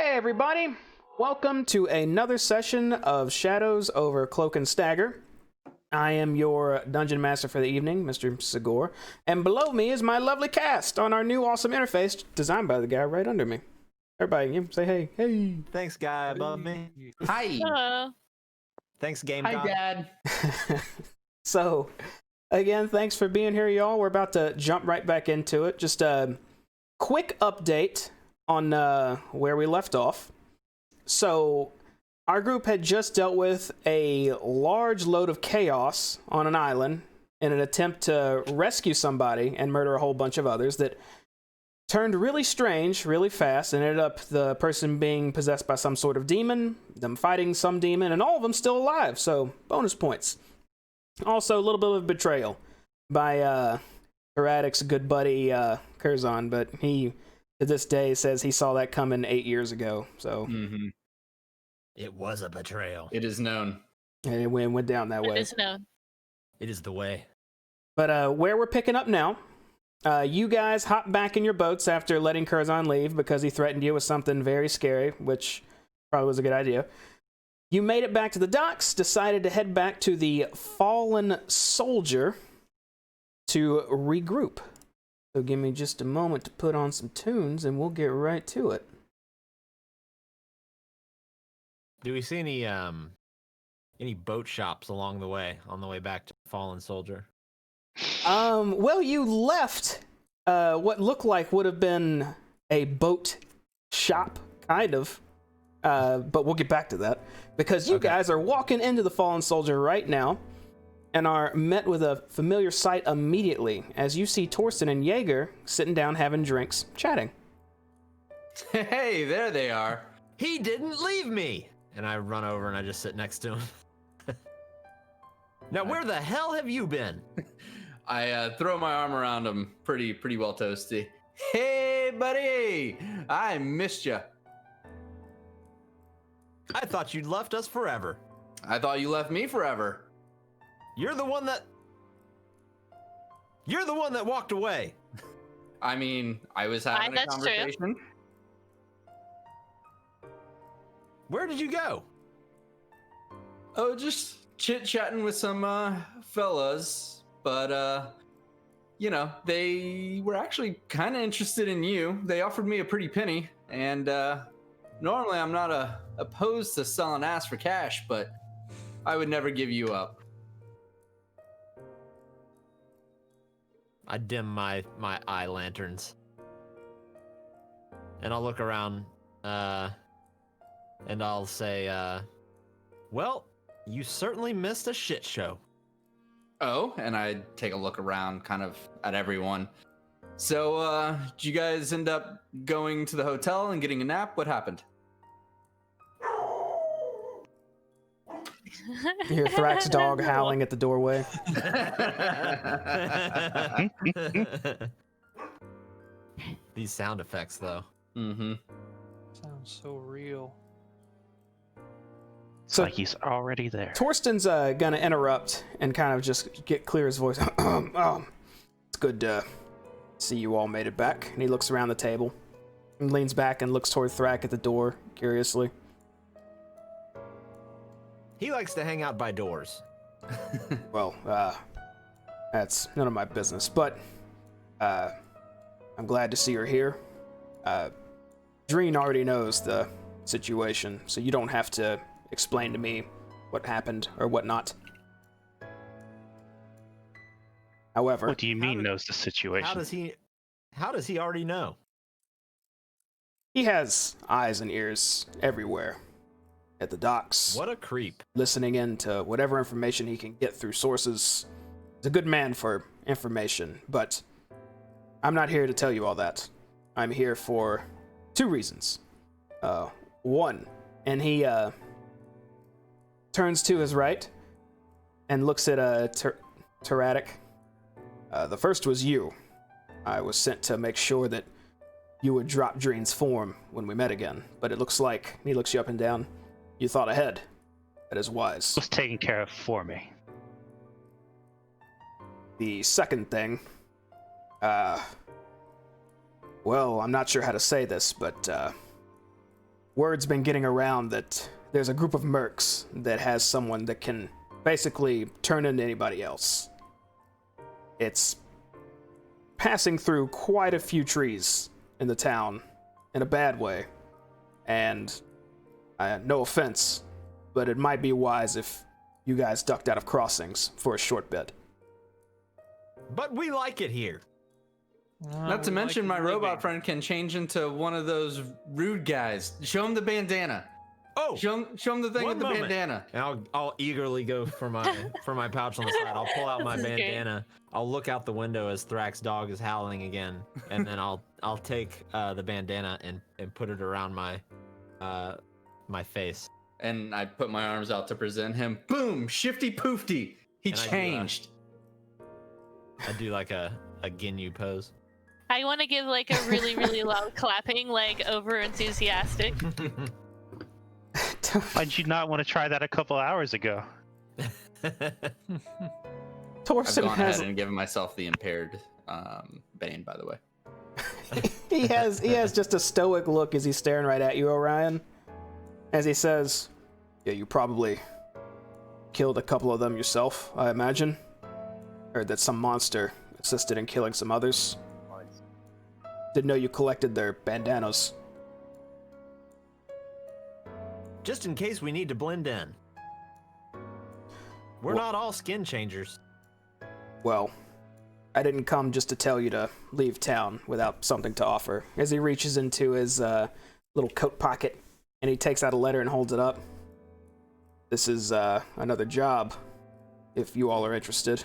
Hey everybody, welcome to another session of Shadows over Cloak and Stagger. I am your Dungeon Master for the evening, Mr. Sigor, and below me is my lovely cast on our new awesome interface designed by the guy right under me. Everybody, you say hey. Hey. Thanks, guy above me. Hi. Hello. Thanks, Game Hi, God. Dad. So, again, thanks for being here, y'all. We're about to jump right back into it. Just a quick update on where we left off. So, our group had just dealt with a large load of chaos on an island in an attempt to rescue somebody and murder a whole bunch of others that turned really strange really fast and ended up the person being possessed by some sort of demon, them fighting some demon, and all of them still alive, so bonus points. Also, a little bit of betrayal by Heradic's good buddy Curzon, but he, to this day, says he saw that coming 8 years ago, so... Mm-hmm. It was a betrayal. It is known. And it went down that It way. is known. It is the way. But where we're picking up now, you guys hop back in your boats after letting Curzon leave because he threatened you with something very scary, which probably was a good idea. You made it back to the docks, decided to head back to the Fallen Soldier to regroup. So give me just a moment to put on some tunes and we'll get right to it. Do we see any boat shops along the way on the way back to Fallen Soldier? Well, you left what looked like would have been a boat shop, kind of. But we'll get back to that. Because you guys are walking into the Fallen Soldier right now and are met with a familiar sight immediately as you see Torsten and Jaeger sitting down having drinks, chatting. Hey, there they are. He didn't leave me! And I run over and I just sit next to him. Now, where the hell have you been? I throw my arm around him pretty well toasty. Hey, buddy. I missed you. I thought you'd left us forever. I thought you left me forever. You're the one that walked away. I mean, I was having a That's true. conversation. Where did you go? Oh, just chit-chatting with some fellas. But, you know, they were actually kind of interested in you. They offered me a pretty penny. And normally I'm not opposed to selling ass for cash, but I would never give you up. I dim my eye lanterns. And I'll look around, and I'll say, well, you certainly missed a shit show. Oh, and I take a look around kind of at everyone. So, did you guys end up going to the hotel and getting a nap? What happened? You hear Thrax's dog howling at the doorway. These sound effects, though. Mm-hmm. Sounds so real. It's So like he's already there. Torsten's gonna interrupt and kind of just clear his voice. It's good to see you all made it back. And he looks around the table and leans back and looks toward Thrak at the door, curiously. He likes to hang out by doors. Well, that's none of my business, but I'm glad to see you're here. Dreen already knows the situation, so you don't have to explain to me what happened or whatnot. However, What do you mean knows the situation? How does he already know? he has eyes and ears everywhere. At the docks, What a creep. listening in to whatever information he can get through sources. He's a good man for information, but I'm not here to tell you all that. I'm here for two reasons. One, and he turns to his right and looks at Heradic. The first was you. I was sent to make sure that you would drop Dreen's form when we met again, but it looks like, he looks you up and down, you thought ahead. That is wise. Was taken care of for me. The second thing, well, I'm not sure how to say this, but word's been getting around that there's a group of mercs that has someone that can basically turn into anybody else. It's passing through quite a few trees in the town in a bad way. And no offense, but it might be wise if you guys ducked out of crossings for a short bit. But we like it here. Not to mention, my robot friend can change into one of those rude guys. Show him the bandana. Oh, Show him the thing one with the moment. bandana. And I'll eagerly go for my pouch on the side. I'll pull out my This is great. bandana. I'll look out the window as Thrax's dog is howling again, and then I'll take the bandana and put it around my face. And I put my arms out to present him. Boom! Shifty poofty. He And I do, changed. I do like a Ginyu pose. I want to give like a really, really loud clapping, like over enthusiastic. Why'd you not want to try that a couple hours ago? I've Torsten gone has ahead and given myself the impaired Bane, by the way. he has just a stoic look as he's staring right at you, Orion. As he says, "Yeah, you probably killed a couple of them yourself, I imagine. Heard that some monster assisted in killing some others. Didn't know you collected their bandanas." Just in case we need to blend in. We're not all skin changers. Well, I didn't come just to tell you to leave town without something to offer. As he reaches into his little coat pocket and he takes out a letter and holds it up. "This is another job, if you all are interested.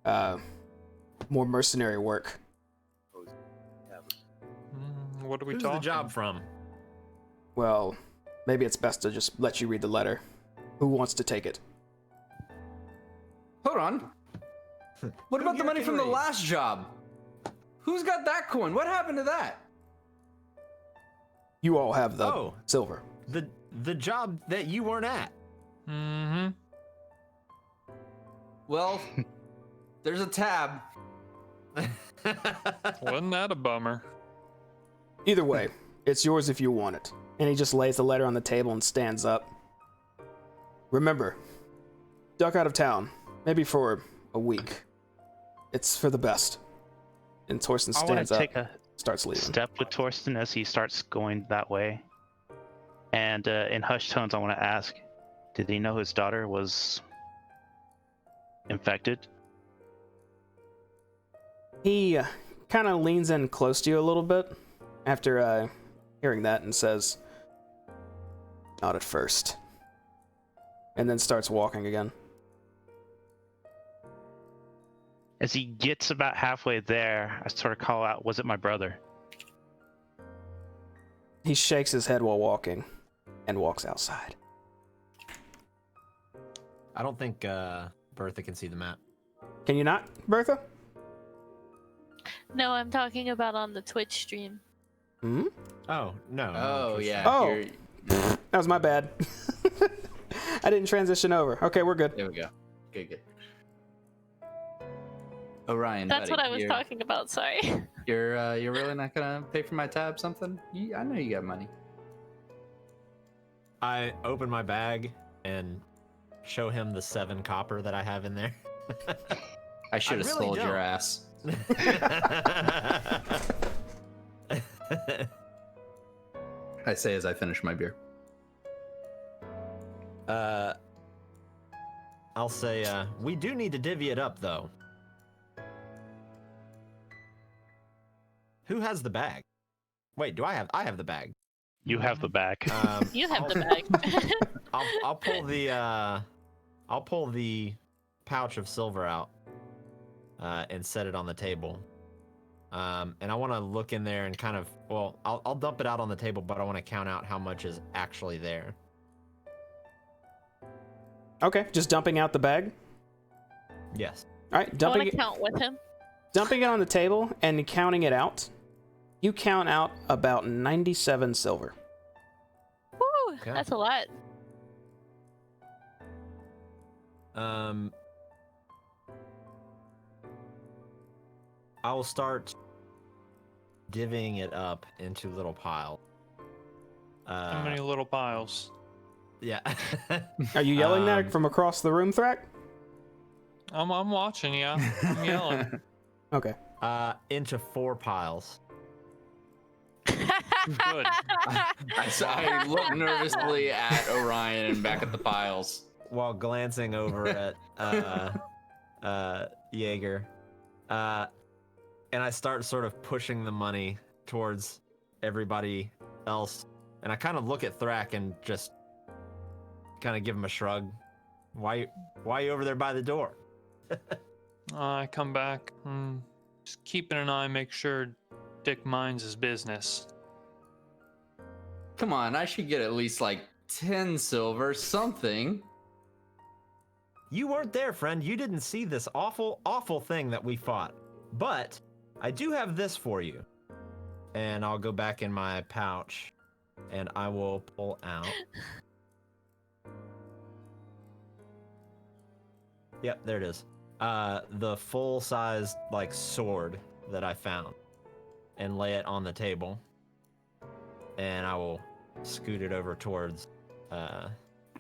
More mercenary work." What are we Who's talking? the job from? Well, maybe it's best to just let you read the letter. Who wants to take it? Hold on. What about the here money can from the read. last job? Who's got that coin? What happened to that? You all have the Oh. silver. The job that you weren't at. Mm-hmm. Well, there's a tab. Wasn't that a bummer? Either way, it's yours if you want it. And he just lays the letter on the table and stands up. "Remember, duck out of town, maybe for a week. It's for the best." And Torsten I want stands to up, take a starts leaving. step with Torsten as he starts going that way. And in hushed tones, I want to ask, did he know his daughter was infected? He kind of leans in close to you a little bit after hearing that and says, "Not at first." And then starts walking again. As he gets about halfway there, I sort of call out, "Was it my brother?" He shakes his head while walking and walks outside. I don't think Bertha can see the map. Can you not, Bertha? No, I'm talking about on the Twitch stream. Hmm? Oh, no. Oh, yeah. Oh. You're- That was my bad. I didn't transition over. Okay, we're good. There we go. Good. Orion, That's buddy, what I was you're, talking about. Sorry. You're really not gonna pay for my tab? Something? I know you got money. I open my bag and show him the 7 copper that I have in there. I should have really stole your don't. ass. I say as I finish my beer. I'll say, we do need to divvy it up, though. Who has the bag? Wait, I have the bag. You have the bag. You have the bag. I'll pull the pouch of silver out and set it on the table. And I want to look in there and kind of, well, I'll dump it out on the table, but I want to count out how much is actually there. Okay, just dumping out the bag. Yes. All right, I want dumping to it, count with him. dumping it on the table and counting it out. You count out about 97 silver. Woo, Okay. that's a lot. I will start divvying it up into little piles. How many little piles? Yeah. Are you yelling that Um, from across the room, Thrak? I'm watching, yeah. I'm yelling. Okay. Into 4 piles. Good. I look nervously at Orion and back at the piles. While glancing over at Jaeger. And I start sort of pushing the money towards everybody else. And I kind of look at Thrak and just kind of give him a shrug. Why you over there by the door? I come back. Just keeping an eye, make sure Dick minds his business. Come on, I should get at least like 10 silver, something. You weren't there, friend. You didn't see this awful, awful thing that we fought. But I do have this for you. And I'll go back in my pouch and I will pull out. Yep, there it is. The full-sized like sword that I found, and lay it on the table. And I will scoot it over towards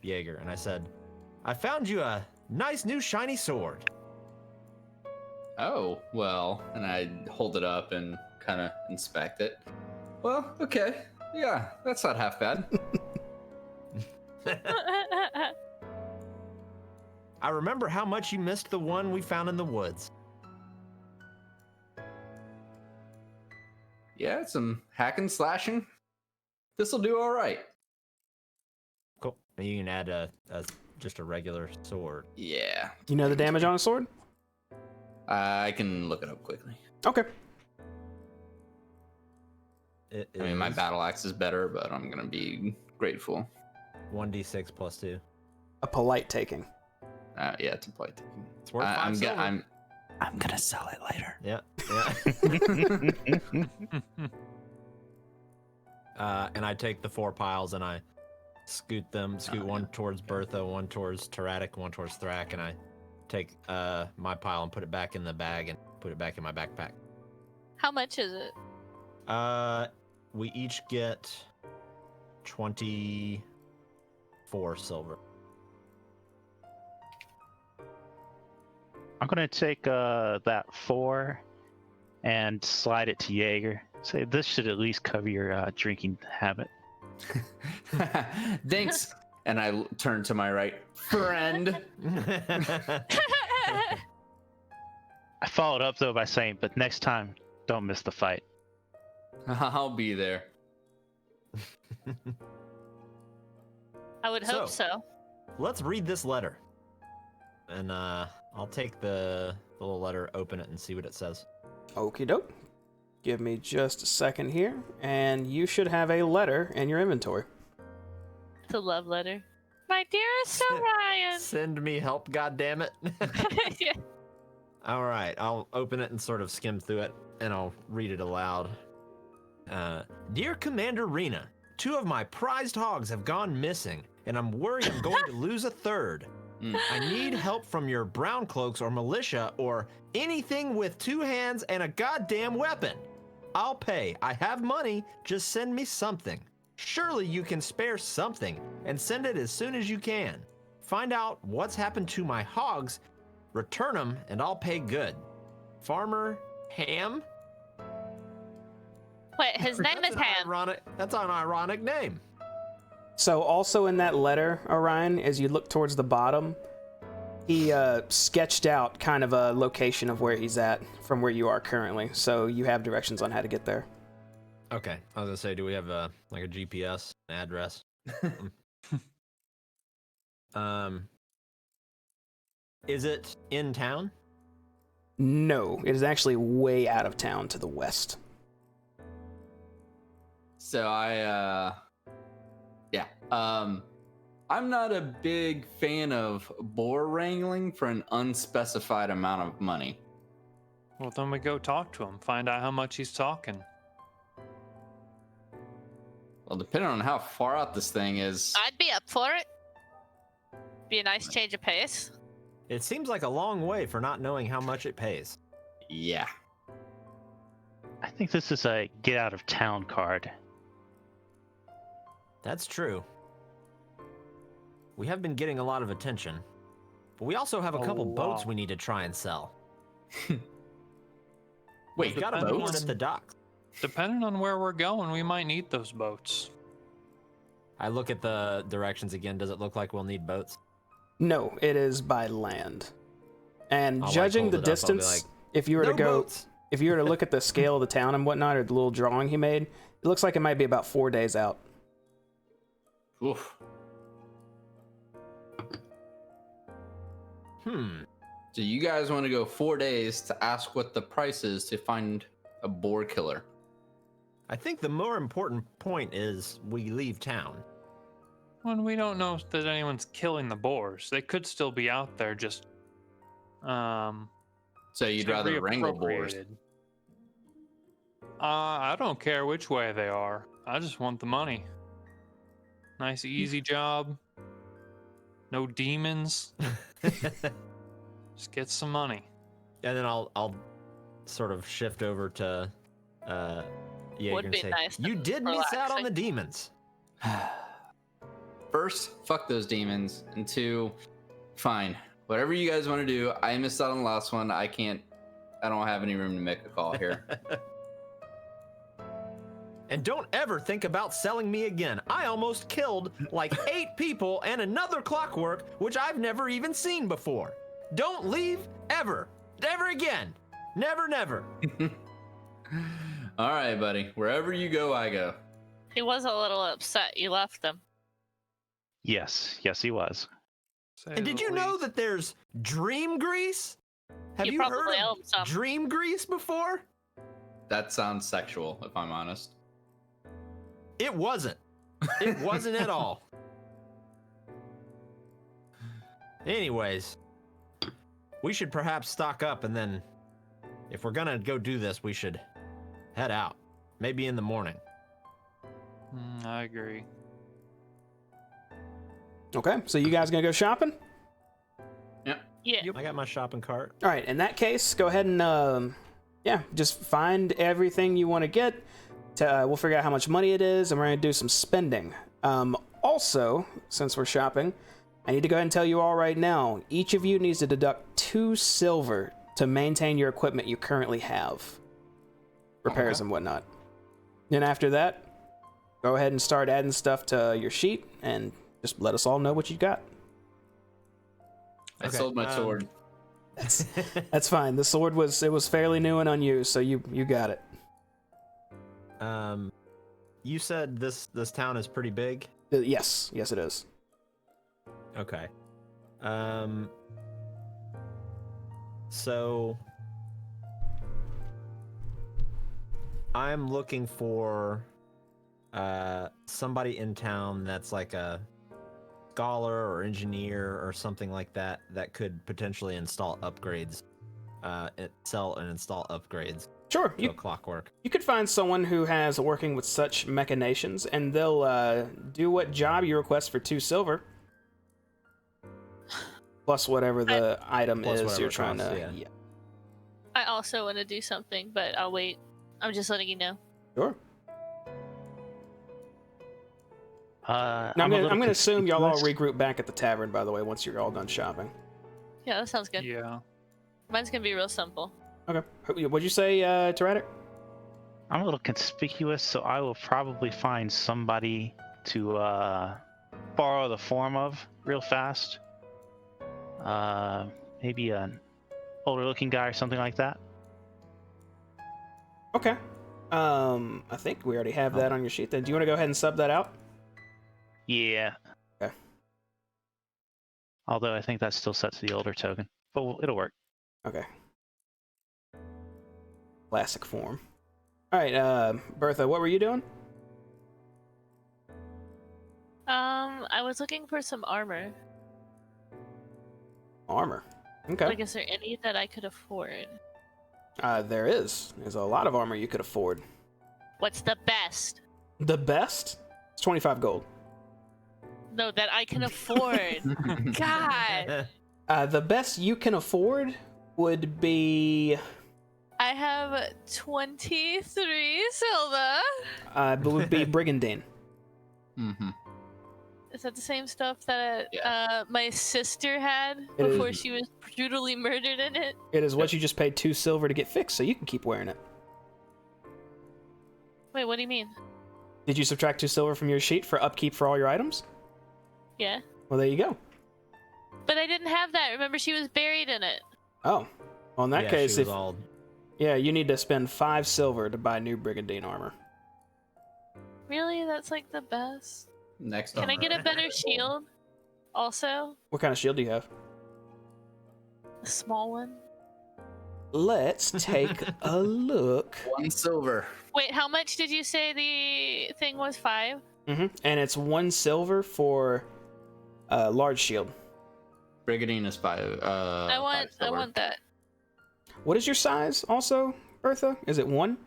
Jaeger. And I said, I found you a nice new shiny sword. Oh, well, and I hold it up and kind of inspect it. Well, okay. Yeah, that's not half bad. I remember how much you missed the one we found in the woods. Yeah, some hacking, slashing. This'll do all right. Cool. And you can add just a regular sword. Yeah. You know the damage on a sword? I can look it up quickly. Okay. It I mean, my is battle axe is better, but I'm gonna be grateful. 1d6 plus 2. A polite taking. Yeah, it's a plate. It's worth 5 silver. I'm gonna sell it later. Yeah. And I take the 4 piles and I scoot one towards Bertha, one towards Tyradek, one towards Thrak, and I take my pile and put it back in the bag and put it back in my backpack. How much is it? We each get 24 silver. I'm gonna take that 4 and slide it to Jaeger. Say this should at least cover your drinking habit. Thanks. And I turn to my right. Friend. I followed up though by saying, but next time, don't miss the fight. I'll be there. I would hope so. Let's read this letter. And I'll take the little letter, open it, and see what it says. Okie doke. Give me just a second here, and you should have a letter in your inventory. It's a love letter. My dearest Orion. Send me help, goddammit. Yeah. All right, I'll open it and sort of skim through it, and I'll read it aloud. Dear Commander Rena, 2 of my prized hogs have gone missing, and I'm worried I'm going to lose a third. I need help from your brown cloaks or militia or anything with 2 hands and a goddamn weapon. I'll pay. I have money. Just send me something. Surely you can spare something and send it as soon as you can. Find out what's happened to my hogs, return them, and I'll pay good. Farmer Ham? Wait, his name is Ham. That's an ironic name. So also in that letter, Orion, as you look towards the bottom, he sketched out kind of a location of where he's at from where you are currently. So you have directions on how to get there. Okay, I was gonna say, do we have a GPS address? Is it in town? No, it is actually way out of town to the west. So I'm not a big fan of boar wrangling for an unspecified amount of money. Well, then we go talk to him, find out how much he's talking. Well, depending on how far out this thing is. I'd be up for it. Be a nice change of pace. It seems like a long way for not knowing how much it pays. Yeah. I think this is a get out of town card. That's true. We have been getting a lot of attention, but we also have a couple boats lot. we need to try and sell. Wait, We've got a depending boat on- at the docks. Depending on where we're going, we might need those boats. I look at the directions again. Does it look like we'll need boats? No, it is by land. And I'll, like, judging hold the it up. I'll be distance, like, if you were no to go, boats. if you were to look at the scale of the town and whatnot, or the little drawing he made, it looks like it might be about 4 days out. Oof. So you guys want to go 4 days to ask what the price is to find a boar killer? I think the more important point is we leave town. When we don't know that anyone's killing the boars, they could still be out there just So you'd rather wrangle boars? reappropriated. I don't care which way they are. I just want the money. Nice, easy job. No demons. Just get some money. And then I'll sort of shift over to Jaeger Would and be say, nice you and did miss out on relaxing. the demons. First, fuck those demons. And two, fine. Whatever you guys want to do. I missed out on the last one. I don't have any room to make a call here. And don't ever think about selling me again. I almost killed like 8 people and another clockwork, which I've never even seen before. Don't leave ever. Never again. Never, never. All right, buddy. Wherever you go, I go. He was a little upset you left them. Yes, he was. Say And did the you know least. that there's dream grease? Have You you probably heard owe him of some. dream grease before? That sounds sexual, if I'm honest. It wasn't. It wasn't at all. Anyways, we should perhaps stock up, and then if we're gonna go do this, we should head out. Maybe in the morning. I agree. Okay, so you guys gonna go shopping? Yeah. I got my shopping cart. All right, in that case, go ahead and just find everything you want to get. We'll figure out how much money it is, and we're gonna do some spending. Also, since we're shopping, I need to go ahead and tell you all right now. Each of you needs to deduct 2 silver to maintain your equipment you currently have, repairs and whatnot. Then after that, go ahead and start adding stuff to your sheet, and just let us all know what you got. I Okay, sold my sword. That's fine. The sword was fairly new and unused, so you got it. You said this town is pretty big. Yes, it is. Okay. So I'm looking for somebody in town that's like a scholar or engineer or something like that that could potentially install upgrades, sell and install upgrades Sure, to a clockwork. you could find someone who has working with such machinations, and they'll do what job you request for 2 silver, plus whatever the item Plus is whatever you're it trying costs, to. yeah. I also want to do something, but I'll wait. I'm just letting you know. Sure. I'm Now, a I'm little gonna assume y'all all conspicuous. regroup back at the tavern. By the way, once you're all done shopping. Yeah, that sounds good. Yeah. Mine's gonna be real simple. Okay. What'd you say, Tyrannic? I'm a little conspicuous, so I will probably find somebody to borrow the form of real fast. Maybe an older-looking guy or something like that. Okay. I think we already have that on your sheet. Then, do you want to go ahead and sub that out? Yeah. Okay. Although I think that still sets the older token, but it'll work. Okay. Classic form. All right, Bertha, what were you doing? I was looking for some armor. Armor. Okay. Like, is there any that I could afford? There is. There's a lot of armor you could afford. What's the best? The best? It's 25 gold. No, that I can afford. God, The best you can afford would be, I have 23 silver. would be Brigandine. Mm-hmm. Is that the same stuff that Yes. my sister had It is. before she was brutally murdered in it? It is what you just paid 2 silver to get fixed, so you can keep wearing it. Wait, what do you mean? Did you subtract 2 silver from your sheet for upkeep for all your items? Yeah. Well, there you go. But I didn't have that. Remember, she was buried in it. Oh. Well, in that Yeah, case, she if was all yeah, you need to spend 5 silver to buy new brigandine armor. Really? That's like the best. Next Can I on get a our- better shield? Also, What kind of shield do you have? a small one. Let's take a look. 1 silver. Wait, how much did you say the thing was? 5? And it's 1 silver for a large shield. Brigandine is 5. I want that. What is your size also, Bertha? Is it 1?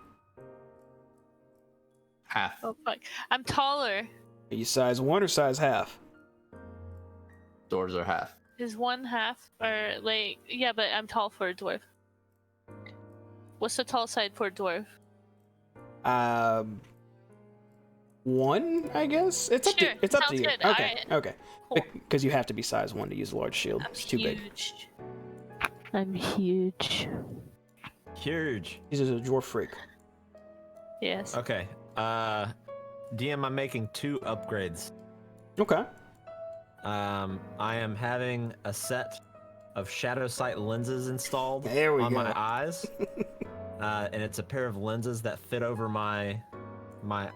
half. Oh fuck, I'm taller. Are you size 1 or size half? Doors are half. Is 1/2 or like yeah, but I'm tall for a dwarf. What's the tall side for a dwarf? 1, I guess. It's up Sure, to it's up to sounds you. good. Okay, Alright. okay. Cool. Because you have to be size 1 to use a large shield. I'm It's too big. huge. I'm huge. huge. He's a dwarf freak. Yes. Okay. DM, I'm making 2 upgrades. Okay. I am having a set of shadow sight lenses installed There we on go. my eyes. And it's a pair of lenses that fit over my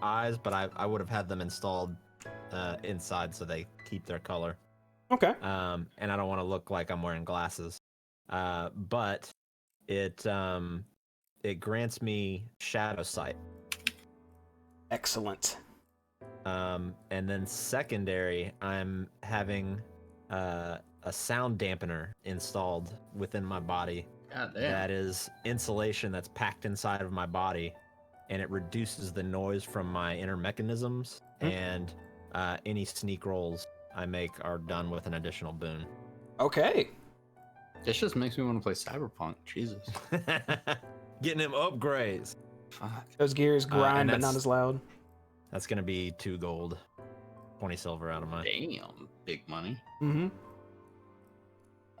eyes, but I would have had them installed inside so they keep their color. Okay. And I don't want to look like I'm wearing glasses. But it grants me shadow sight. Excellent. And then secondary, I'm having a sound dampener installed within my body. God damn. That is insulation that's packed inside of my body, and it reduces the noise from my inner mechanisms. And any sneak rolls I make are done with an additional boon. Okay. This just makes me want to play Cyberpunk. Jesus. Getting him upgrades. Fuck. Those gears grind, but not that's- as loud. That's gonna be 2 gold, 20 silver out of mine. Damn. Big money. Mm-hmm.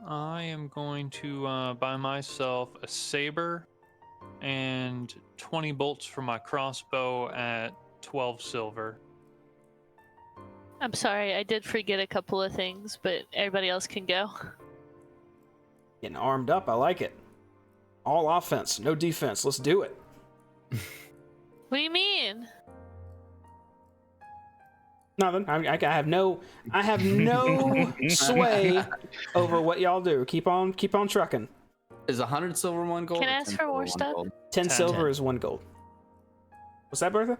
I am going to buy myself a saber and 20 bolts for my crossbow at 12 silver. I'm sorry, I did forget a couple of things, but everybody else can go. Getting armed up. I like it. All offense, no defense. Let's do it. What do you mean? Nothing. I have no sway over what y'all do. Keep on trucking. Is 100 silver 1 gold? Can I or ask 10 for more silver, 1 stuff? gold? 10 10. silver is 1 gold. What's that, Bertha?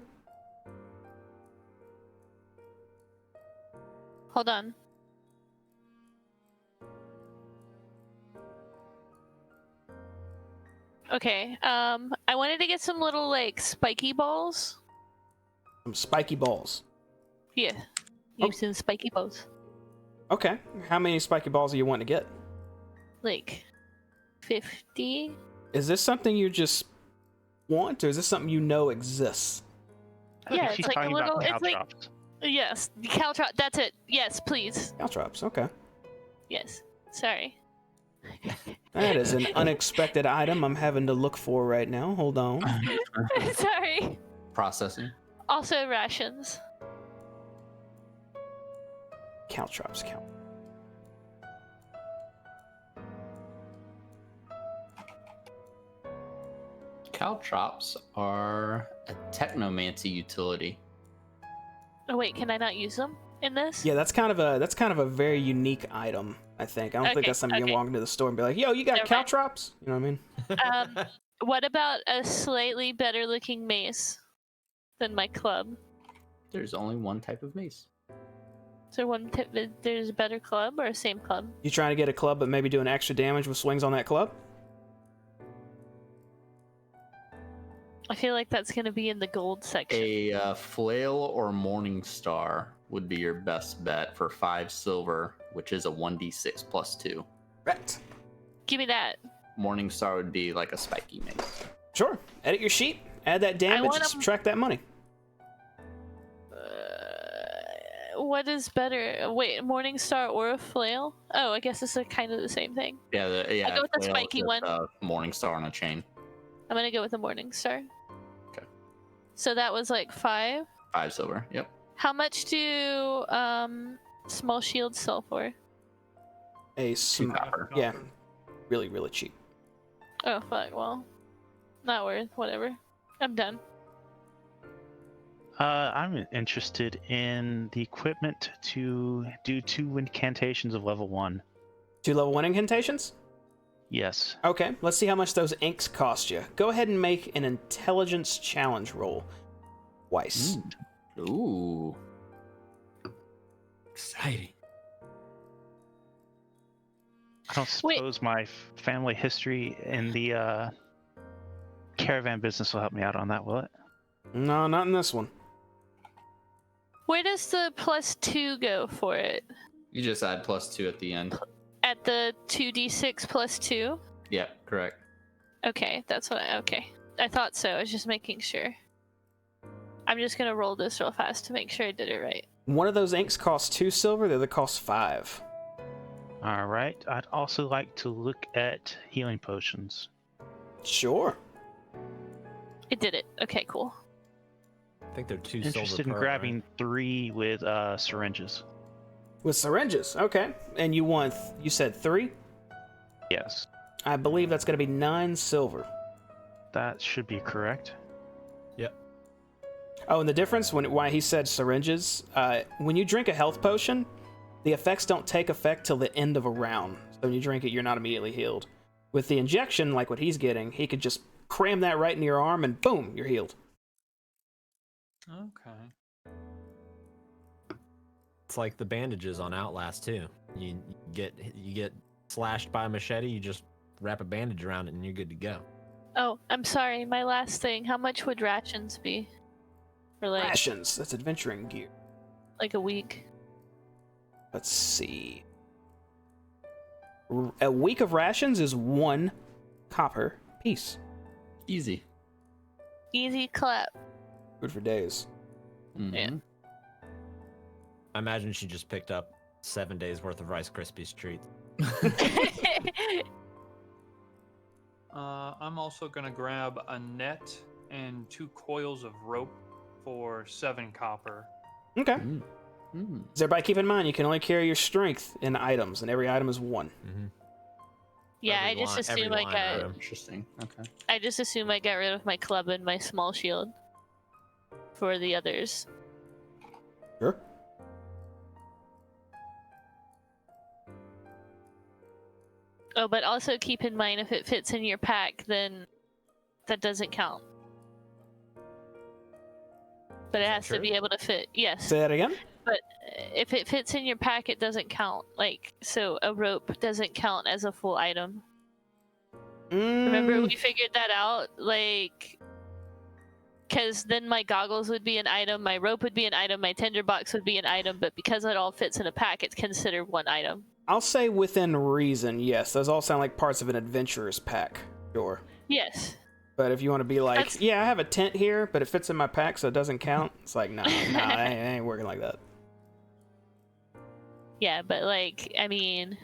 Hold on. Okay, I wanted to get some little, like, spiky balls. Some spiky balls. Yeah, Oh. using spiky balls. Okay. How many spiky balls do you want to get? Like, 50? Is this something you just want, or is this something you know exists? I think Yeah, she's it's like a talking about little- it's like- caltrops. Yes, caltrop, that's it. Yes, please. Caltrops. Okay. Yes, sorry. That is an unexpected item I'm having to look for right now. Hold on. Sorry. Processing. Also rations. Caltrops count. Caltrops are a technomancy utility. Oh wait, can I not use them in this? Yeah, that's kind of a very unique item. I think. I don't think Okay, that's something you okay. can walk into the store and be like, "Yo, you got Never mind. caltrops?" You know what I mean? What about a slightly better looking mace than my club? There's only one type of mace. Is there one tip that there's a better club or same club? You trying to get a club, but maybe doing extra damage with swings on that club? I feel like that's gonna be in the gold section. A flail or morning star would be your best bet for 5 silver, which is a 1d6 plus 2. Right. Give me that. Morning star would be like a spiky mace. Sure. Edit your sheet. Add that damage want and 'em- subtract that money. what is better? Wait, Morningstar or a flail? Oh, I guess it's kind of the same thing. Yeah, I'll go with the flail is spiky just, one. Morningstar on a chain. I'm gonna go with the Morningstar. Okay. So that was like 5. 5 silver. Yep. How much do small shields sell for? A 2 copper. yeah, really, really cheap. Oh fuck, well, not worth. Whatever. I'm done. I'm interested in the equipment to do 2 incantations of level 1. 2 level 1 incantations? Yes. Okay, let's see how much those inks cost you. Go ahead and make an intelligence challenge roll. Weiss. Ooh. Exciting. I don't suppose my family history in the caravan business will help me out on that, will it? No, not in this one. Where does the +2 go for it? You just add +2 at the end. At the 2d6 +2? Yep, correct. Okay, that's what okay. I thought so. I was just making sure. I'm just gonna roll this real fast to make sure I did it right. One of those inks costs 2 silver, the other costs 5. All right. I'd also like to look at healing potions. Sure. It did it. Okay, cool. I think they're 2 Interested silver in per, grabbing right? 3 with syringes. With syringes, okay. And you want, you said 3? Yes, I believe that's going to be 9 silver. that should be correct. Yep. Oh, and the difference, why he said syringes, when you drink a health potion, the effects don't take effect till the end of a round. So when you drink it, you're not immediately healed. With the injection, like what he's getting, he could just cram that right into your arm and boom, you're healed. Okay. It's like the bandages on Outlast too. You get slashed by a machete, you just wrap a bandage around it and you're good to go. Oh, I'm sorry. My last thing. How much would rations be? For like Rations, that's adventuring gear. a week? Let's see. A week of rations is 1 copper piece. Easy. Easy clap. Good for days. Mhm. Yeah. I imagine she just picked up 7 days worth of Rice Krispies treats. I'm also gonna grab a net and 2 coils of rope for 7 copper. Okay. Mm. Does everybody keep in mind you can only carry your strength in items, and every item is 1. Mm-hmm. Yeah, Every I just line- every assume I line got. item. Interesting. Okay. I just assume I got rid of my club and my small shield for the others. Sure. Oh, but also keep in mind if it fits in your pack, then that doesn't count. But it Is that has to true? be able to fit. Yes. Say that again? But if it fits in your pack, it doesn't count. Like, so a rope doesn't count as a full item. Remember we figured that out? Like, because then my goggles would be an item, my rope would be an item, my tinderbox would be an item, but because it all fits in a pack, it's considered one item. I'll say within reason, yes. Those all sound like parts of an adventurer's pack. Sure. Yes. But if you want to be like, That's- yeah, I have a tent here, but it fits in my pack, so it doesn't count. It's like, nah, it ain't working like that. Yeah, but like, I mean,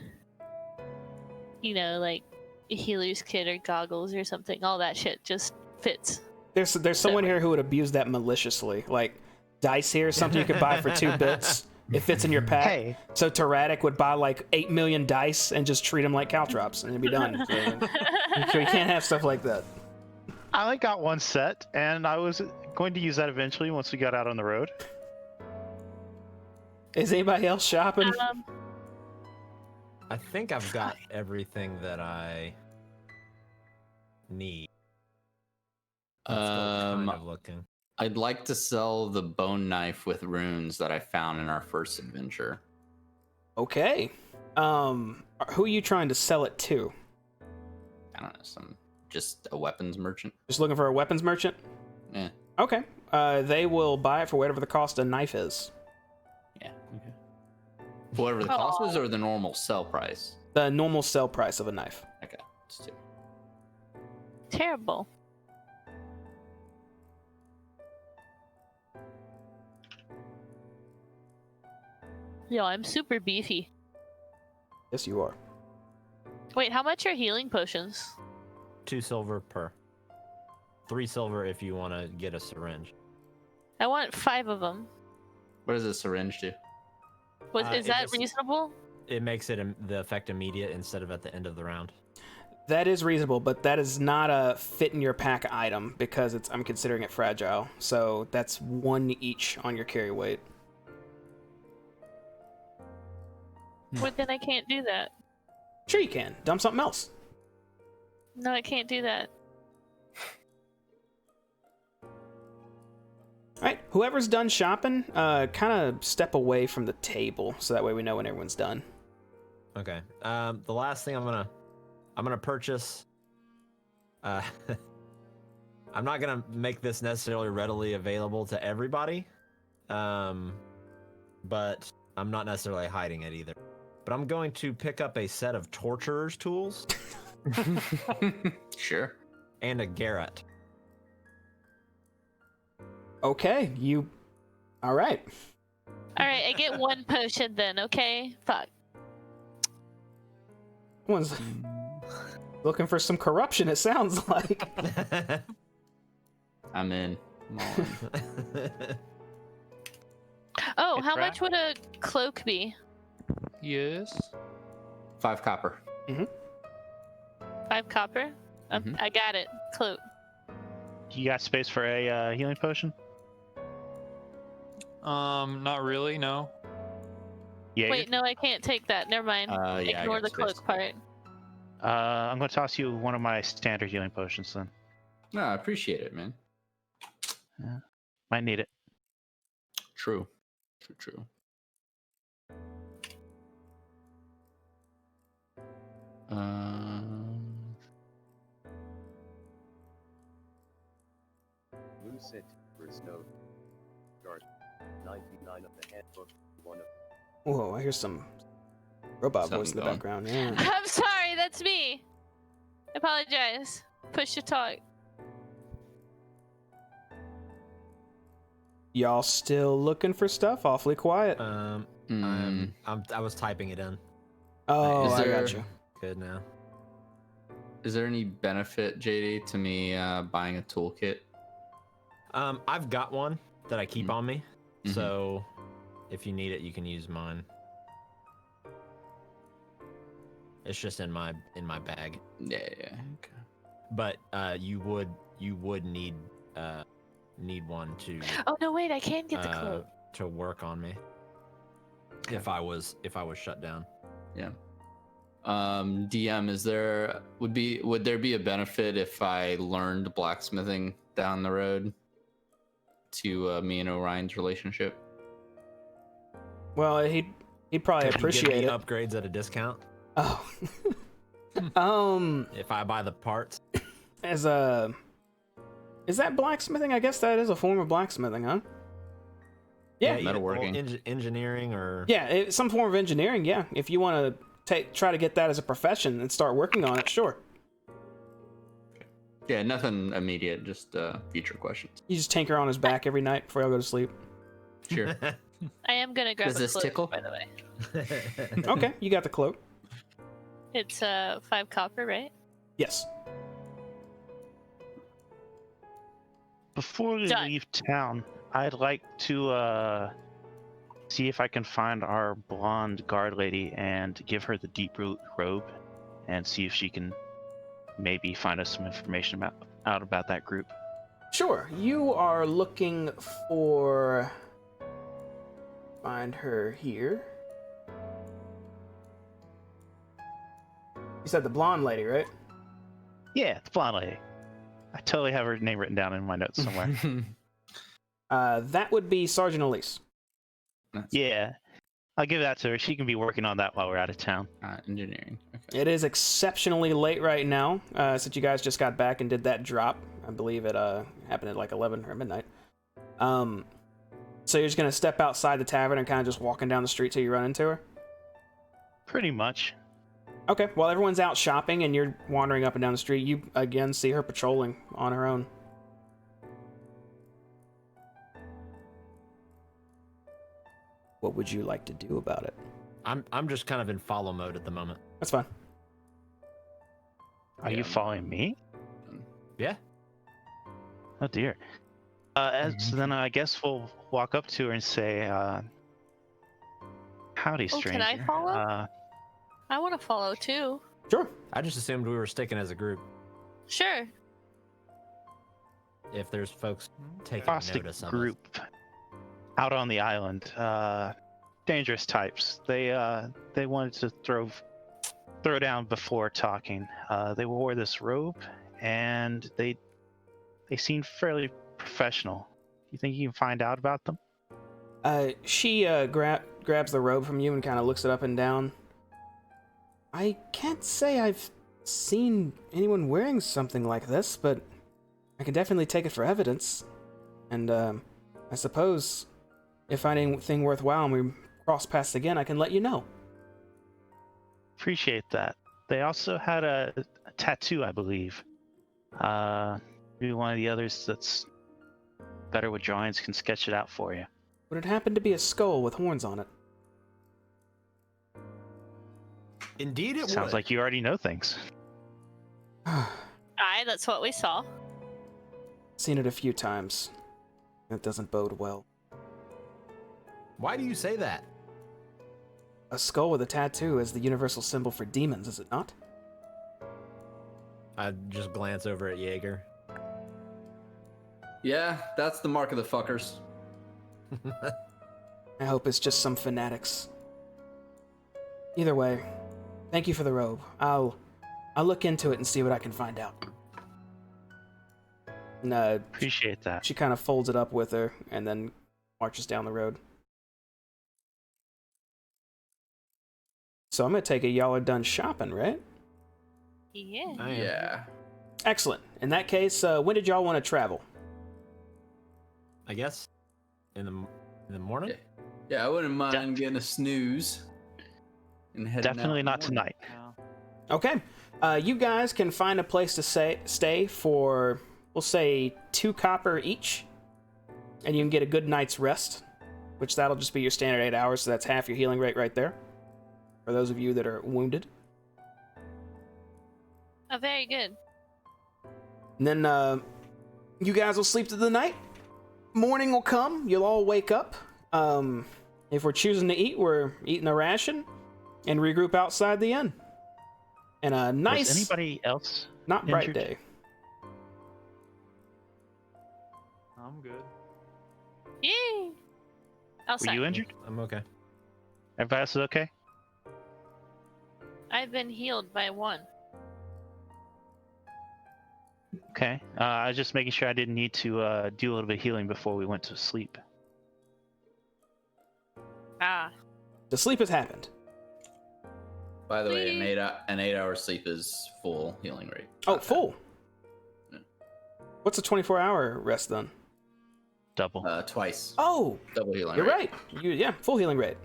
you know, like a healer's kit or goggles or something, all that shit just fits. There's someone here who would abuse that maliciously. Like, dice here is something you could buy for 2 bits. It fits in your pack. Hey, So Tyraddic would buy like 8 million dice and just treat them like caltrops, and it'd be done. So, you can't have stuff like that. I only got 1 set, and I was going to use that eventually once we got out on the road. Is anybody else shopping? I think I've got everything that I need. I'm still kind of looking. I'd like to sell the bone knife with runes that I found in our first adventure. Okay. Who are you trying to sell it to? I don't know, just a weapons merchant. Just looking for a weapons merchant? Yeah. Okay. They will buy it for whatever the cost a knife is. Yeah. Okay. Whatever the cost is, or the normal sell price. The normal sell price of a knife. Okay. It's 2. Terrible. Yo, I'm super beefy. Yes, you are. Wait, how much are healing potions? 2 silver per. 3 silver if you want to get a syringe. I want 5 of them. What does a syringe do? Is It that just- reasonable? It makes it the effect immediate instead of at the end of the round. That is reasonable, but that is not a fit in your pack item because I'm considering it fragile. So that's 1 each on your carry weight. But then I can't do that. Sure, you can. Dump something else. No, I can't do that. All right, whoever's done shopping, kind of step away from the table so that way we know when everyone's done. Okay. The last thing I'm gonna purchase. I'm not gonna make this necessarily readily available to everybody, but I'm not necessarily hiding it either. But I'm going to pick up a set of torturer's tools Sure. and a garrote. Okay, all right. Alright, I get 1 potion then, okay? Fuck. Everyone's looking for some corruption, it sounds like. I'm in. I'm all in. Oh, Good how try. much would a cloak be? Yes. 5 copper. 5 copper? Mhm. I got it. Cloak. You got space for a healing potion? Not really. No. Yeah. Wait, no, I can't take that. Never mind. Yeah, I Ignore got the space. cloak part. I'm gonna toss you one of my standard healing potions then. No, I appreciate it, man. Might need it. True. True. Lucid first note. Guard 99 of the handbook. One of Whoa, I hear some robot voice in the Something going. background. Yeah. I'm sorry, that's me. I apologize. Push to talk. Y'all still looking for stuff? Awfully quiet. Mm, I was typing it in. Oh, is I there- got you. Good now. is there any benefit, JD, to me buying a toolkit? I've got one that I keep Mhm. on me, Mhm. so if you need it, you can use mine. It's just in my bag. Yeah. Okay. But you would need one to Oh no, wait, I can get the cloak. to work on me if I was shut down. DM, would there be a benefit if I learned blacksmithing down the road to me and Orion's relationship? Well, he'd probably Could you give appreciate me it. upgrades at a discount Oh. if I buy the parts. Is that blacksmithing? I guess that is a form of blacksmithing, huh? Yeah. either- Metalworking. engineering, or Yeah, some form of engineering, yeah. If you want to try to get that as a profession and start working on it, sure. Yeah, nothing immediate, just future questions. You just tinker on his back every night before y'all go to sleep. Sure. I am gonna grab Does a this cloak, tickle? by the way. Okay, you got the cloak. It's 5 copper, right? Yes. Before we Done. leave town, I'd like to see if I can find our blonde guard lady and give her the deep root robe, and see if she can maybe find us some information about that group. Sure. You are looking for... Find her here. You said the blonde lady, right? Yeah, the blonde lady. I totally have her name written down in my notes somewhere. That would be Sergeant Elise. Yeah, I'll give that to her. She can be working on that while we're out of town. Engineering. Okay. It is exceptionally late right now, since you guys just got back and did that drop. I believe it happened at like 11 or midnight. So you're just gonna step outside the tavern and kind of just walking down the street till you run into her? Pretty much. Okay, while everyone's out shopping and you're wandering up and down the street, you again see her patrolling on her own. what would you like to do about it? I'm just kind of in follow mode at the moment. That's fine. Are you following me? Yeah. Oh dear. So then I guess we'll walk up to her and say, "Howdy, Oh, stranger." can I follow? I want to follow too. Sure. I just assumed we were sticking as a group. Sure. If there's folks taking Across the notice of group out on the island, dangerous types. They wanted to throw down before talking. They wore this robe, and they seemed fairly professional. You think you can find out about them? She grabs the robe from you and kind of looks it up and down. I can't say I've seen anyone wearing something like this, but I can definitely take it for evidence. And I suppose if I find anything worthwhile and we cross paths again, I can let you know. Appreciate that. They also had a tattoo, I believe. Maybe one of the others that's better with drawings can sketch it out for you. Would it happen to be a skull with horns on it? Indeed, it Sounds would. like you already know things. Aye, that's what we saw. Seen it a few times. It doesn't bode well. Why do you say that? A skull with a tattoo is the universal symbol for demons, is it not? I just glance over at Jaeger. Yeah, that's the mark of the fuckers. I hope it's just some fanatics. Either way, thank you for the robe. I'll look into it and see what I can find out. And, Appreciate that. she kind of folds it up with her and then marches down the road. So I'm gonna take it y'all are done shopping, right? Yeah. I am. Yeah. Excellent. In that case, when did y'all want to travel? I guess in the morning. Yeah. Yeah, I wouldn't mind getting a snooze. And heading Definitely out not in the morning. tonight. Okay. You guys can find a place to stay for, we'll say, 2 copper each, and you can get a good night's rest, which that'll just be your standard 8 hours, so that's half your healing rate right there, for those of you that are wounded. Oh, very good. And then you guys will sleep through the night. Morning will come. You'll all wake up. If we're choosing to eat, we're eating a ration and regroup outside the inn. And a nice, Was anybody else not bright injured? day. I'm good. Yay! Outside. Were you injured? I'm okay. Everybody else is okay? I've been healed by 1. Okay. I was just making sure I didn't need to do a little bit of healing before we went to sleep. Ah. The sleep has happened. By the way, Sweet. an 8-hour sleep is full healing rate. Oh, full. Yeah. What's a 24-hour rest then? Double. Twice. Oh, Double healing you're rate. right. Yeah, full healing rate.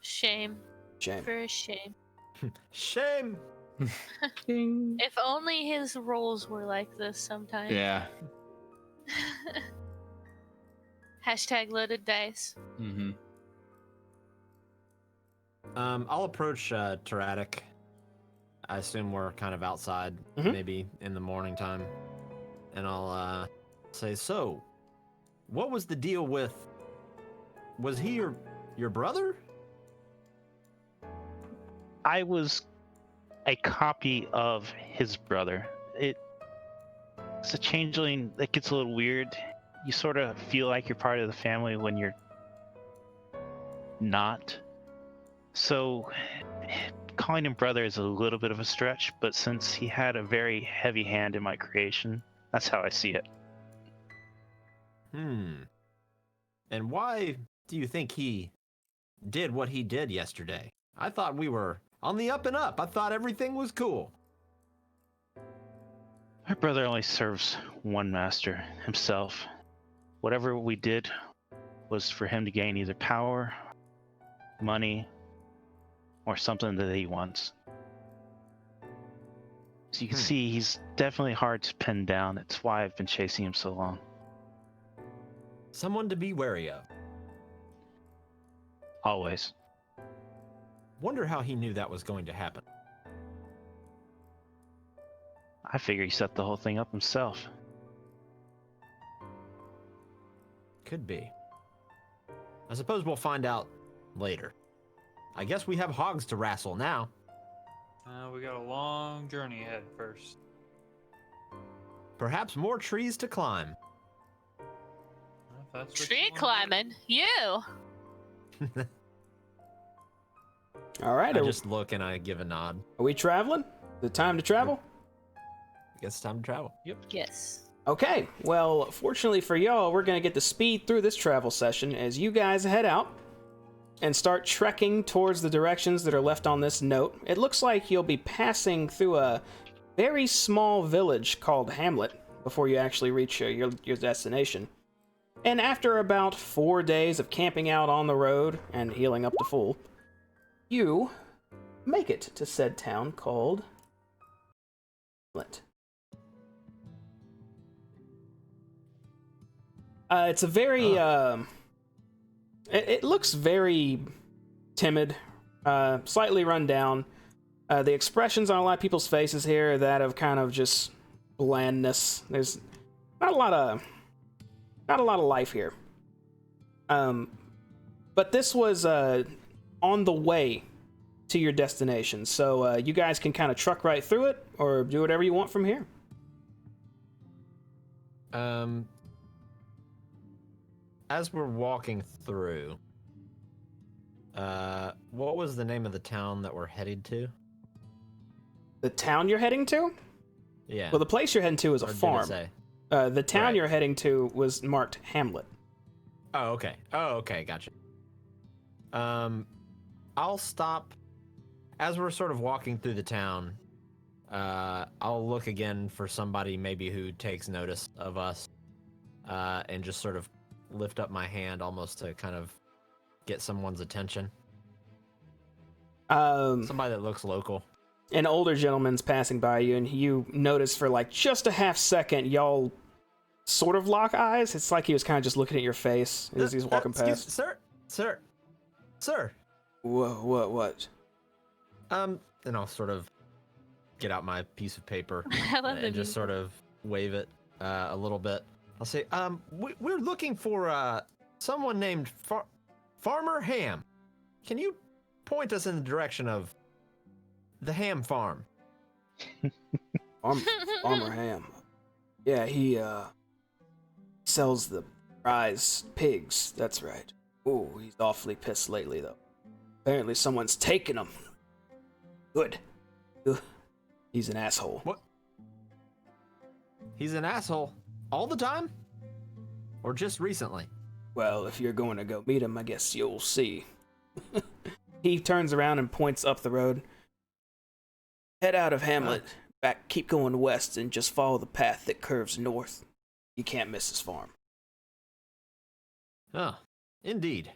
Shame. Shame. For a shame. Shame. If only his roles were like this sometimes. Yeah. Hashtag loaded dice. Mm-hmm. I'll approach Teratic. I assume we're kind of outside, Mhm. maybe in the morning time, and I'll say, "So, what was the deal with? Was he your brother?" I was a copy of his brother. It's a changeling that gets a little weird. You sort of feel like you're part of the family when you're not. So calling him brother is a little bit of a stretch, but since he had a very heavy hand in my creation, that's how I see it. And why do you think he did what he did yesterday? I thought we were on the up and up. I thought everything was cool. My brother only serves one master, himself. Whatever we did was for him to gain either power, money, or something that he wants. So you can see he's definitely hard to pin down. It's why I've been chasing him so long. Someone to be wary of. Always. Wonder how he knew that was going to happen. I figure he set the whole thing up himself. Could be. I suppose we'll find out later. I guess we have hogs to wrestle now. We got a long journey ahead first. Perhaps more trees to climb. If that's what you Tree wanna do. climbing. You. All right, I are, just look and I give a nod. are we traveling? The time to travel? I guess it's time to travel. Yep. Yes. Okay, well, fortunately for y'all, we're going to get to speed through this travel session as you guys head out and start trekking towards the directions that are left on this note. It looks like you'll be passing through a very small village called Hamlet before you actually reach your destination. And after about 4 days of camping out on the road and healing up to full, you make it to said town called Hamlet. It's a very, it looks very timid, slightly run down. The expressions on a lot of people's faces here are that of kind of just blandness. There's not a lot of life here. But this was on the way to your destination, so you guys can kind of truck right through it or do whatever you want from here. As we're walking through, what was the name of the town that we're headed to? The town you're heading to? Yeah. Well, the place you're heading to is a Or did it farm. say? The town Right. you're heading to was marked Hamlet. Oh, okay. Gotcha. I'll stop as we're sort of walking through the town. I'll look again for somebody maybe who takes notice of us, and just sort of lift up my hand almost to kind of get someone's attention. Somebody that looks local. An older gentleman's passing by you, and you notice for like just a half second, y'all sort of lock eyes. It's like he was kind of just looking at your face as he's walking Excuse- past. Sir. What? And I'll sort of get out my piece of paper I love and just sort of wave it a little bit. I'll say, we're looking for someone named Farmer Ham. Can you point us in the direction of the ham farm? Farmer Ham. Yeah, he sells the prize pigs. That's right. Oh, he's awfully pissed lately, though. Apparently, someone's taken him. Good. Ugh. He's an asshole. What? He's an asshole all the time? Or just recently? Well, if you're going to go meet him, I guess you'll see. He turns around and points up the road. Head out of Hamlet, back, keep going west, and just follow the path that curves north. You can't miss his farm. Oh, indeed.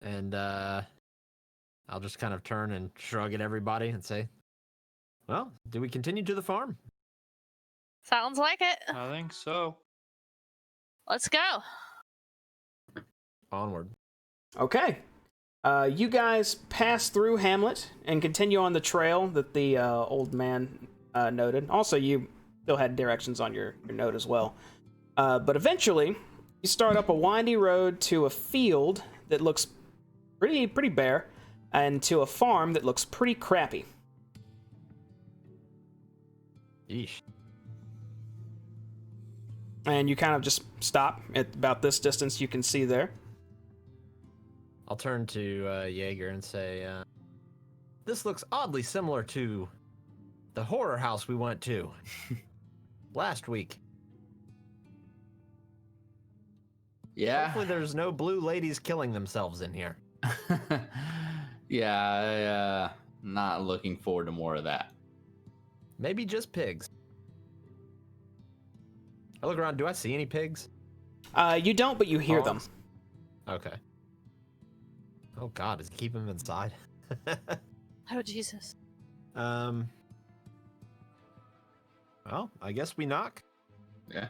And I'll just kind of turn and shrug at everybody and say, well, do we continue to the farm? Sounds like it. I think so. Let's go. Onward. Okay. You guys pass through Hamlet and continue on the trail that the old man noted. Also, you still had directions on your note as well. But eventually, you start up a windy road to a field that looks pretty bare, and to a farm that looks pretty crappy. Yeesh. And you kind of just stop at about this distance you can see there. I'll turn to Jaeger and say, this looks oddly similar to the horror house we went to last week. Yeah. Hopefully there's no blue ladies killing themselves in here. Yeah, not looking forward to more of that. Maybe just pigs. I look around, do I see any pigs? You don't, but you hear them. Hogs? Okay. Oh god, is he keeping them inside? Oh, Jesus. Well, I guess we knock. Yeah.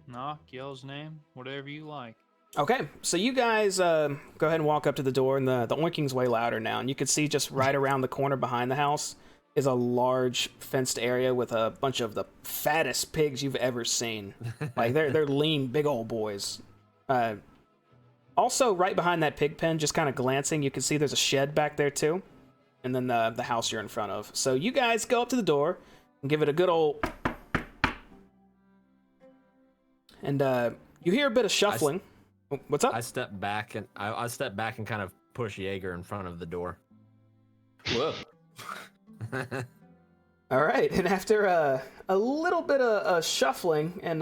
Knock, yell his name, whatever you like. Okay, so you guys go ahead and walk up to the door, and the oinking's way louder now, and you can see just right around the corner behind the house is a large fenced area with a bunch of the fattest pigs you've ever seen. Like they're lean, big old boys. Also, right behind that pig pen, just kind of glancing, you can see there's a shed back there too, and then the house you're in front of. So you guys go up to the door and give it a good old, and you hear a bit of shuffling. What's up? I step back and I step back and kind of push Jaeger in front of the door. Whoa. All right, and after a little bit of shuffling and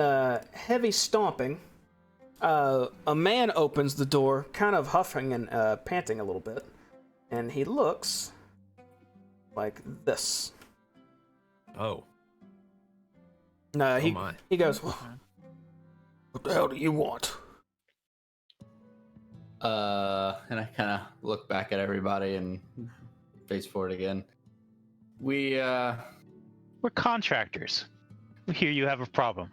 heavy stomping, a man opens the door, kind of huffing and panting a little bit, and he looks like this. Oh. He my. he goes, "What the hell do you want?" And I kind of look back at everybody and face forward again. We're contractors. We hear you have a problem.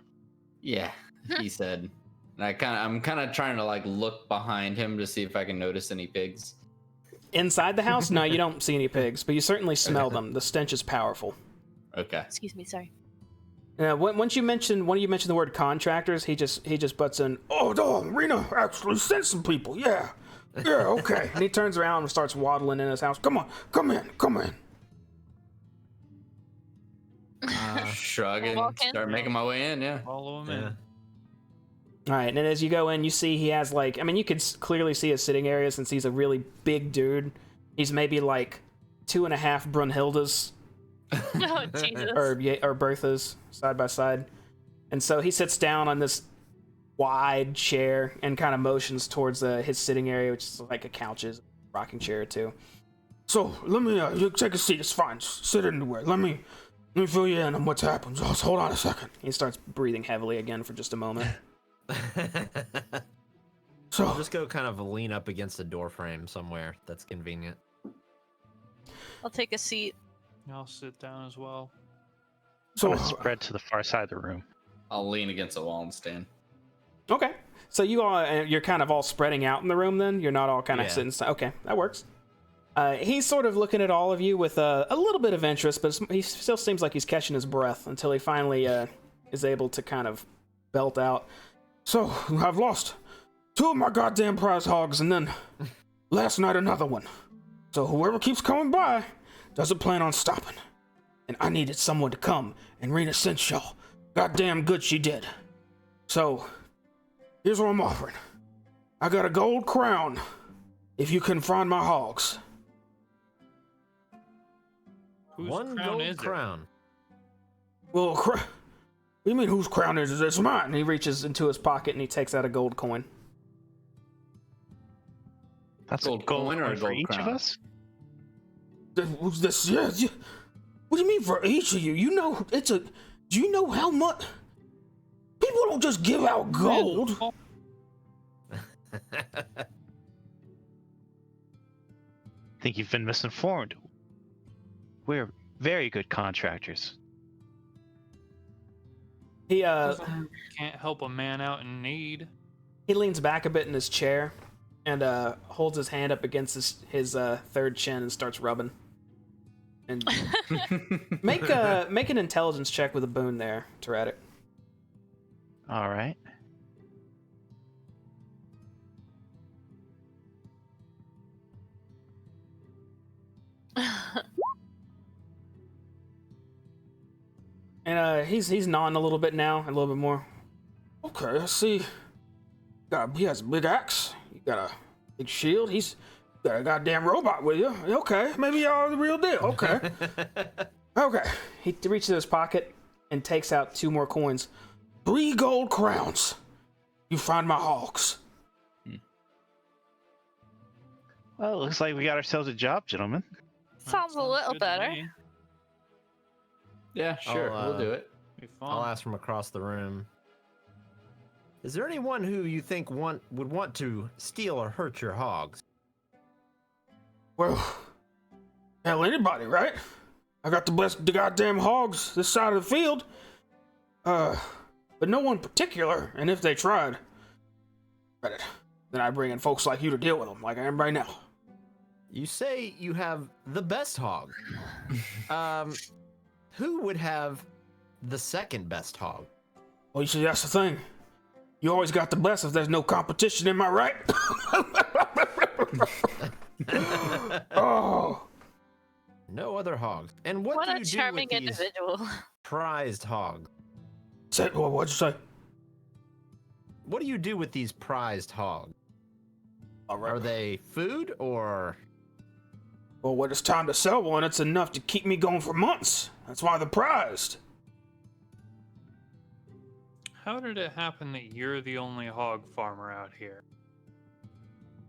Yeah, he said. And I'm kind of trying to like look behind him to see if I can notice any pigs. Inside the house? No, you don't see any pigs, but you certainly smell them. The stench is powerful. Okay. Excuse me, sorry. Once you mention the word contractors, he just butts in. Oh, no, Rena actually sent some people. Yeah, okay. And he turns around and starts waddling in his house. Come on, come in. Shrug and Walk in? start making my way in. Yeah. Follow him in. All right, and then as you go in, you see he has like, I mean, you can clearly see his sitting area since he's a really big dude. He's maybe like 2.5 Brunhildes. Oh, Jesus. or Bertha's side by side. And so he sits down on this wide chair and kind of motions towards his sitting area, which is like a couches, rocking chair or two. So let me you take a seat. It's fine. Just sit anywhere. Let me fill you in on what's happened. Just hold on a second. He starts breathing heavily again for just a moment. So I'll just go kind of lean up against a door frame somewhere that's convenient. I'll take a seat. I'll sit down as well. So spread to the far side of the room. I'll lean against a wall and stand. Okay. So you're kind of all spreading out in the room then? You're not all kind of sitting... Okay, that works. He's sort of looking at all of you with a little bit of interest, but he still seems like he's catching his breath until he finally is able to kind of belt out. So, I've lost 2 of my goddamn prize hogs, and then last night another one. So whoever keeps coming by doesn't plan on stopping. And I needed someone to come, and Rena sent y'all. Goddamn good she did. So, here's what I'm offering. I got a gold crown if you can find my hogs. Whose One crown gold is it? crown. Well, what do you mean whose crown is it? It's mine. He reaches into his pocket and he takes out a gold coin. That's Gold a gold coin or a coin for gold each crown? of us? Who's this? Yeah. What do you mean for each of you? You know, do you know how much? People don't just give out gold. Think you've been misinformed. We're very good contractors. He Can't help a man out in need. he leans back a bit in his chair and holds his hand up against his third chin and starts rubbing. And make an intelligence check with a boon there, Tyrannic. All right. And he's nodding a little bit now, a little bit more. Okay, I see. He has a big axe. You got a big shield. He's got a goddamn robot with you. Okay, maybe y'all the real deal. Okay. Okay. He reaches in his pocket and takes out 2 more coins. 3 gold crowns. You find my hogs. Well, it looks like we got ourselves a job, gentlemen. Sounds a little good to better. me. Yeah, sure. I'll, We'll do it. Be fun. I'll ask from across the room. Is there anyone who you think would want to steal or hurt your hogs? Well, hell, anybody, right? I got the goddamn hogs this side of the field. But no one particular, and if they tried, then I bring in folks like you to deal with them, like I am right now. You say you have the best hog. Who would have the second best hog? Well, you see, that's the thing. You always got the best if there's no competition, am I right? Oh. No other hogs. And what What do a you do charming with these individual. prized hogs? What'd you say? What do you do with these prized hogs? All right. Are they food or? Well, when it's time to sell one, it's enough to keep me going for months. That's why they're prized. How did it happen that you're the only hog farmer out here?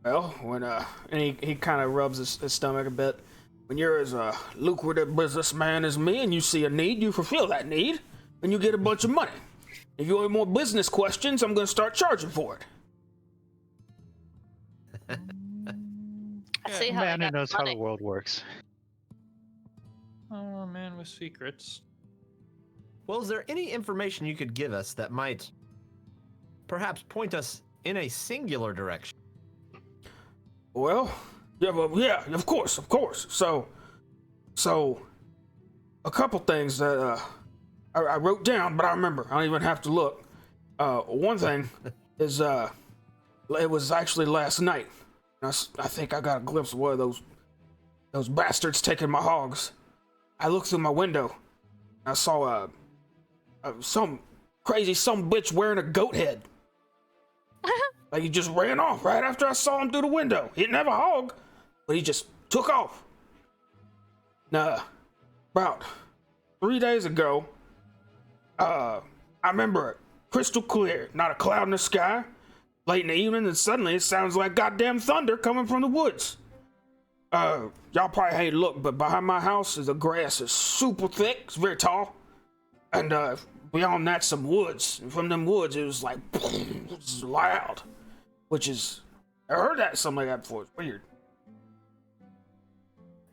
Well, when and he kind of rubs his stomach a bit. When you're as a lucrative businessman as me, and you see a need, you fulfill that need, and you get a bunch of money. If you have more business questions, I'm gonna start charging for it. I see how Man they who got knows how money. the world works. Oh, a man with secrets. Well, is there any information you could give us that might perhaps point us in a singular direction? Well, yeah, of course. So, a couple things that I wrote down, but I remember. I don't even have to look. One thing is it was actually last night. I think I got a glimpse of one of those bastards taking my hogs. I looked through my window. I saw some crazy bitch wearing a goat head. Like he just ran off right after I saw him through the window. He didn't have a hog, but he just took off. Now, about 3 days ago, I remember it crystal clear, not a cloud in the sky. Late in the evening, and suddenly it sounds like goddamn thunder coming from the woods. Y'all probably hate to look, but behind my house, the grass is super thick. It's very tall. And beyond that, some woods. And from them woods, it was like, it was loud. Which is, I heard that something like that before. It's weird.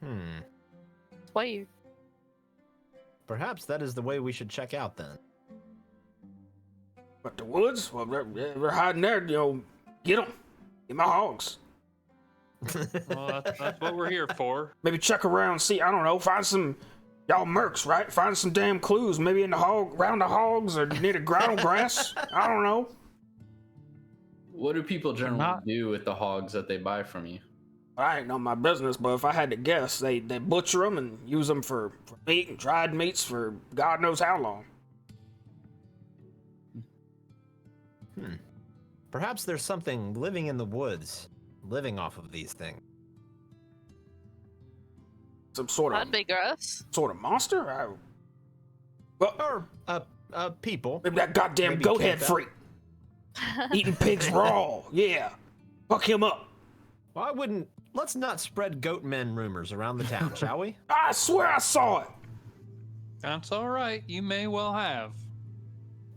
It's weird. Perhaps that is the way we should check out then. But the woods, well, they're hiding there. Get them. Get my hogs. Well, that's what we're here for. Maybe check around, see, I don't know, find some, y'all mercs, right? Find some damn clues, maybe in the around the hogs or near the ground grass. I don't know. What do people generally do with the hogs that they buy from you? I ain't know my business, but if I had to guess, they butcher them and use them for meat and dried meats for God knows how long. Perhaps there's something living in the woods, living off of these things. Some sort That'd be gross. monster? Or people. Maybe that goddamn Maybe goat head camp out. freak. Eating pigs raw. Yeah. Fuck him up. Well, let's not spread goat men rumors around the town, shall we? I swear I saw it. That's all right. You may well have.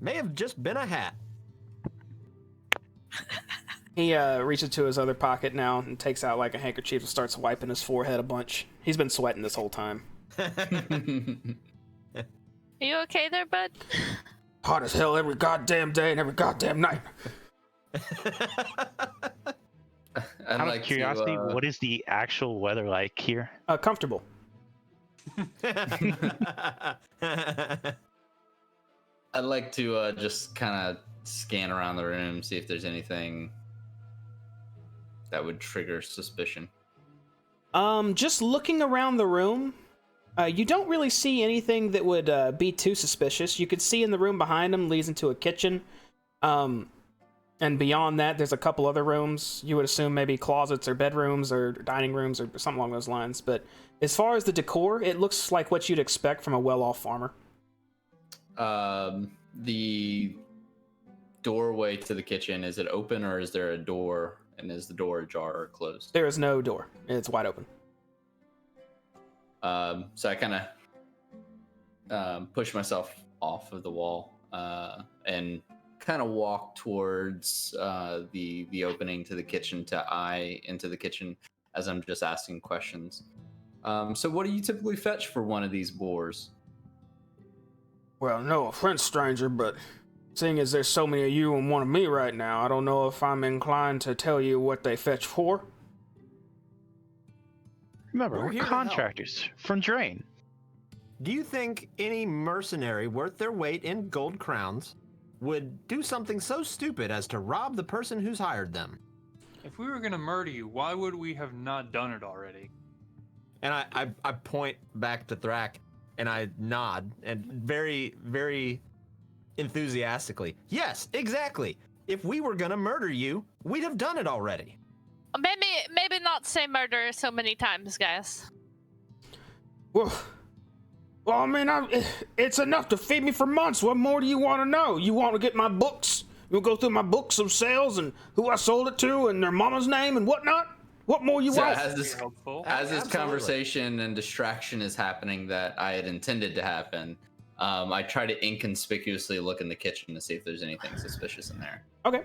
May have just been a hat. He reaches to his other pocket now and takes out like a handkerchief and starts wiping his forehead a bunch. He's been sweating this whole time. Are you okay there, bud? Hot as hell every goddamn day and every goddamn night. Out of curiosity, what is the actual weather like here? Comfortable. I'd like to just kind of scan around the room, see if there's anything that would trigger suspicion. Just looking around the room, you don't really see anything that would be too suspicious. You could see in the room behind him leads into a kitchen. And beyond that, there's a couple other rooms. You would assume maybe closets or bedrooms or dining rooms or something along those lines. But as far as the decor, it looks like what you'd expect from a well-off farmer. The doorway to the kitchen, is it open or is there a door? And is the door ajar or closed? There is no door. It's wide open. So I kind of push myself off of the wall and kind of walk towards the opening to the kitchen to eye into the kitchen as I'm just asking questions. So what do you typically fetch for one of these boars? Well, no offense, stranger, but seeing as there's so many of you and one of me right now, I don't know if I'm inclined to tell you what they fetch for. Remember, We're we're here to help. contractors from Drain. Do you think any mercenary worth their weight in gold crowns would do something so stupid as to rob the person who's hired them? If we were gonna murder you, why would we have not done it already? And I point back to Thrak and I nod and very, very enthusiastically. Yes, exactly. If we were gonna murder you, we'd have done it already. Maybe not say murder so many times, guys. Well, I mean, it's enough to feed me for months. What more do you want to know? You want to get my books? You'll go through my books of sales and who I sold it to and their mama's name and whatnot? What more you So want? as this Helpful. Absolutely. conversation and distraction is happening that I had intended to happen, I try to inconspicuously look in the kitchen to see if there's anything suspicious in there. Okay.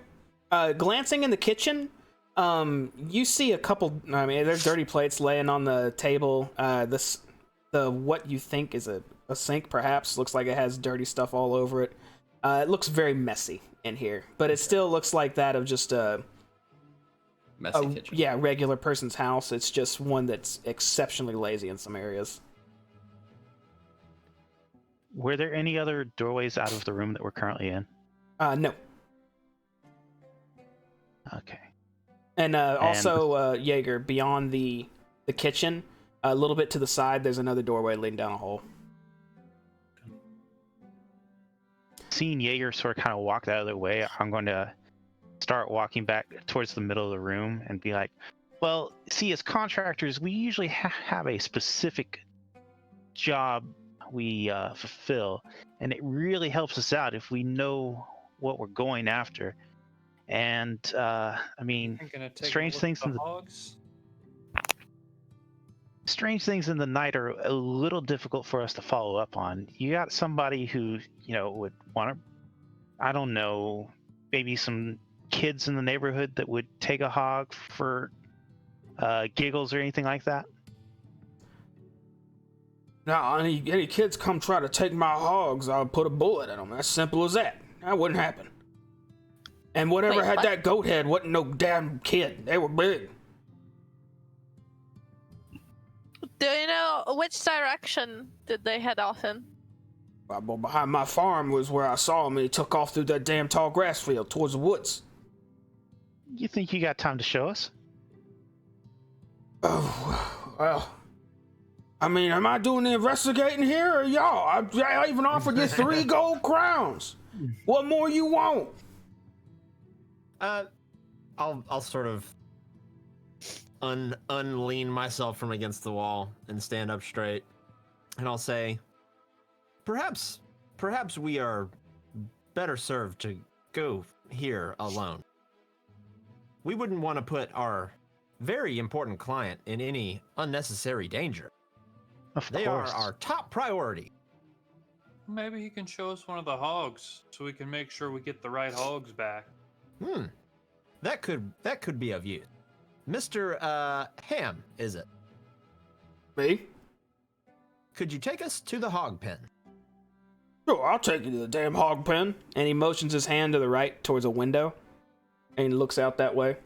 Glancing in the kitchen, you see a couple. I mean, there's dirty plates laying on the table. The what you think is a sink, perhaps, looks like it has dirty stuff all over it. It looks very messy in here, but it still looks like that of just Messy kitchen. yeah, regular person's house. It's just one that's exceptionally lazy in some areas. Were there any other doorways out of the room that we're currently in? No. Okay. And also, Jaeger, beyond the kitchen, a little bit to the side, there's another doorway leading down a hole. Seeing Jaeger sort of kind of walk the other way, I'm going to start walking back towards the middle of the room and be like, well, see, as contractors, we usually have a specific job we fulfill, and it really helps us out if we know what we're going after. And I mean, strange things in the hogs. strange things in the night are a little difficult for us to follow up on. You got somebody who, you know, would want to, I don't know, maybe some kids in the neighborhood that would take a hog for giggles or anything like that? Now, any kids come try to take my hogs, I'll put a bullet in them. As simple as that. That wouldn't happen. And whatever Wait, had what? that goat head wasn't no damn kid. They were big. Do you know which direction did they head off in? Well, behind my farm was where I saw him, and he took off through that damn tall grass field towards the woods. You think you got time to show us? Oh, well. I mean, am I doing the investigating here or y'all? I even offered you 3 gold crowns. What more you want? I'll sort of unlean myself from against the wall and stand up straight, and I'll say, perhaps we are better served to go here alone. We wouldn't want to put our very important client in any unnecessary danger. Of They course. are our top priority. Maybe he can show us one of the hogs so we can make sure we get the right hogs back. That could be of use. Mr. Ham, is it? Me? Could you take us to the hog pen? Sure, I'll take you to the damn hog pen. And he motions his hand to the right towards a window. And he looks out that way.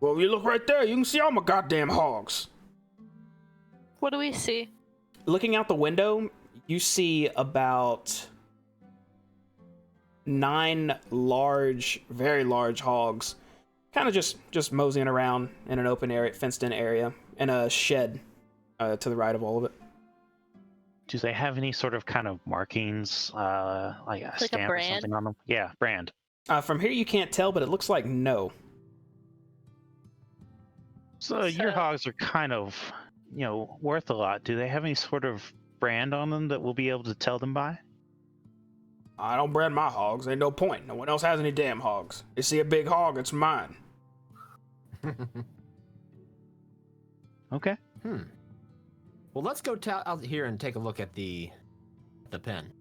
Well, if you look right there, you can see all my goddamn hogs. What do we see? Looking out the window, you see about 9 large, very large hogs, kind of just moseying around in an open area, fenced-in area, and a shed to the right of all of it. Do they have any sort of kind of markings, like a stamp or brand? something on them? Yeah, brand. From here, you can't tell, but it looks like no. So your So- hogs are kind of, you know, worth a lot. Do they have any sort of brand on them that we'll be able to tell them by? I don't brand my hogs. Ain't no point. No one else has any damn hogs. You see a big hog, it's mine. Okay. Well, let's go out here and take a look at the pen.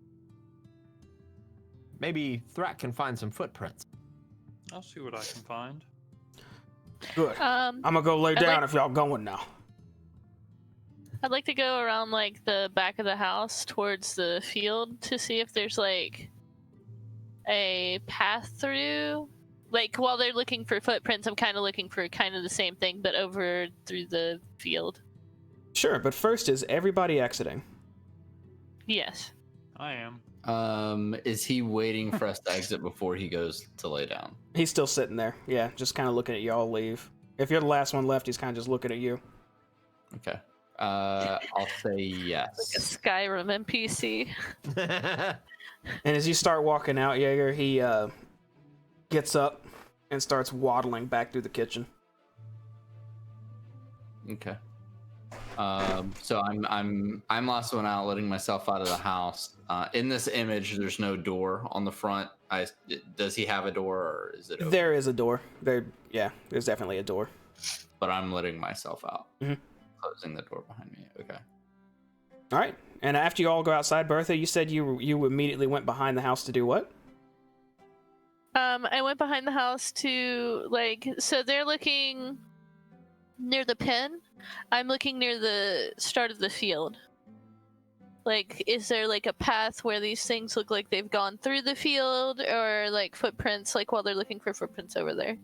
Maybe Thrak can find some footprints. I'll see what I can find. Good. I'm gonna go lay I'd down like- if y'all going now. I'd like to go around like the back of the house towards the field to see if there's like a path through? Like, while they're looking for footprints, I'm kind of looking for kind of the same thing, but over through the field. Sure, but first, is everybody exiting? Yes. I am. Is he waiting for us to exit before he goes to lay down? He's still sitting there. Yeah, just kind of looking at y'all leave. If you're the last one left, he's kind of just looking at you. Okay. I'll say Like a yes. Skyrim NPC. And as you start walking out, Jaeger, he gets up and starts waddling back through the kitchen. Okay. So I'm last one out, letting myself out of the house. In this image, there's no door on the front. Does he have a door, or is it open? There is a door. There's definitely a door. But I'm letting myself out, Mhm. closing the door behind me. Okay. All right. And after you all go outside, Bertha, you said you immediately went behind the house to do what? I went behind the house to, like, so they're looking near the pen. I'm looking near the start of the field. Like, is there like a path where these things look like they've gone through the field, or like footprints, like while they're looking for footprints over there?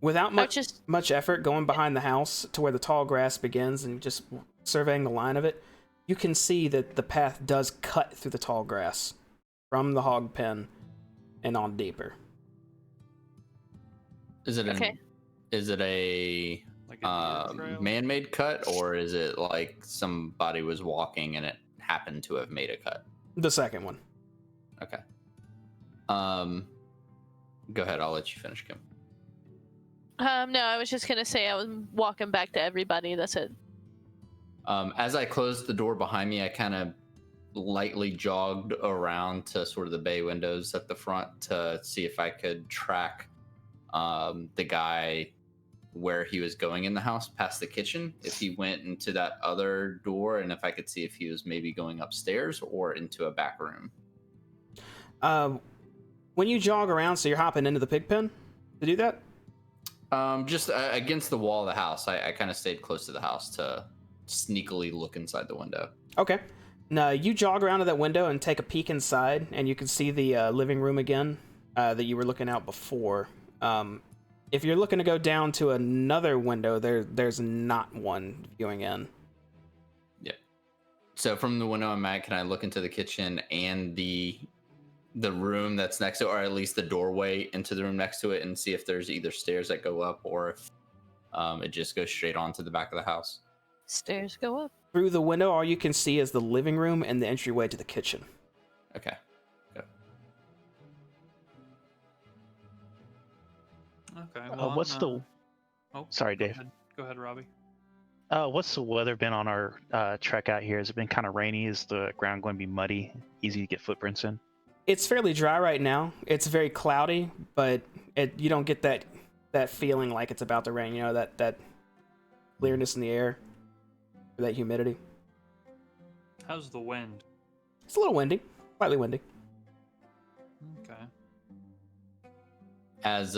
Without Or just much effort, going behind the house to where the tall grass begins and just surveying the line of it, you can see that the path does cut through the tall grass from the hog pen and on deeper. Is it Okay. a Like a deer trail? man-made cut, or is it like somebody was walking and it happened to have made a cut? The second one. Okay. Go ahead. I'll let you finish, Kim. no, I was just gonna say I was walking back to everybody. That's it. As I closed the door behind me, I kind of lightly jogged around to sort of the bay windows at the front to see if I could track the guy where he was going in the house past the kitchen, if he went into that other door, and if I could see if he was maybe going upstairs or into a back room. When you jog around, so you're hopping into the pig pen to do that? Just against the wall of the house. I kind of stayed close to the house to sneakily look inside the window. Okay. Now, you jog around to that window and take a peek inside, and you can see the living room again that you were looking out before. If you're looking to go down to another window, there's not one viewing in. Yeah. So from the window I'm at, can I look into the kitchen and the room that's next to it, or at least the doorway into the room next to it, and see if there's either stairs that go up or if it just goes straight on to the back of the house? Stairs go up. Through the window, all you can see is the living room and the entryway to the kitchen. Okay. Okay. Well, What's I'm, the? Oh, Sorry, go Dave. ahead. Go ahead, Robbie. What's the weather been on our trek out here? Has it been kind of rainy? Is the ground going to be muddy? Easy to get footprints in? It's fairly dry right now. It's very cloudy, but you don't get that feeling like it's about to rain. You know, that clearness in the air, or that humidity. How's the wind? It's a little windy, slightly windy. Okay. As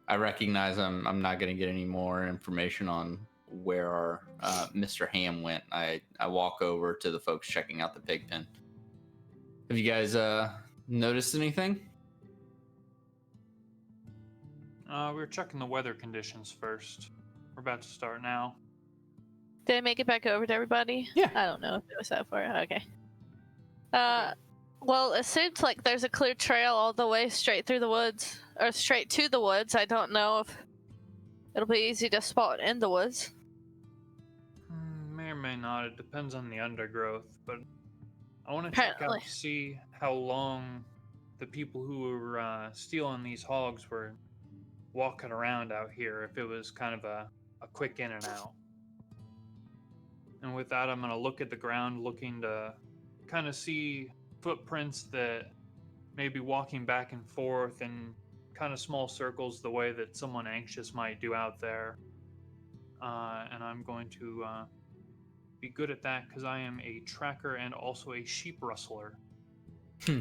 I recognize I'm not going to get any more information on where our Mr. Ham went. I walk over to the folks checking out the pig pen. Have you guys noticed anything? We were checking the weather conditions first. We're about to start now. Did I make it back over to everybody? Yeah. I don't know if it was that far. Okay. Well, it seems like there's a clear trail all the way straight through the woods, or straight to the woods. I don't know if it'll be easy to spot in the woods. May or may not. It depends on the undergrowth, but I want to check out Apparently. to see how long the people who were stealing these hogs were walking around out here. If it was kind of a quick in and out. And with that, I'm going to look at the ground, looking to kind of see footprints that may be walking back and forth in kind of small circles, the way that someone anxious might do out there. And I'm going to be good at that because I am a tracker and also a sheep rustler.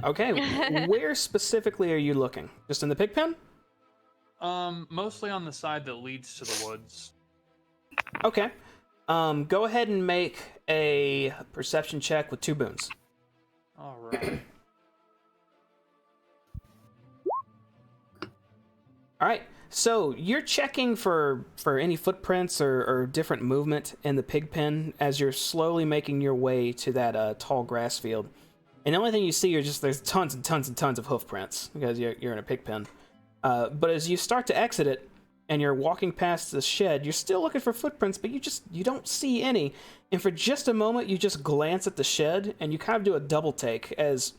Okay, where specifically are you looking? Just in the pig pen? Mostly on the side that leads to the woods. Okay. Go ahead and make a perception check with 2 boons. All right. All right. So you're checking for any footprints or different movement in the pig pen as you're slowly making your way to that tall grass field. And the only thing you see are just there's tons and tons and tons of hoof prints because you're in a pig pen. But as you start to exit it and you're walking past the shed, you're still looking for footprints, but you don't see any. And for just a moment, you just glance at the shed and you kind of do a double take as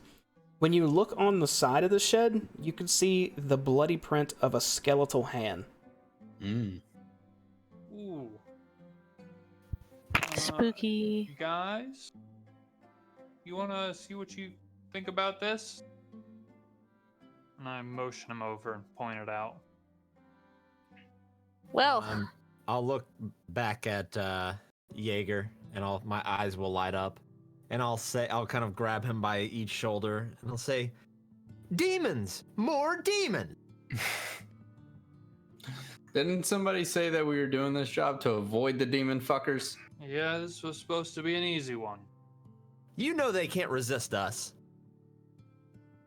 when you look on the side of the shed, you can see the bloody print of a skeletal hand. Mm. Ooh. Spooky. You guys, you want to see what you think about this? And I motion him over and point it out. Well, I'll look back at Jaeger, and my eyes will light up, and I'll kind of grab him by each shoulder, and I'll say, "Demons, more demons." Didn't somebody say that we were doing this job to avoid the demon fuckers? Yeah, this was supposed to be an easy one. You know they can't resist us.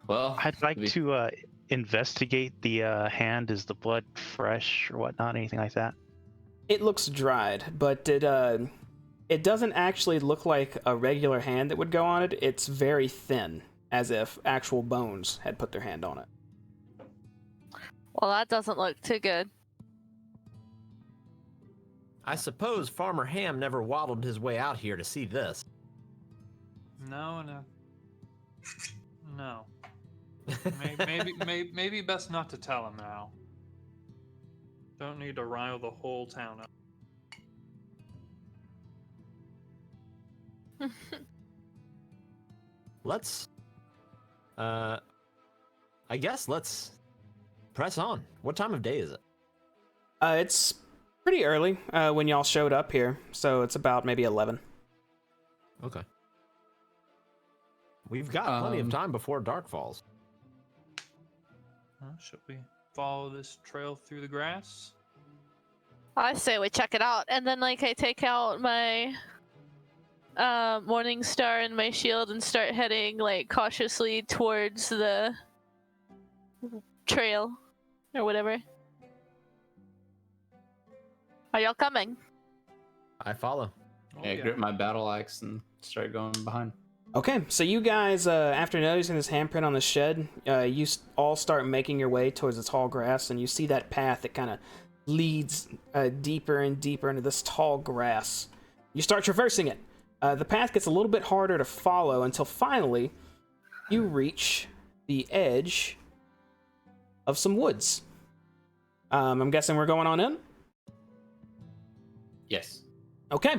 Well, I'd like to investigate the hand. Is the blood fresh or whatnot? Anything like that? It looks dried, but it doesn't actually look like a regular hand that would go on it. It's very thin, as if actual bones had put their hand on it. well, that doesn't look too good. I suppose Farmer Ham never waddled his way out here to see this. No. Maybe best not to tell him now. Don't need to rile the whole town up. Let's, I guess let's press on. What time of day is it? It's pretty early when y'all showed up here, so it's about maybe 11. Okay. We've got plenty of time before dark falls. Should we follow this trail through the grass? I say we check it out, and then I take out my Morning Star and my shield and start heading cautiously towards the trail or whatever. Are y'all coming? I follow. I grip my battle axe and start going behind. Okay, so you guys, after noticing this handprint on the shed, you all start making your way towards the tall grass, and you see that path that kind of leads deeper and deeper into this tall grass. You start traversing it. The path gets a little bit harder to follow until finally you reach the edge of some woods. I'm guessing we're going on in? Yes. Okay.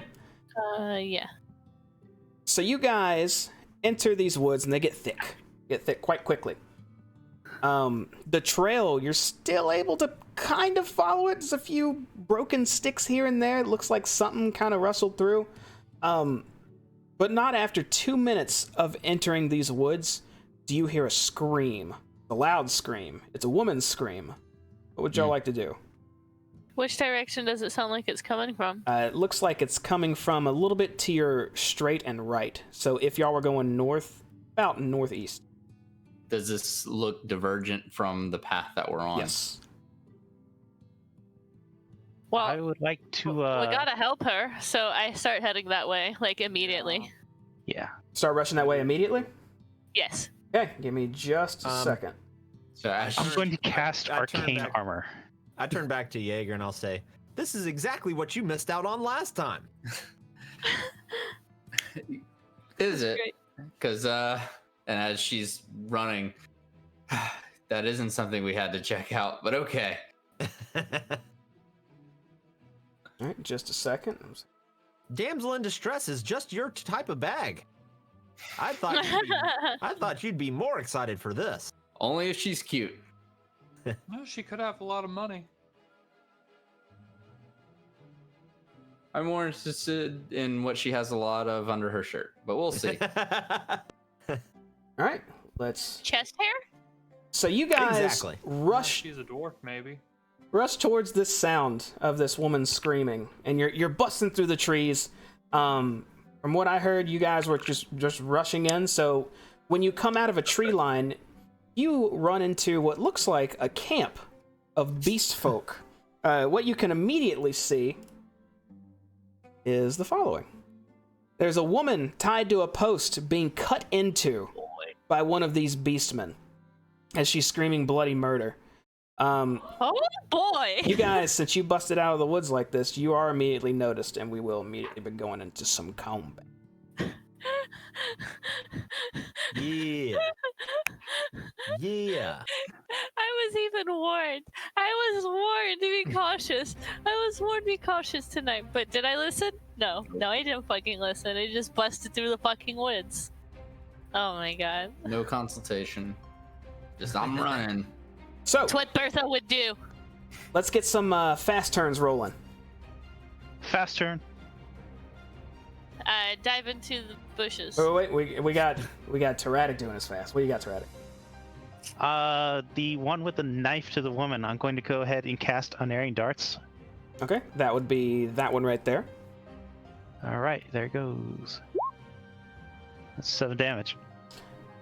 Yeah. So you guys enter these woods and they get thick quite quickly. The trail, you're still able to kind of follow it. There's a few broken sticks here and there. It looks like something kind of rustled through. But not after 2 minutes of entering these woods do you hear a scream. A loud scream. It's a woman's scream. What would y'all like to do? Which direction does it sound like it's coming from? It looks like it's coming from a little bit to your straight and right. So if y'all were going north, about northeast. Does this look divergent from the path that we're on? Yes. Well, I would like to. we gotta help her, so I start heading that way, immediately. Yeah. Start rushing that way immediately? Yes. Okay, give me just a second. So Ash, I'm going to cast I turn Arcane back. Armor. I turn back to Jaeger and I'll say, "This is exactly what you missed out on last time." is it? Great. Because and as she's running, that isn't something we had to check out. But okay. All right, just a second. Damsel in distress is just your type of bag. I thought you'd be more excited for this. Only if she's cute. No, she could have a lot of money. I'm more interested in what she has a lot of under her shirt, but we'll see. All right, let's. Chest hair? So you guys Exactly. rush She's a dwarf, maybe. towards this sound of this woman screaming, and you're busting through the trees. From what I heard, you guys were just rushing in. So when you come out of a tree line, you run into what looks like a camp of beast folk. What you can immediately see is the following. There's a woman tied to a post being cut into by one of these beastmen as she's screaming bloody murder. Oh boy! You guys, since you busted out of the woods like this, you are immediately noticed, and we will immediately be going into some combat. Yeah. Yeah. I was even warned. I was warned to be cautious. I was warned to be cautious tonight, but did I listen? No, I didn't fucking listen. I just busted through the fucking woods. Oh my god. No consultation. Just I'm running. So, It's what Bertha would do. let's get some fast turns rolling. Fast turn. Dive into the bushes. Oh, wait, we got Tyraddic doing his fast. What do you got, Tyraddic? The one with the knife to the woman. I'm going to go ahead and cast Unerring Darts. Okay, that would be that one right there. All right, there goes. That's 7 damage.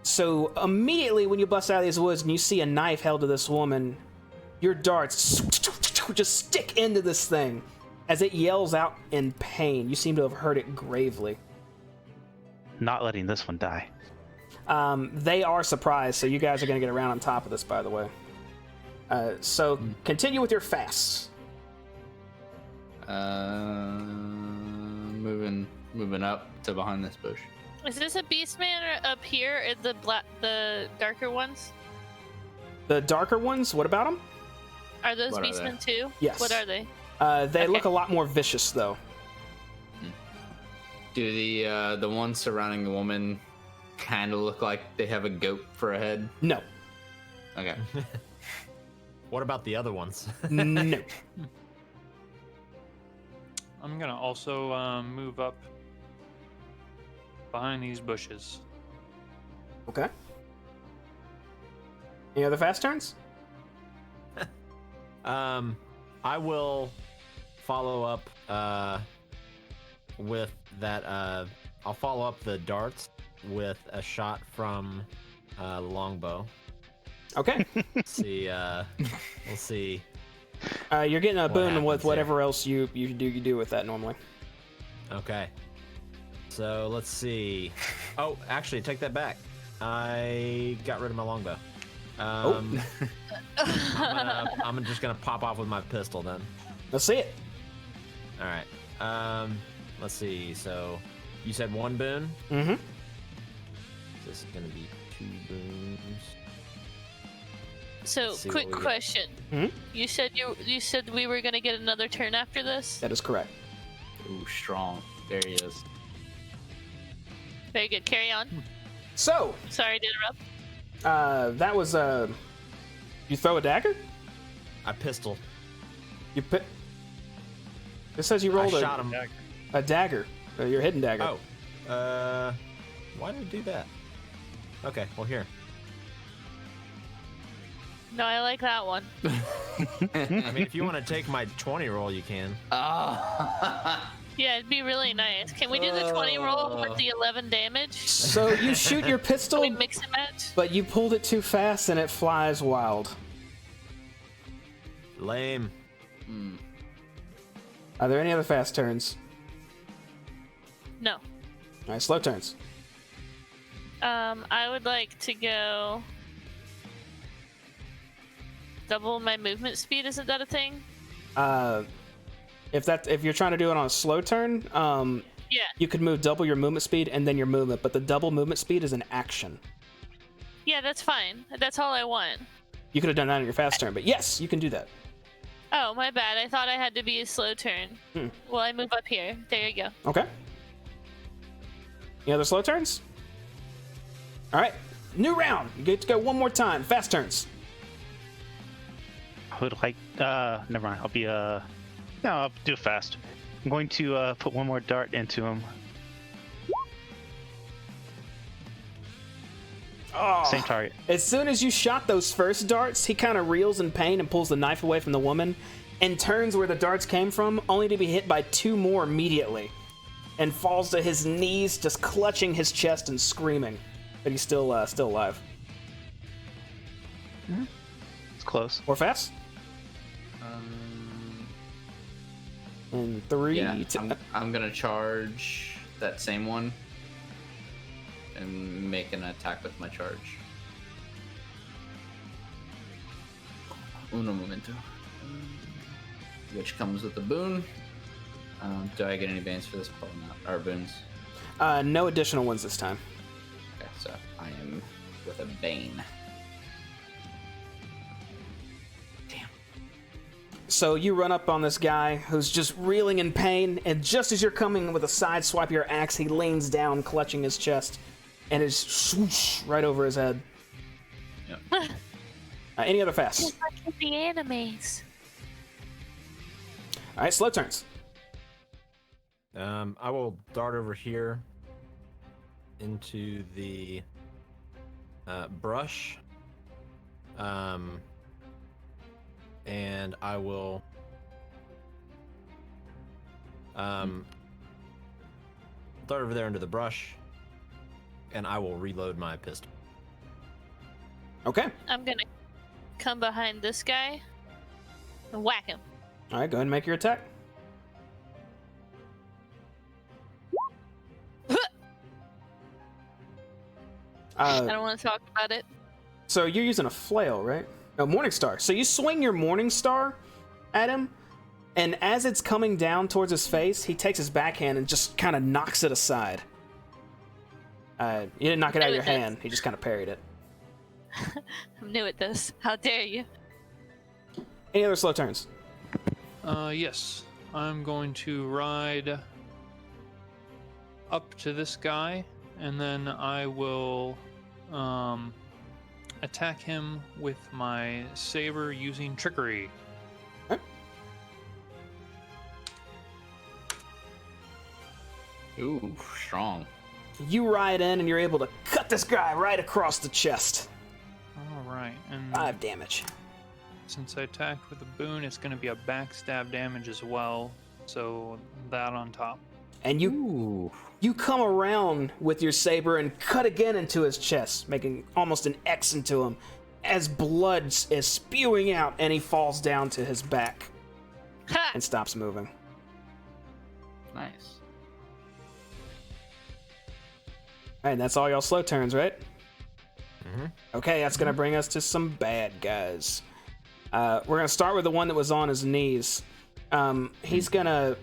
So immediately when you bust out of these woods and you see a knife held to this woman, your darts just stick into this thing as it yells out in pain. You seem to have hurt it gravely. Not letting this one die. They are surprised, so you guys are going to get around on top of this, by the way. So continue with your fasts. Moving up to behind this bush. Is this a beastman up here? The darker ones? The darker ones, what about them? Are those What are beastmen too? Yes. What are they? They look Okay. a lot more vicious, though. Do the ones surrounding the woman kind of look like they have a goat for a head? No. Okay. What about the other ones? No. I'm gonna also move up behind these bushes. Okay. Any other fast turns? I will follow up with that. I'll follow up the darts with a shot from longbow. Okay. See, we'll see. You're getting a What boon happens with here? whatever else you do with that normally. Okay. So let's see. Oh, actually, take that back. I got rid of my longbow. I'm just gonna pop off with my pistol then. Let's see it. All right. Let's see. So, you said 1 boon. Mm-hmm. This is gonna be 2 boons. So, See what quick we get. question. Mhm. You said we were gonna get another turn after this? That is correct. Ooh, strong. There he is. Very good. Carry on. So, Sorry to interrupt. that was you throw a dagger? I pistol. You put. It says you rolled I shot him. a dagger, your hidden dagger. Oh. Why did I do that? Okay. Well, here. No, I like that one. I mean, if you want to take my 20 roll, you can. Ah. Yeah, it'd be really nice. Can we do the 20 roll with the 11 damage? So you shoot your Can pistol, we mix and match? but you pulled it too fast and it flies wild. Lame. Are there any other fast turns? No. All right, slow turns. I would like to go double my movement speed. Isn't that a thing? If you're trying to do it on a slow turn, Yeah. you could move double your movement speed and then your movement, but the double movement speed is an action. Yeah, that's fine. That's all I want. You could have done that on your fast turn, but yes, you can do that. Oh, my bad. I thought I had to be a slow turn. Hmm. Well, I move up here. There you go. Okay. Any other slow turns? All right, new round. You get to go one more time. Fast turns. I would like. Never mind. No, I'll do it fast. I'm going to put one more dart into him. Oh. Same target. As soon as you shot those first darts, he kind of reels in pain and pulls the knife away from the woman and turns where the darts came from, only to be hit by 2 more immediately, and falls to his knees, just clutching his chest and screaming. But he's still alive. It's close. More fast? In 3, Yeah, 2. I'm gonna charge that same one and make an attack with my charge. Uno momento. Which comes with a boon. Do I get any bans for this? Probably not. Or boons. No additional ones this time. Okay, so I am with a bane. So you run up on this guy who's just reeling in pain, and just as you're coming with a side swipe of your axe, he leans down, clutching his chest, and is swoosh right over his head. Yep. Any other fast? Just like in the animes. All right, slow turns. I will dart over here into the brush. And I will dart over there into the brush, and I will reload my pistol. Okay. I'm gonna come behind this guy and whack him. All right, go ahead and make your attack. I don't want to talk about it. So you're using a flail, right? No, Morningstar. So you swing your Morningstar at him, and as it's coming down towards his face, he takes his backhand and just kind of knocks it aside. You didn't knock it out of your hand. He just kind of parried it. I'm new at this. How dare you? Any other slow turns? Yes. I'm going to ride up to this guy, and then I will attack him with my saber using trickery. Okay. Ooh, strong. You ride in and you're able to cut this guy right across the chest. All right, and 5 damage. since I attacked with a boon, it's going to be a backstab damage as well. So that on top. And you come around with your saber and cut again into his chest, making almost an X into him, as blood is spewing out, and he falls down to his back Ha! and stops moving. Nice. All right, that's all y'all slow turns, right? Mm-hmm. Okay, that's gonna bring us to some bad guys. We're gonna start with the one that was on his knees. He's gonna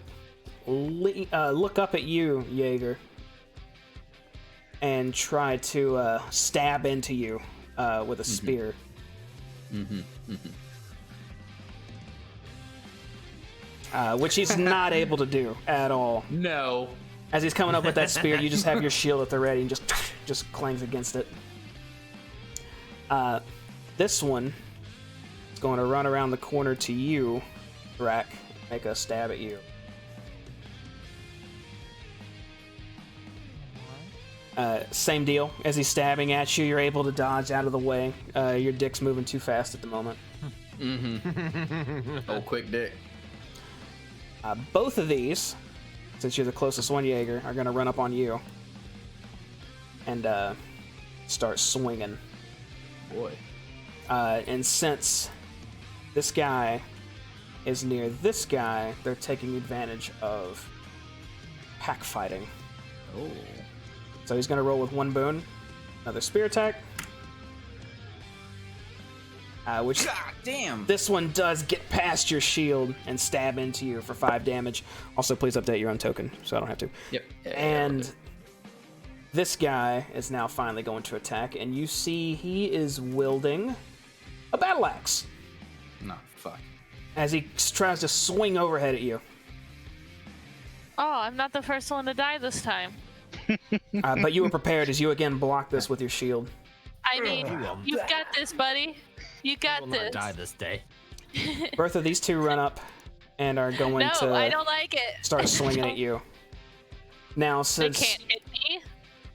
look up at you, Jaeger, and try to stab into you with a spear. Which he's not able to do at all. No. As he's coming up with that spear, you just have your shield at the ready and just clangs against it. This one is going to run around the corner to you, Rack, make a stab at you. Same deal. As he's stabbing at you, you're able to dodge out of the way. Your dick's moving too fast at the moment. Oh, quick dick. Both of these, since you're the closest one, Jaeger, are going to run up on you and start swinging. Boy. And since this guy is near this guy, they're taking advantage of pack fighting. Oh. So he's going to roll with one boon, another spear attack. Which God damn. this one does get past your shield and stab into you for 5 damage. Also, please update your own token, so I don't have to. Yep. And this guy is now finally going to attack, and you see he is wielding a battle axe No, fuck. as he tries to swing overhead at you. Oh, I'm not the first one to die this time. But you were prepared as you again block this with your shield. I mean, you've got this, buddy. You I got will this. not die this day. Both of these two run up and are going No, to I don't like it. start swinging at you. Now, They can't hit me.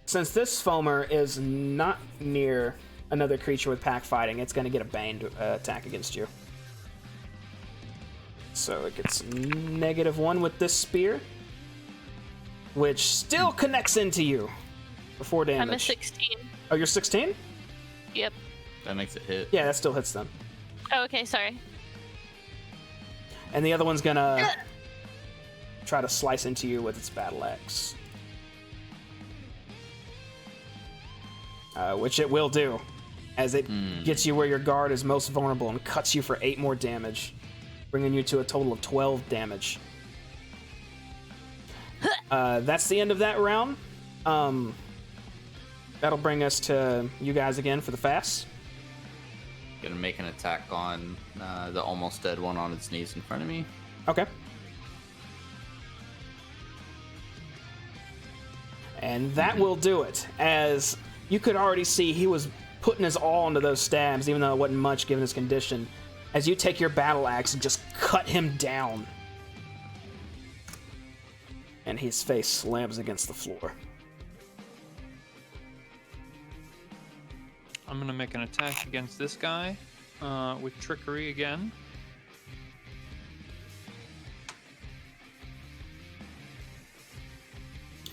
since this foamer is not near another creature with pack fighting, it's going to get a bane attack against you. So it gets -1 with this spear, which still connects into you for 4 damage. I'm a 16. Oh, you're 16? Yep. That makes it hit. Yeah, that still hits them. Oh, okay, sorry. And the other one's gonna try to slice into you with its battle axe. Which it will do, as it gets you where your guard is most vulnerable and cuts you for 8 more damage, bringing you to a total of 12 damage. That's the end of that round. That'll bring us to you guys again for the fast. Gonna make an attack on the almost dead one on its knees in front of me. Okay. And that will do it, as you could already see he was putting his all into those stabs, even though it wasn't much given his condition, as you take your battle axe and just cut him down. And his face slams against the floor. I'm gonna make an attack against this guy with trickery again.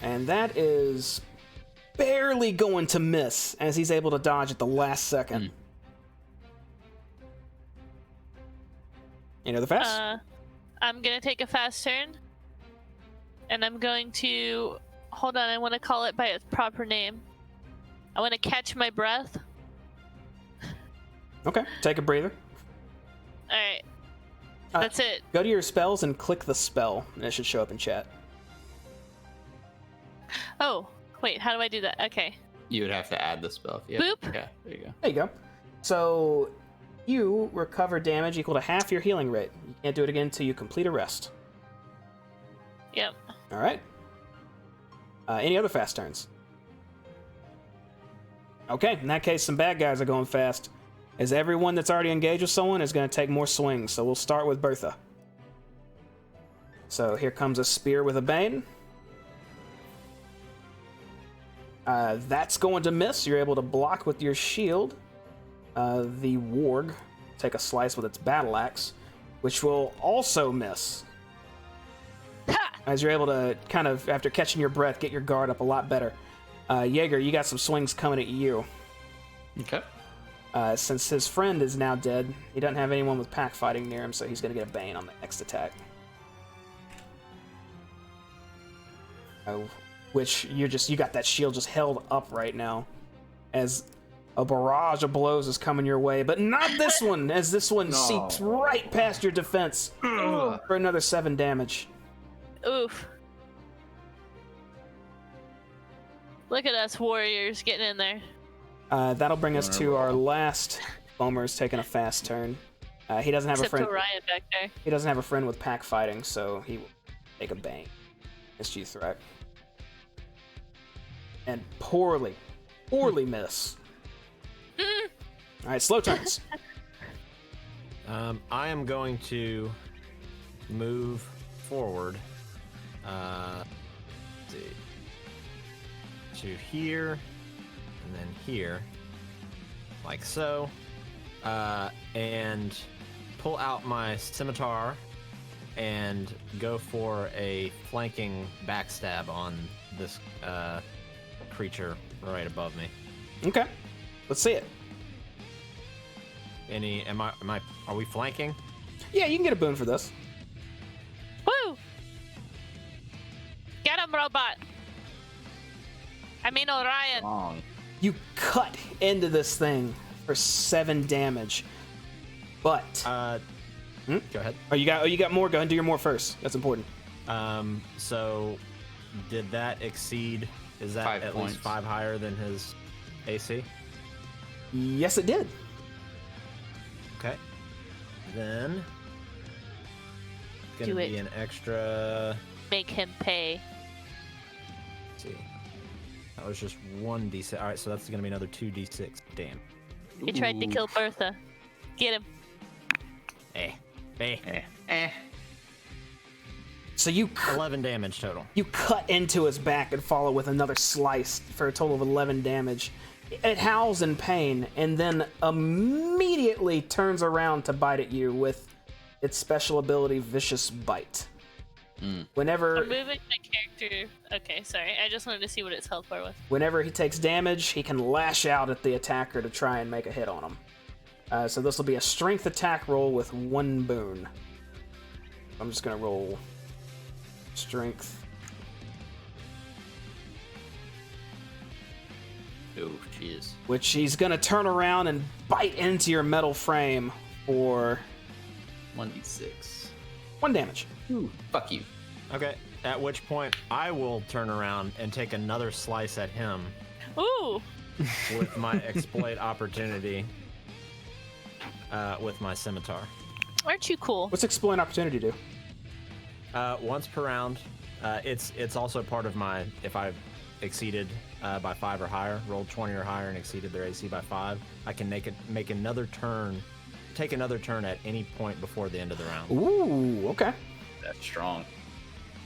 And that is barely going to miss, as he's able to dodge at the last second. Any other fast? I'm gonna take a fast turn. And I'm going to... Hold on, I want to call it by its proper name. I want to catch my breath. Okay, take a breather. Alright. That's it. Go to your spells and click the spell, and it should show up in chat. Oh, wait, how do I do that? Okay. You would have to add the spell. Boop. Yeah, there you go. There you go. So, you recover damage equal to half your healing rate. You can't do it again until you complete a rest. Yep. Alright. Any other fast turns? Okay, in that case, some bad guys are going fast, as everyone that's already engaged with someone is going to take more swings. So we'll start with Bertha. So here comes a spear with a bane. That's going to miss. You're able to block with your shield. The warg take a slice with its battle axe, which will also miss. As you're able to kind of, after catching your breath, get your guard up a lot better. Jaeger, you got some swings coming at you. Okay. Since his friend is now dead, he doesn't have anyone with pack fighting near him, so he's going to get a bane on the next attack. Which you got that shield just held up right now, as a barrage of blows is coming your way, but not this one, as this one seeps right past your defense for another 7 damage. Oof. Look at us warriors getting in there. That'll bring us to our last Bomer's taking a fast turn. He doesn't have Except a friend. for Ryan back there. He doesn't have a friend with pack fighting, so he will take a bane. SG threat. And poorly miss. Alright, slow turns. I am going to move forward. Let's see. To here, and then here, like so, and pull out my scimitar and go for a flanking backstab on this creature right above me. Okay, let's see it. Are we flanking? Yeah, you can get a boon for this. Woo! Get him, robot! I mean Orion. Wrong. You cut into this thing for 7 damage, but Go ahead. you got more. Go ahead and do your more first. That's important. So did that exceed? Is that 5 at points. least 5 higher than his AC? Yes, it did. Okay. Then it's gonna Do be it. an extra. Make him pay. Let's see. That was just 1d6. All right, so that's gonna be another 2d6. Damn. He tried to kill Bertha. Get him. So you 11 damage total. You cut into his back and follow with another slice for a total of 11 damage. It howls in pain and then immediately turns around to bite at you with its special ability, Vicious Bite. Whenever I'm moving my character. Okay, sorry. I just wanted to see what its health bar was. Whenever he takes damage, he can lash out at the attacker to try and make a hit on him. So this will be a strength attack roll with 1 boon. I'm just gonna roll strength. Oh, jeez. Which he's gonna turn around and bite into your metal frame for 1d6. 1 damage. Ooh, fuck you. Okay. At which point, I will turn around and take another slice at him Ooh. with my exploit opportunity with my scimitar. Aren't you cool? What's exploit opportunity do? Once per round. It's also part of my, if I exceeded by 5 or higher, rolled 20 or higher and exceeded their AC by 5, I can make another turn, take another turn at any point before the end of the round. Ooh, okay. That's strong.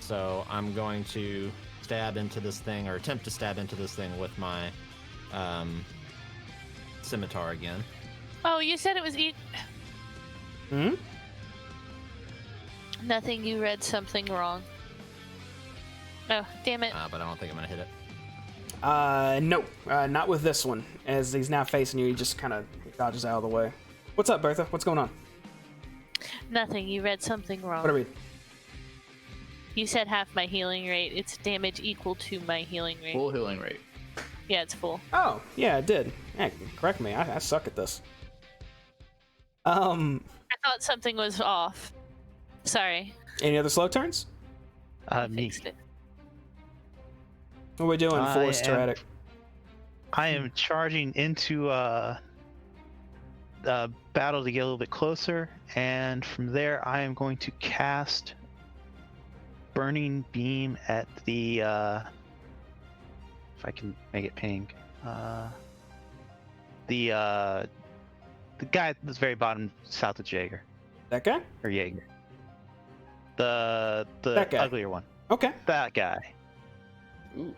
So I'm going to stab into this thing, or attempt to stab into this thing with my scimitar again. Oh, you said it was Hmm? Nothing, you read something wrong. Oh, damn it. But I don't think I'm gonna hit it. No, not with this one. As he's now facing you, he just kind of dodges out of the way. What's up, Bertha? What's going on? Nothing, you read something wrong. What do I read? You said half my healing rate. It's damage equal to my healing rate. Full healing rate. Yeah, it's full. Oh, yeah, it did. Yeah, correct me. I suck at this. I thought something was off. Sorry. Any other slow turns? Me. Fixed it. What are we doing, I Force am- Tyrannic? I am charging into the battle to get a little bit closer, and from there I am going to cast Burning Beam at the if I can make it pink. The guy at the very bottom south of Jaeger. That guy? Or Jaeger. The That guy. uglier one. Okay. That guy. Ooh.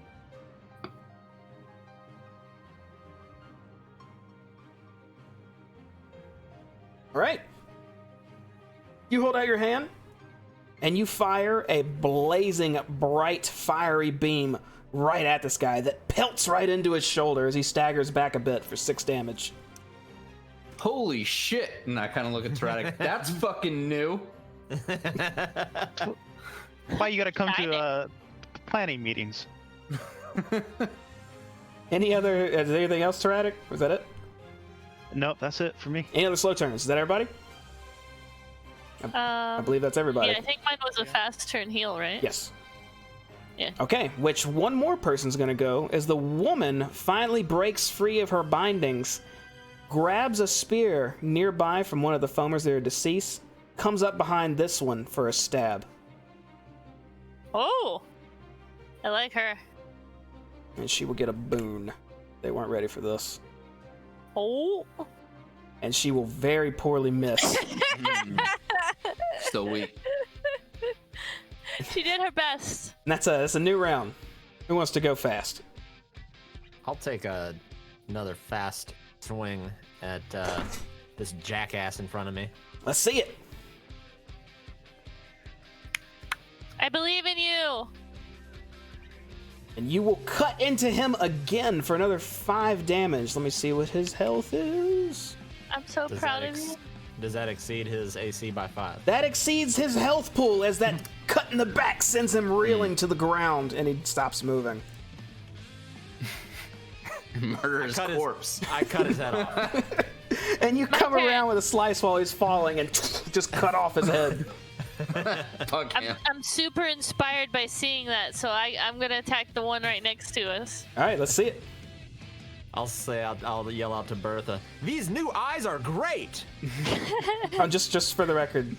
All right. You hold out your hand, and you fire a blazing, bright, fiery beam right at this guy that pelts right into his shoulder as he staggers back a bit for 6 damage. Holy shit. And I kind of look at Tyrannic. That's fucking new. Why you gotta come Exciting. to planning meetings? Is there anything else, Tyrannic? Was that it? Nope, that's it for me. Any other slow turns? Is that everybody? I believe that's everybody. Yeah, I think mine was a fast turn heal, right? Yes. Yeah. Okay, which one more person's gonna go as the woman finally breaks free of her bindings, grabs a spear nearby from one of the foamers that are deceased, comes up behind this one for a stab. Oh! I like her. And she will get a boon. They weren't ready for this. Oh! And she will very poorly miss. Still weak. She did her best. And that's a new round. Who wants to go fast? I'll take another fast swing at this jackass in front of me. Let's see it. I believe in you. And you will cut into him again for another 5 damage. Let me see what his health is. I'm so proud of you. Does that exceed his AC by 5? That exceeds his health pool as that cut in the back sends him reeling to the ground and he stops moving. Murder his cut his- corpse. I cut his head off. And you come Okay. around with a slice while he's falling and just cut off his head. Fuck him. I'm super inspired by seeing that, so I'm gonna attack the one right next to us. All right, let's see it. I'll yell out to Bertha, "These new eyes are great!" Just for the record.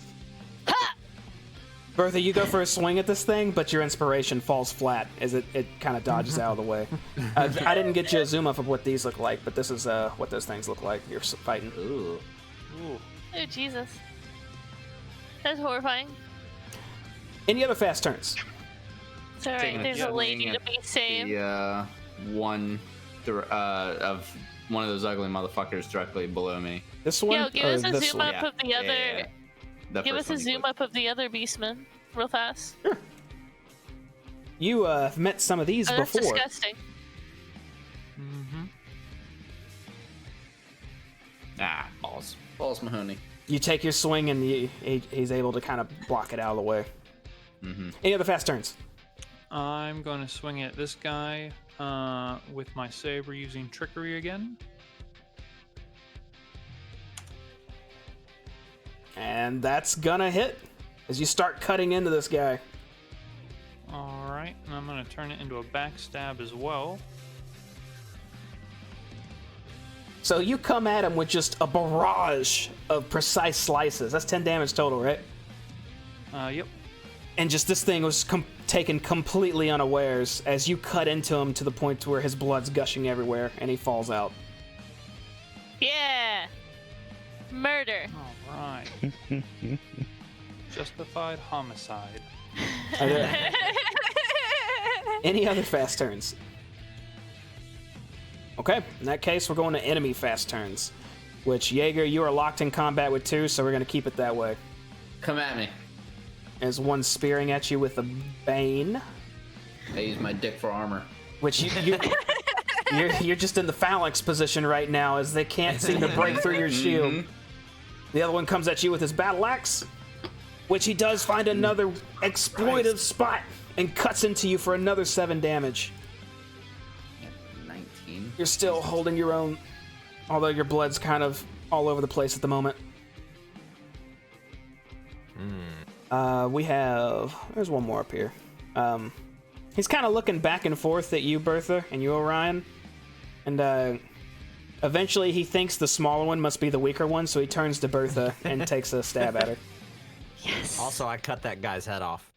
Bertha, you go for a swing at this thing, but your inspiration falls flat as it kind of dodges out of the way. I didn't get you a zoom up of what these look like, but this is what those things look like. You're fighting. Ooh. Oh, Jesus. That's horrifying. Any other fast turns? It's alright, Taking a there's a lady swing to at be saved. The one of one of those ugly motherfuckers directly below me. This one Yo, give or us a this zoom one? up of the other. Yeah. The Give first us a one you zoom clicked. up of the other beastman, real fast. You have met some of these Oh, that's before. disgusting. Ah, balls. Balls Mahoney. You take your swing, and he's able to kind of block it out of the way. Any other fast turns? I'm going to swing at this guy with my saber using trickery again. And that's gonna hit as you start cutting into this guy. All right, and I'm going to turn it into a backstab as well. So you come at him with just a barrage of precise slices. That's 10 damage total, right? Yep. And just this thing was taken completely unawares as you cut into him to the point where his blood's gushing everywhere and he falls out. Yeah. Murder. All right. Justified homicide. Are there any other fast turns? Okay, in that case, we're going to enemy fast turns. Which, Jaeger, you are locked in combat with 2, so we're going to keep it that way. Come at me. As one spearing at you with a Bane. I use my dick for armor. Which you're just in the phalanx position right now as they can't seem to break through your shield. The other one comes at you with his battle axe, which he does find another exploitive spot and cuts into you for another 7 damage. 19. You're still holding your own, although your blood's kind of all over the place at the moment. There's one more up here. He's kind of looking back and forth at you, Bertha, and you, Orion. And eventually he thinks the smaller one must be the weaker one, so he turns to Bertha and takes a stab at her. Yes. Also, I cut that guy's head off.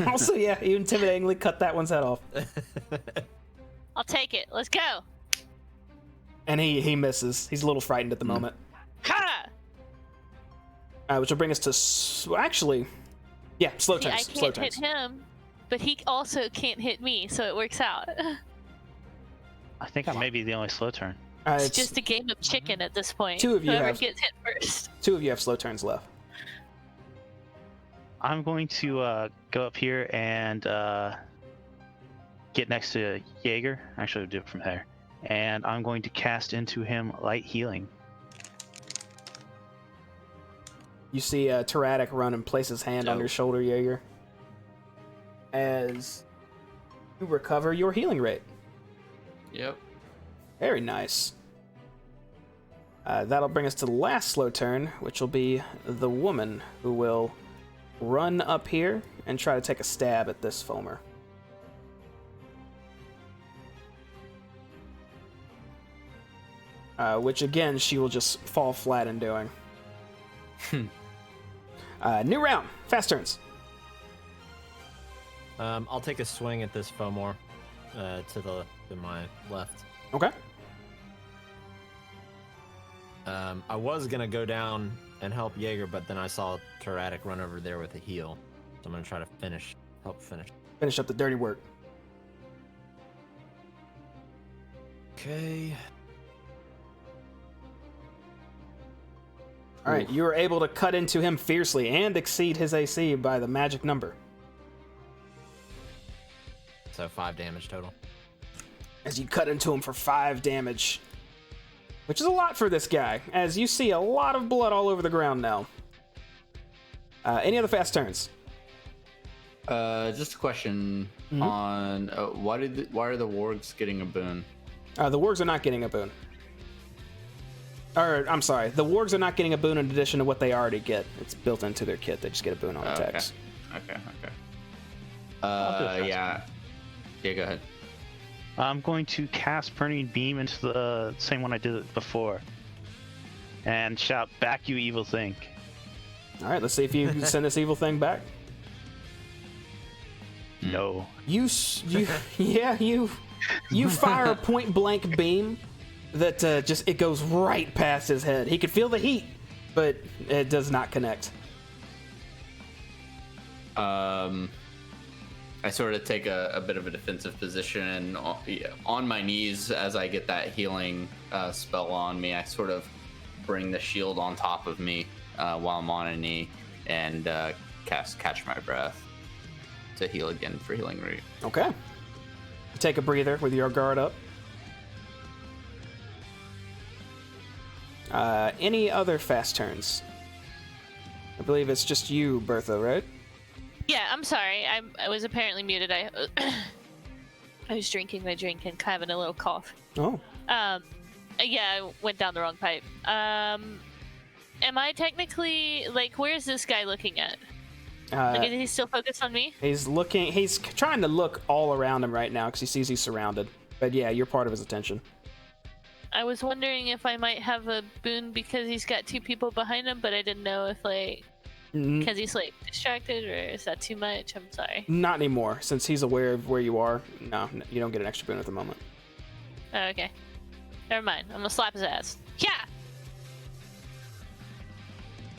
Also, you intimidatingly cut that one's head off. I'll take it. Let's go. And he misses. He's a little frightened at the moment. Ha! Which will bring us to... slow See, turns. I Slow can't hit turns. him, but he also can't hit me, so it works out. I think I may be the only slow turn. It's just a game of chicken at this point. 2 of you Whoever have- gets hit first. 2 of you have slow turns left. I'm going to go up here and get next to Jaeger. Actually, I'll do it from there. And I'm going to cast into him Light Healing. You see Tyradek run and place his hand on your shoulder, Jaeger, as you recover your healing rate. Yep. Very nice. That'll bring us to the last slow turn, which will be the woman who will run up here and try to take a stab at this foamer. Which again, she will just fall flat in doing. New round, fast turns. I'll take a swing at this Fomor to my left. Okay. I was gonna go down and help Jaeger, but then I saw Tyradek run over there with a heal, so I'm gonna try to help finish. Finish up the dirty work. Okay. All right, you are able to cut into him fiercely and exceed his AC by the magic number. So 5 damage total. As you cut into him for 5 damage, which is a lot for this guy, as you see a lot of blood all over the ground now. Any other fast turns? Just a question on why are the wargs getting a boon? The wargs are not getting a boon. Or, I'm sorry, the wargs are not getting a boon in addition to what they already get. It's built into their kit. They just get a boon on attacks. Okay. do it Yeah, go ahead. I'm going to cast Burning Beam into the same one I did before. And shout, "Back, you evil thing." All right, let's see if you can send this evil thing back. No. You fire a point blank beam that just it goes right past his head. He could feel the heat, but it does not connect. I sort of take a bit of a defensive position and on my knees as I get that healing spell on me. I sort of bring the shield on top of me while I'm on a knee and cast Catch My Breath to heal again for healing rate. Okay. Take a breather with your guard up. Any other fast turns? I believe it's just you, Bertha, right? Yeah, I'm sorry. I was apparently muted. I was drinking my drink and having a little cough. Oh. Yeah, I went down the wrong pipe. Am I technically like? Where's this guy looking at? Like, is he still focused on me? He's looking. He's trying to look all around him right now because he sees he's surrounded. But yeah, you're part of his attention. I was wondering if I might have a boon because he's got 2 people behind him, but I didn't know if like because he's like distracted or is that too much? I'm sorry. Not anymore, since he's aware of where you are. No, you don't get an extra boon at the moment. Oh, okay. Never mind. I'm gonna slap his ass. Yeah.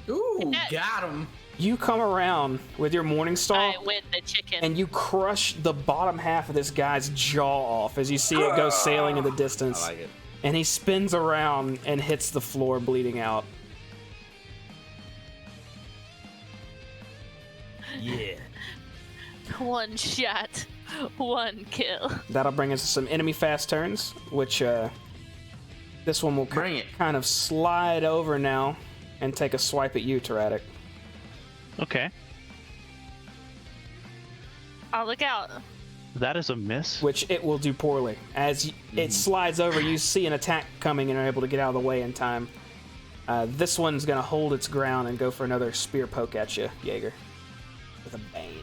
Ooh, got him. You come around with your Morning Star. I win the chicken. And you crush the bottom half of this guy's jaw off as you see it go sailing in the distance. I like it. And he spins around and hits the floor, bleeding out. Yeah. 1 shot, 1 kill. That'll bring us to some enemy fast turns, which this one will Bring it. kind of slide over now and take a swipe at you, Tyrannic. Okay. Oh, look out. That is a miss. Which it will do poorly. As it slides over, you see an attack coming and are able to get out of the way in time. This one's going to hold its ground and go for another spear poke at you, Jaeger. With a bane.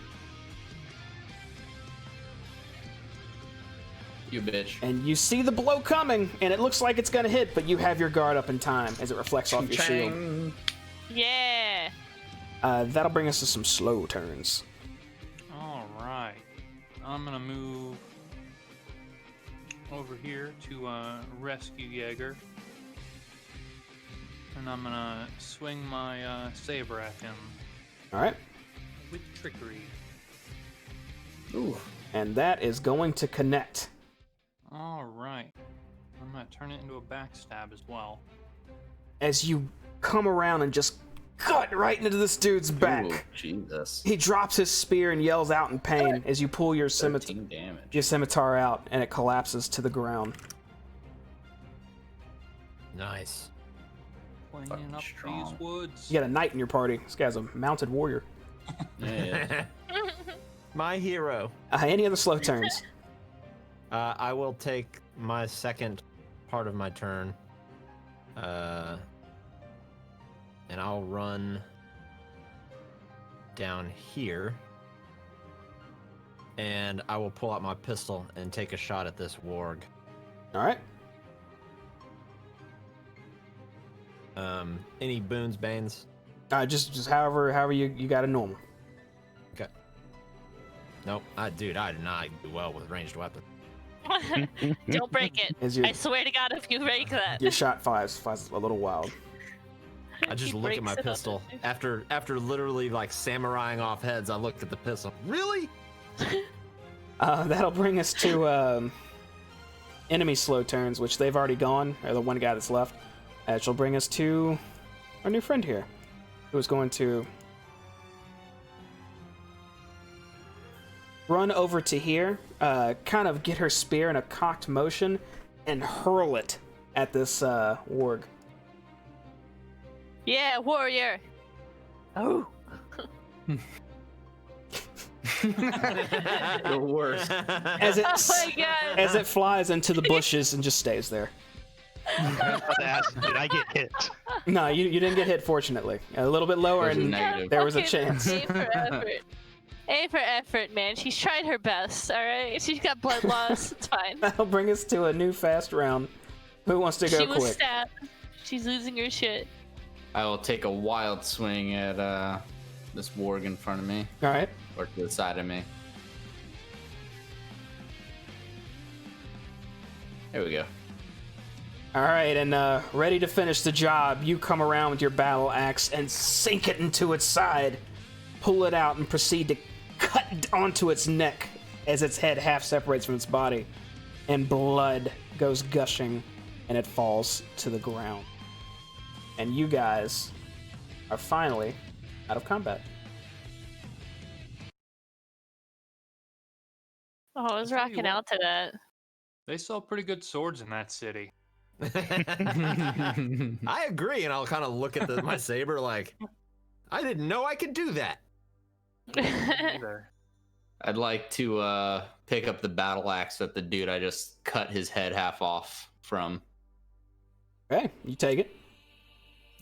You bitch. And you see the blow coming, and it looks like it's going to hit, but you have your guard up in time as it reflects off your shield. Chang. Yeah. That'll bring us to some slow turns. All right. I'm gonna move over here to rescue Jaeger, and I'm gonna swing my saber at him All right. with trickery. Ooh. And that is going to connect. All right. I'm gonna turn it into a backstab as well. As you come around and just cut right into this dude's back. Ooh, Jesus. He drops his spear and yells out in pain as you pull your 13 damage. scimitar out, and it collapses to the ground. Nice. Playing Fucking up strong. these woods. You got a knight in your party. This guy's a mounted warrior. Yeah. My hero. Any other slow turns? I will take my second part of my turn. And I'll run down here. And I will pull out my pistol and take a shot at this warg. All right. Any boons, banes? Just however you got a normal. Okay. Nope. Dude, I do not do well with ranged weapons. Don't break it. Is your- I swear to God, if you break that. Your shot flies a little wild. I just He look at my breaks it up. pistol. After literally like samuraiing off heads, I look at the pistol. Really? That'll bring us to enemy slow turns, which they've already gone, or the one guy that's left. Which will bring us to our new friend here, who is going to run over to here, kind of get her spear in a cocked motion, and hurl it at this warg. Yeah, warrior. Oh. The worst. As it Oh my God. as it flies into the bushes and just stays there. Did I get hit? No, you didn't get hit, fortunately. A little bit lower, There's a and negative. there was a Fucking chance. A for effort. A for effort, man. She's tried her best, alright? She's got blood loss. It's fine. That'll bring us to a new fast round. Who wants to go She was quick? stabbed. She's losing her shit. I will take a wild swing at this warg in front of me, All right. or to the side of me. There we go. All right, and ready to finish the job, you come around with your battle axe and sink it into its side, pull it out, and proceed to cut onto its neck as its head half separates from its body, and blood goes gushing, and it falls to the ground. And you guys are finally out of combat. Oh, I was I'll tell you rocking what. out to that. They sell pretty good swords in that city. I agree, and I'll kind of look at my saber like, I didn't know I could do that. Either. I'd like to pick up the battle axe that the dude I just cut his head half off from. Okay, you take it.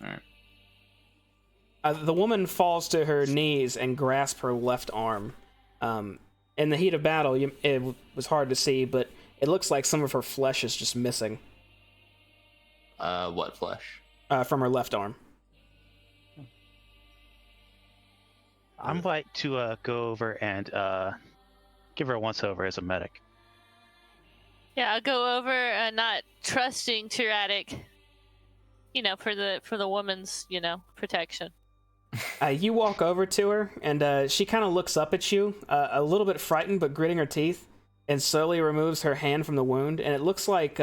All right. The woman falls to her knees and grasps her left arm. In the heat of battle, it was hard to see, but it looks like some of her flesh is just missing What flesh? from her left arm. I'm like to go over and give her a once over as a medic. Yeah, I'll go over, not trusting Tyrannic, for the woman's, protection. You walk over to her, and she kind of looks up at you, a little bit frightened, but gritting her teeth, and slowly removes her hand from the wound. And it looks like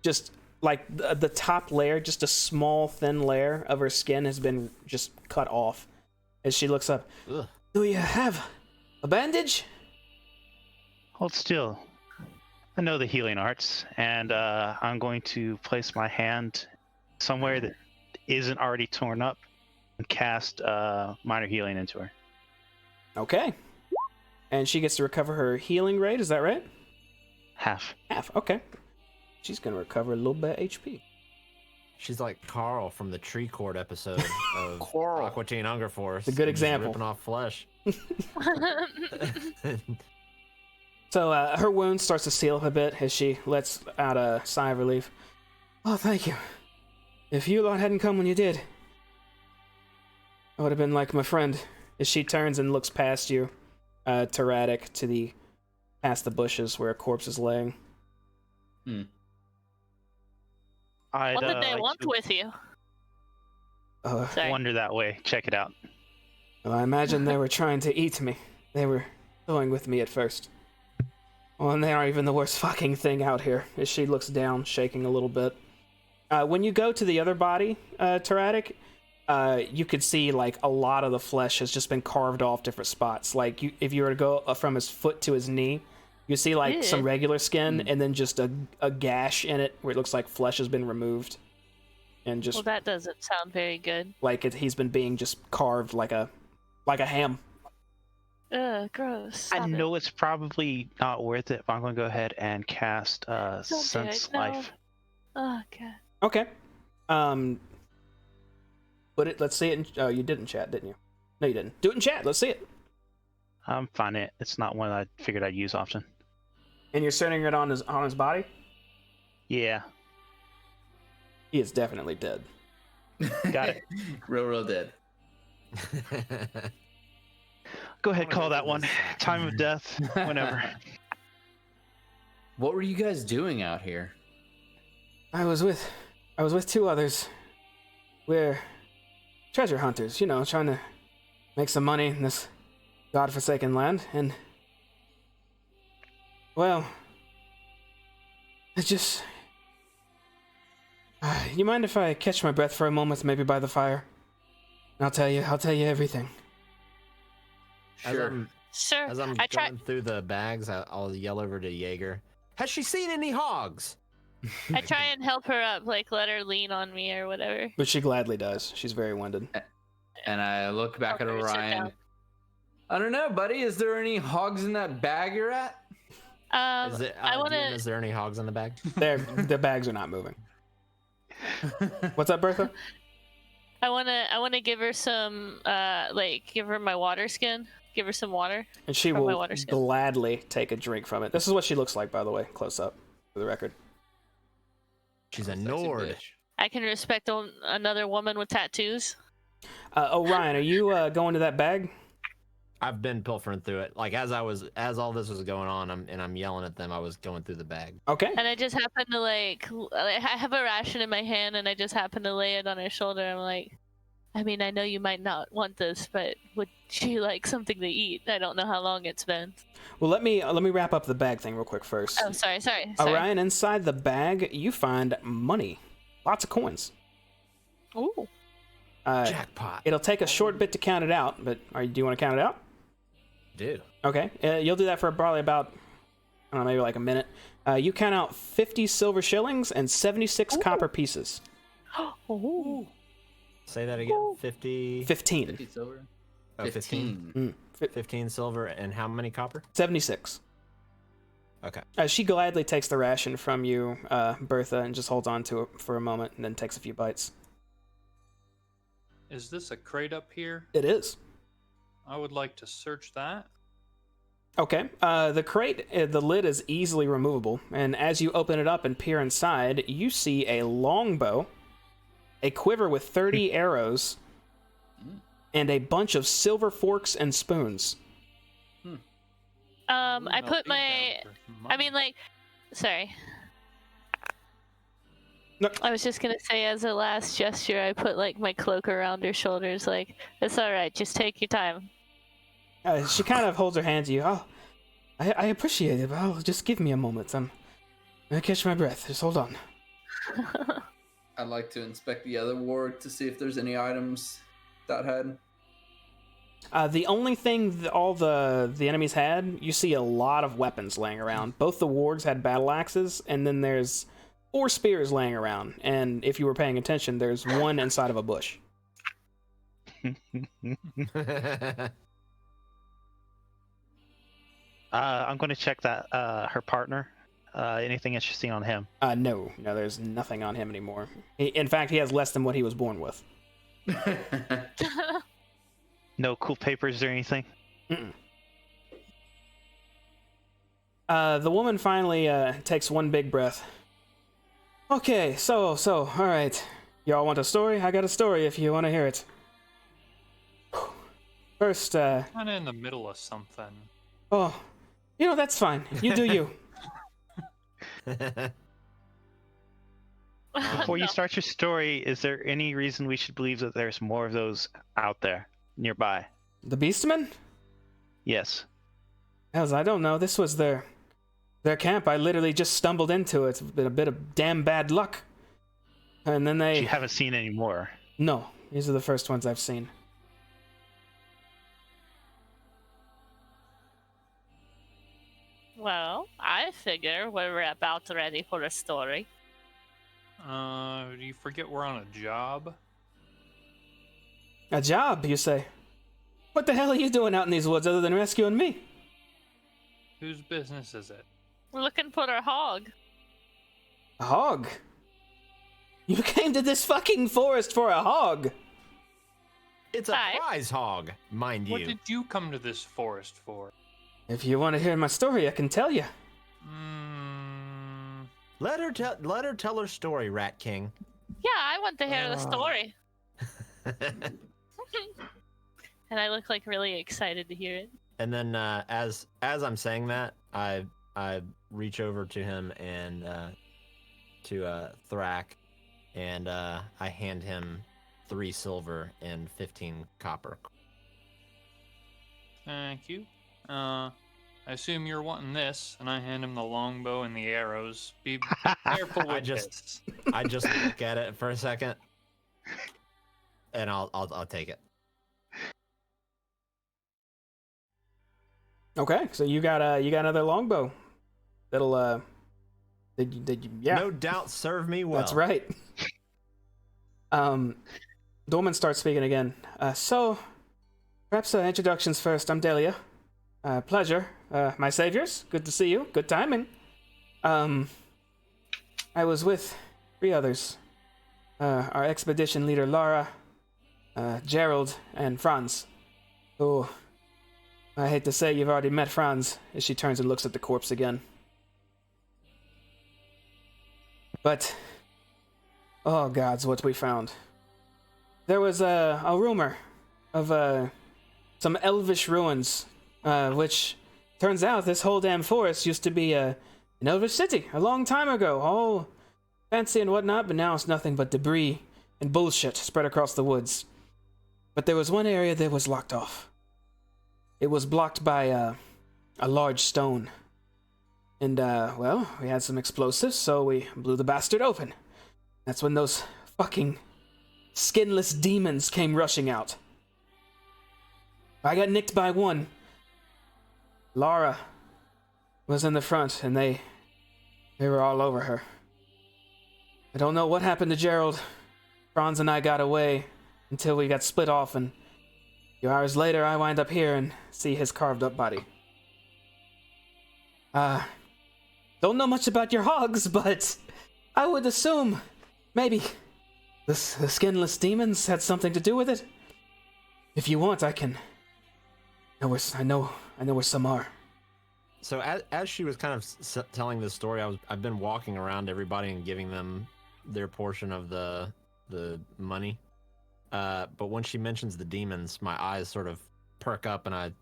just like the top layer, just a small, thin layer of her skin has been just cut off. As she looks up, Ugh. do you have a bandage? Hold still. I know the healing arts, and I'm going to place my hand somewhere that isn't already torn up and cast minor healing into her. Okay. And she gets to recover her healing rate, is that right? Half. Half, okay. She's gonna recover a little bit of HP. She's like Carl from the Tree Court episode of Carl. Aqua Teen Hunger Force. It's a good Just example. Ripping off flesh. So her wound starts to seal up a bit as she lets out a sigh of relief. Oh, thank you. If you lot hadn't come when you did, I would have been like my friend. As she turns and looks past you, Tyrannic, past the bushes where a corpse is laying. I'd What did they like want to with you? Sorry. wander that way. Check it out. Well, I imagine they were trying to eat me. They were toying with me at first. Well, and they aren't even the worst fucking thing out here. As she looks down, shaking a little bit. When you go to the other body, Tyrannic, you could see like a lot of the flesh has just been carved off different spots. Like if you were to go from his foot to his knee, you see like Ew. some regular skin and then just a gash in it where it looks like flesh has been removed, and just Well, that doesn't sound very good. like he's been being just carved like a ham. Ugh, gross. I Stop it. know it's probably not worth it, but I'm going to go ahead and cast Don't do Sense it, no. Life. Oh god. Okay. Let's see it. Oh, you did in chat, didn't you? No, you didn't. Do it in chat. Let's see it. I'm fine. It's not one I figured I'd use often. And you're centering it on his body. Yeah, He is definitely dead. got it. real dead. Go ahead, wanna call go that to one. this. Time of death, whenever. What were you guys doing out here? I was with two others. We're treasure hunters, trying to make some money in this godforsaken land, and well, it just. You mind if I catch my breath for a moment, maybe by the fire? I'll tell you everything. Sure. Sure. As I'm I try. going through the bags, I'll yell over to Jaeger. Has she seen any hogs? I try and help her up, like let her lean on me or whatever. But she gladly does. She's very winded. And I look back at Okay, sit Orion. down. I don't know, buddy. Is there any hogs in that bag you're at? Is it, I want Dean, to. is there any hogs in the bag? The bags are not moving. What's up, Bertha? I wanna give her some, give her my water skin. Give her some water. And she From my will water skin. gladly take a drink from it. This is what she looks like, by the way, close up, for the record. She's a Sexy Nord. bitch. I can respect another woman with tattoos. Ryan, are you going to that bag? I've been pilfering through it. Like as all this was going on, I'm yelling at them. I was going through the bag. Okay. And I just happen to I have a ration in my hand, and I just happen to lay it on her shoulder. I'm like, I mean, I know you might not want this, but would she like something to eat? I don't know how long it's been. Well, let me wrap up the bag thing real quick first. Oh, sorry. Ryan, inside the bag, you find money. Lots of coins. Ooh. Jackpot. It'll take a short bit to count it out, but do you want to count it out? Do. Okay. You'll do that for probably about, I don't know, maybe like a minute. You count out 50 silver shillings and 76 copper pieces. Ooh. Say that again. 50. 15. 50 silver. Oh, 15. 15 silver and how many copper? 76. Okay. She gladly takes the ration from you, Bertha, and just holds on to it for a moment and then takes a few bites. Is this a crate up here? It is. I would like to search that. Okay. The crate, the lid is easily removable, and as you open it up and peer inside, you see a longbow, a quiver with 30 arrows, and a bunch of silver forks and spoons. I put my. I mean, like, sorry. No. I was just gonna say, as a last gesture, I put like my cloak around her shoulders, like, it's all right, just take your time. She kind of holds her hand to you. Oh, I appreciate it, but just give me a moment. I'm gonna catch my breath. Just hold on. I'd like to inspect the other ward to see if there's any items that had. The only thing all the enemies had, you see a lot of weapons laying around. Both the wargs had battle axes, and then there's 4 spears laying around. And if you were paying attention, there's one inside of a bush. I'm going to check that her partner. Anything interesting on him? No, there's nothing on him anymore. In fact, he has less than what he was born with. No cool papers or anything? Mm-mm. The woman finally takes one big breath. Okay, so, all right. Y'all want a story? I got a story if you want to hear it. First, Kind of in the middle of something. oh, that's fine. You do you. Before you start your story, is there any reason we should believe that there's more of those out there, nearby? The Beastmen? Yes. Hells, I don't know. This was their camp. I literally just stumbled into it. It's been a bit of damn bad luck. And then they... You haven't seen any more? No, these are the first ones I've seen. Well, I figure we're about ready for a story. Do you forget we're on a job? A job, you say? What the hell are you doing out in these woods other than rescuing me? Whose business is it? We're looking for a hog. A hog? You came to this fucking forest for a hog? It's a Hi. prize hog, mind What you. did you come to this forest for? If you want to hear my story, I can tell you. Let her tell her story, Rat King. Yeah, I want to hear the story. And I look like really excited to hear it. And then as I'm saying that, I reach over to him and to Thrak, and I hand him 3 silver and 15 copper. Thank you. I assume you're wanting this, and I hand him the longbow and the arrows. Be careful with this. I just look at it for a second, and I'll take it. Okay, so you got another longbow. That'll yeah. No doubt serve me well. That's right. Dolman starts speaking again. So, perhaps introductions first. I'm Delia. Pleasure. My saviors, good to see you. Good timing. I was with 3 others. Our expedition leader, Lara, Gerald, and Franz. Who, I hate to say you've already met Franz, as she turns and looks at the corpse again. But, oh gods, what we found. There was a rumor of some elvish ruins, which turns out this whole damn forest used to be an elvish city a long time ago, all fancy and whatnot, but now it's nothing but debris and bullshit spread across the woods. But there was one area that was locked off. It was blocked by a large stone. And, well, we had some explosives, so we blew the bastard open. That's when those fucking skinless demons came rushing out. I got nicked by one. Lara was in the front, and they were all over her. I don't know what happened to Gerald. Franz and I got away, until we got split off, and a few hours later I wind up here and see his carved up body. Don't know much about your hogs, but I would assume maybe the skinless demons had something to do with it. If you want, I know where some are. So as she was kind of telling this story, I've been walking around everybody and giving them their portion of the money. But when she mentions the demons, my eyes sort of perk up and I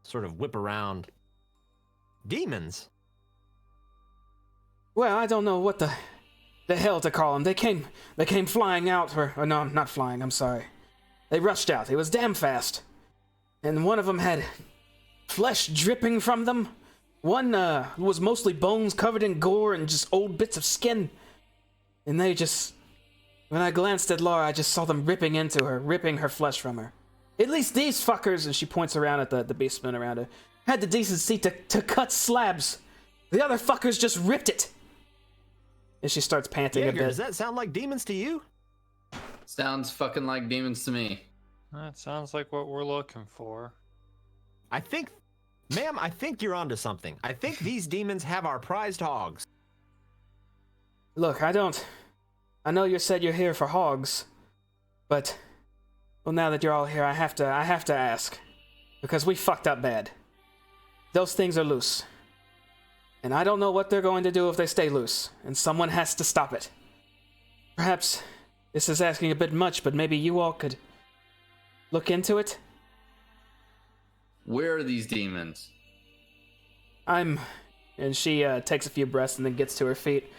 sort of whip around. Demons? Well, I don't know what the hell to call them. They came flying out, or no, not flying, I'm sorry. They rushed out. It was damn fast. And one of them had flesh dripping from them. One was mostly bones covered in gore and just old bits of skin. And they just... When I glanced at Laura, I just saw them ripping into her, ripping her flesh from her. At least these fuckers, and she points around at the beastmen around her, had the decency to cut slabs. The other fuckers just ripped it. And she starts panting a Jaeger, bit. does that sound like demons to you? Sounds fucking like demons to me. That sounds like what we're looking for. I think you're onto something. I think these demons have our prized hogs. Look, I know you said you're here for hogs, but well, now that you're all here, I have to ask, because we fucked up bad. Those things are loose, and I don't know what they're going to do if they stay loose, and someone has to stop it. Perhaps this is asking a bit much, but maybe you all could look into it. Where are these demons? And she takes a few breaths and then gets to her feet.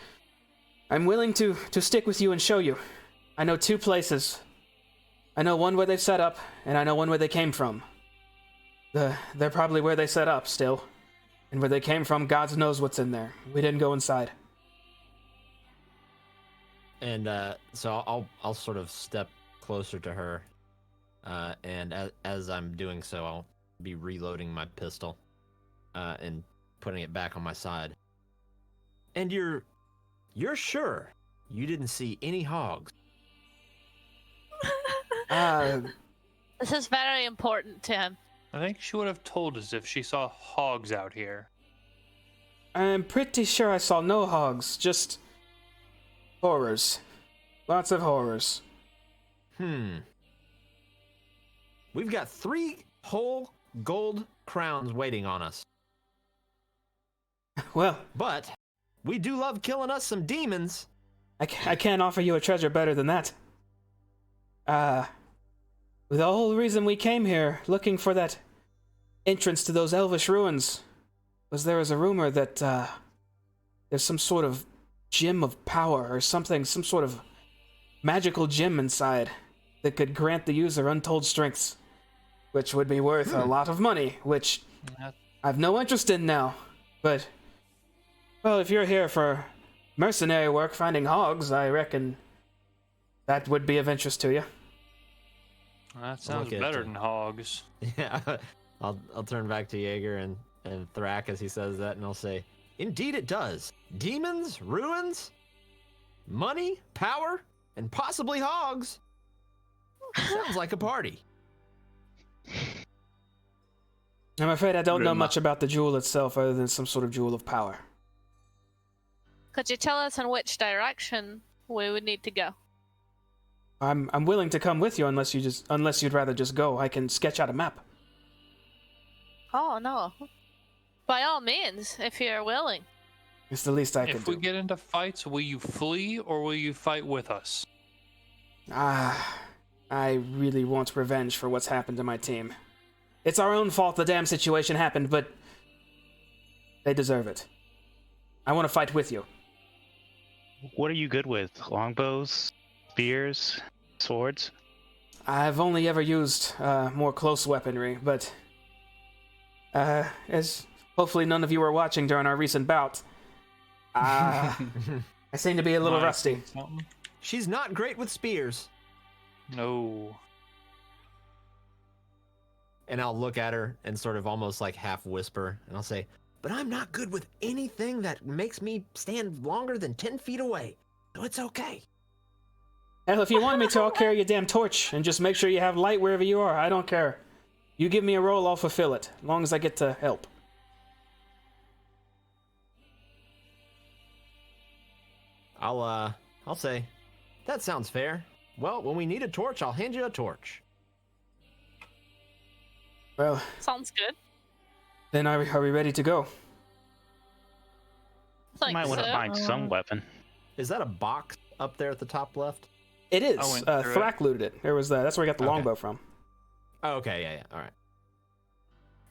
I'm willing to stick with you and show you. I know 2 places. I know one where they've set up, and I know one where they came from. They're probably where they set up still. And where they came from, God knows what's in there. We didn't go inside. And so I'll sort of step closer to her, and as I'm doing so, I'll be reloading my pistol, and putting it back on my side. And you're sure you didn't see any hogs? This is very important to him. I think she would have told us if she saw hogs out here. I'm pretty sure I saw no hogs, just horrors. Lots of horrors. We've got 3 whole gold crowns waiting on us. Well, But we do love killing us some demons. I can't offer you a treasure better than that. The whole reason we came here, looking for that entrance to those elvish ruins, was there was a rumor that there's some sort of gem of power or something, some sort of magical gem inside that could grant the user untold strengths, which would be worth a lot of money, which I've no interest in now. But, well, if you're here for mercenary work finding hogs, I reckon that would be of interest to you. That sounds Look at better it. than hogs. Yeah, I'll turn back to Jaeger and Thrak as he says that, and I'll say, indeed it does. Demons, ruins, money, power, and possibly hogs. Sounds like a party. I'm afraid I don't know much about the jewel itself other than some sort of jewel of power. Could you tell us in which direction we would need to go? I'm willing to come with you unless you'd rather just go. I can sketch out a map. Oh, no. By all means, if you're willing. It's the least I can If do. we get into fights, will you flee or will you fight with us? I really want revenge for what's happened to my team. It's our own fault the damn situation happened, but they deserve it. I want to fight with you. What are you good with? Longbows? Spears? Swords? I've only ever used more close weaponry, but as hopefully none of you were watching during our recent bout, I seem to be a little Might rusty. see something? She's not great with spears. No. And I'll look at her and sort of almost like half whisper, and I'll say, but I'm not good with anything that makes me stand longer than 10 feet away, so it's okay. Hell, if you want me to, I'll carry your damn torch and just make sure you have light wherever you are. I don't care. You give me a roll, I'll fulfill it, as long as I get to help. I'll say, that sounds fair. Well, when we need a torch, I'll hand you a torch. Well, Sounds good. then are we ready to go? Like Might want to so. find some weapon. Is that a box up there at the top left? It is. I went through it. Thrak looted it. There was that's where I got the Okay. longbow from. Oh, okay, yeah, all right.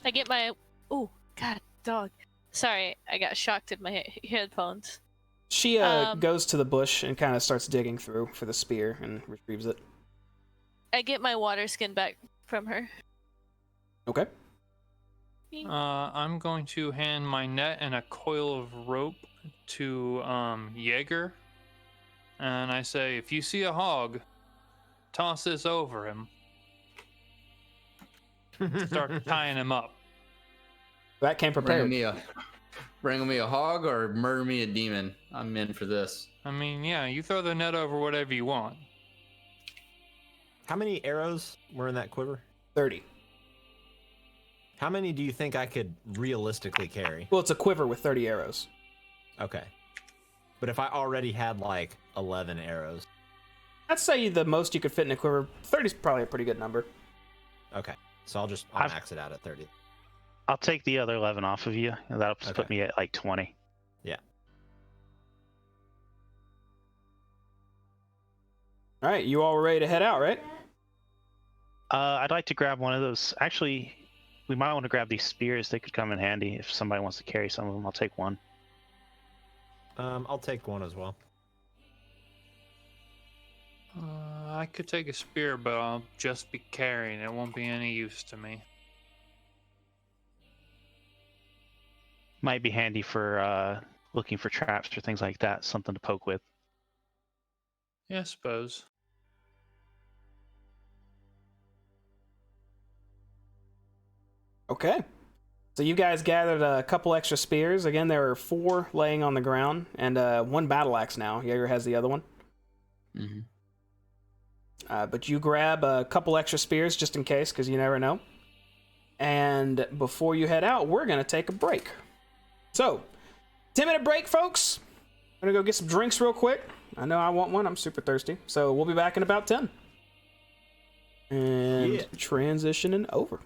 I get my. Oh, God, dog. Sorry, I got shocked in my headphones. She goes to the bush and kind of starts digging through for the spear and retrieves it. I get my water skin back from her. Okay. I'm going to hand my net and a coil of rope to Jaeger, and I say, if you see a hog, toss this over him. Start tying him up. That came prepared. Bring me a hog or murder me a demon. I'm in for this. I mean, yeah, you throw the net over whatever you want. How many arrows were in that quiver? 30. How many do you think I could realistically carry? Well, it's a quiver with 30 arrows. Okay. But if I already had like 11 arrows. I'd say the most you could fit in a quiver. 30 is probably a pretty good number. Okay. So I'll I've- max it out at 30. I'll take the other 11 off of you, and that'll just Okay. put me at like 20. All right, you all ready to head out, right? I'd like to grab one of those. Actually, we might want to grab these spears. They could come in handy if somebody wants to carry some of them. I'll take one. I'll take one as well. I could take a spear, but I'll just be carrying. It won't be any use to me. Might be handy for looking for traps or things like that. Something to poke with. Yeah, I suppose. Okay. So you guys gathered a couple extra spears. Again, there are 4 laying on the ground, and 1 battle axe now. Jaeger has the other one. Mm-hmm. But you grab a couple extra spears just in case, because you never know. And before you head out, we're going to take a break. So, 10-minute break, folks. I'm going to go get some drinks real quick. I know I want one. I'm super thirsty. So we'll be back in about 10. And Yeah. transitioning over.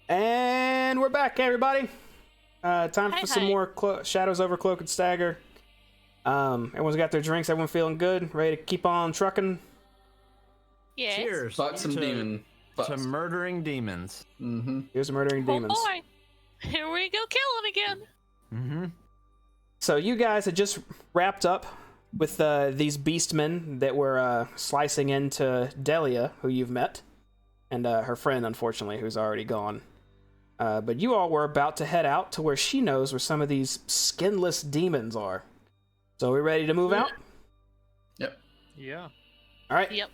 And we're back, everybody. Time for some Hi. more Shadows over Cloak and Stagger. Everyone's got their drinks. Everyone feeling good? Ready to keep on trucking? Yes. Cheers. Fuck some to, demon. Fucks. to murdering demons. Mm-hmm. Here's murdering Oh demons. boy. Here we go killing again. Mm-hmm. So you guys had just wrapped up with these beastmen that were slicing into Delia, who you've met, and her friend, unfortunately, who's already gone. But you all were about to head out to where she knows where some of these skinless demons are. So we ready to move out? Yeah. All right. Yep.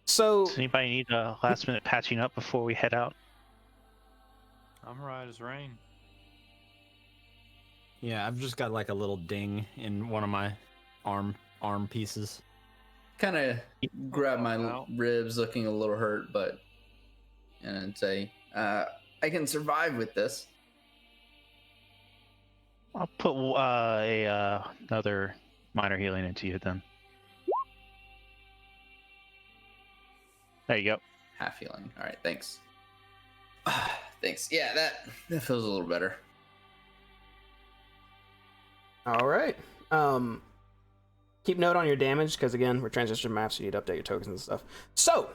So Does anybody need a last minute patching up before we head out? I'm right as rain. Yeah, I've just got like a little ding in one of my arm pieces. Kind of grab my Wow. ribs, looking a little hurt, but and say, "I can survive with this." I'll put another minor healing into you then. There you go. Half healing. All right, thanks. Thanks. Yeah, that feels a little better. all right. Keep note on your damage because again, we're transition maps, so you need to update your tokens and stuff. So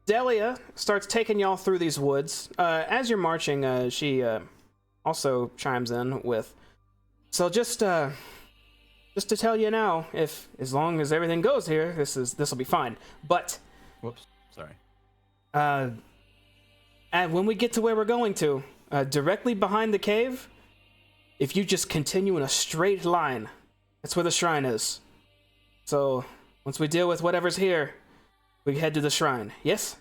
Delia starts taking y'all through these woods. As you're marching, she also chimes in with, "So just to tell you now, if as long as everything goes here, this will be fine. But Whoops. Sorry. and when we get to where we're going to, directly behind the cave, if you just continue in a straight line, that's where the shrine is. So once we deal with whatever's here, we head to the shrine. Yes?"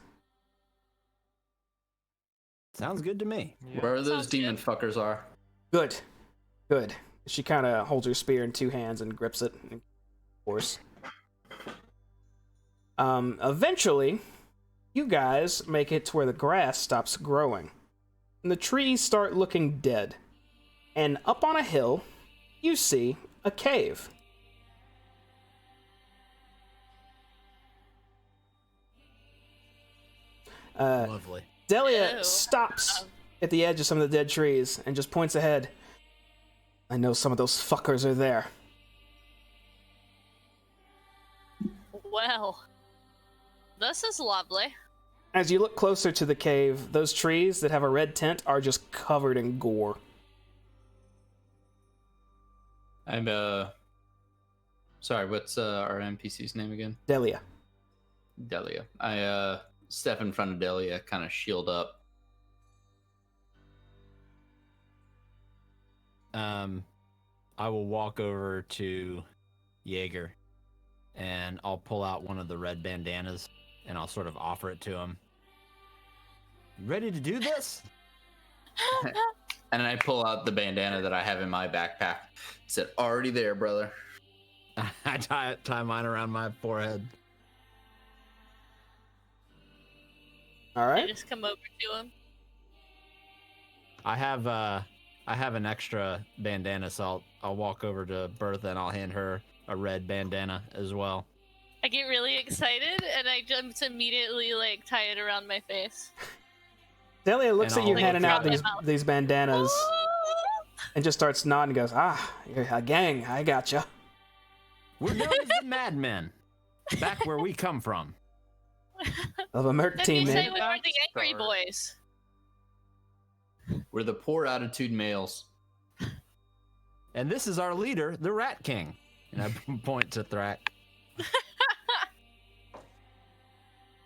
Sounds good to me. Yeah. Where those Sounds demon good. fuckers are. Good. Good. She kind of holds her spear in two hands and grips it. Of course. Eventually, you guys make it to where the grass stops growing. And the trees start looking dead. And up on a hill, you see a cave. Lovely. Delia Ew. stops at the edge of some of the dead trees and just points ahead. "I know some of those fuckers are there." Well, this is lovely. As you look closer to the cave, those trees that have a red tint are just covered in gore. I'm sorry, what's our NPC's name again? Delia. Delia. I step in front of Delia, kind of shield up. I will walk over to Jaeger and I'll pull out one of the red bandanas and I'll sort of offer it to him. "You ready to do this?" And I pull out the bandana that I have in my backpack. It's already there, brother. I tie mine around my forehead. All I right. just come over to him. I have an extra bandana, so I'll walk over to Bertha and I'll hand her a red bandana as well. I get really excited and I just immediately like tie it around my face. Delia looks And at you I'll handing look out at these bandanas and just starts nodding and goes, "You're a gang, I gotcha." We're known as the Madmen, back where we come from. Of a merc Then team, you say man. we were the angry Start. boys. We're the poor attitude males. And this is our leader, the Rat King. And I point to Thrak.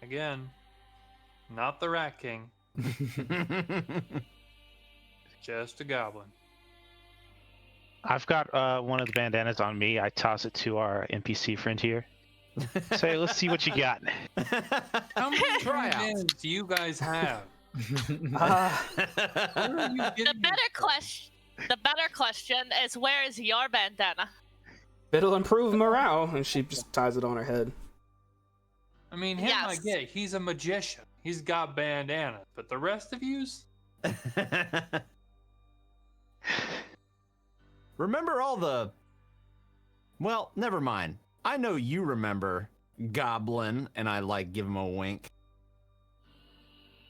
Again, not the Rat King, just a goblin. I've got one of the bandanas on me. I toss it to our NPC friend here. Say, let's see what you got. How many Try out. bandanas do you guys have? Ah, Where are you The getting better this from? question is where is your bandana? it'll improve morale. And she just ties it on her head. I mean, him I Yes. get. He's a magician. He's got bandanas. But the rest of yous? Remember all the... Well, never mind. I know you remember Goblin, and I like give him a wink.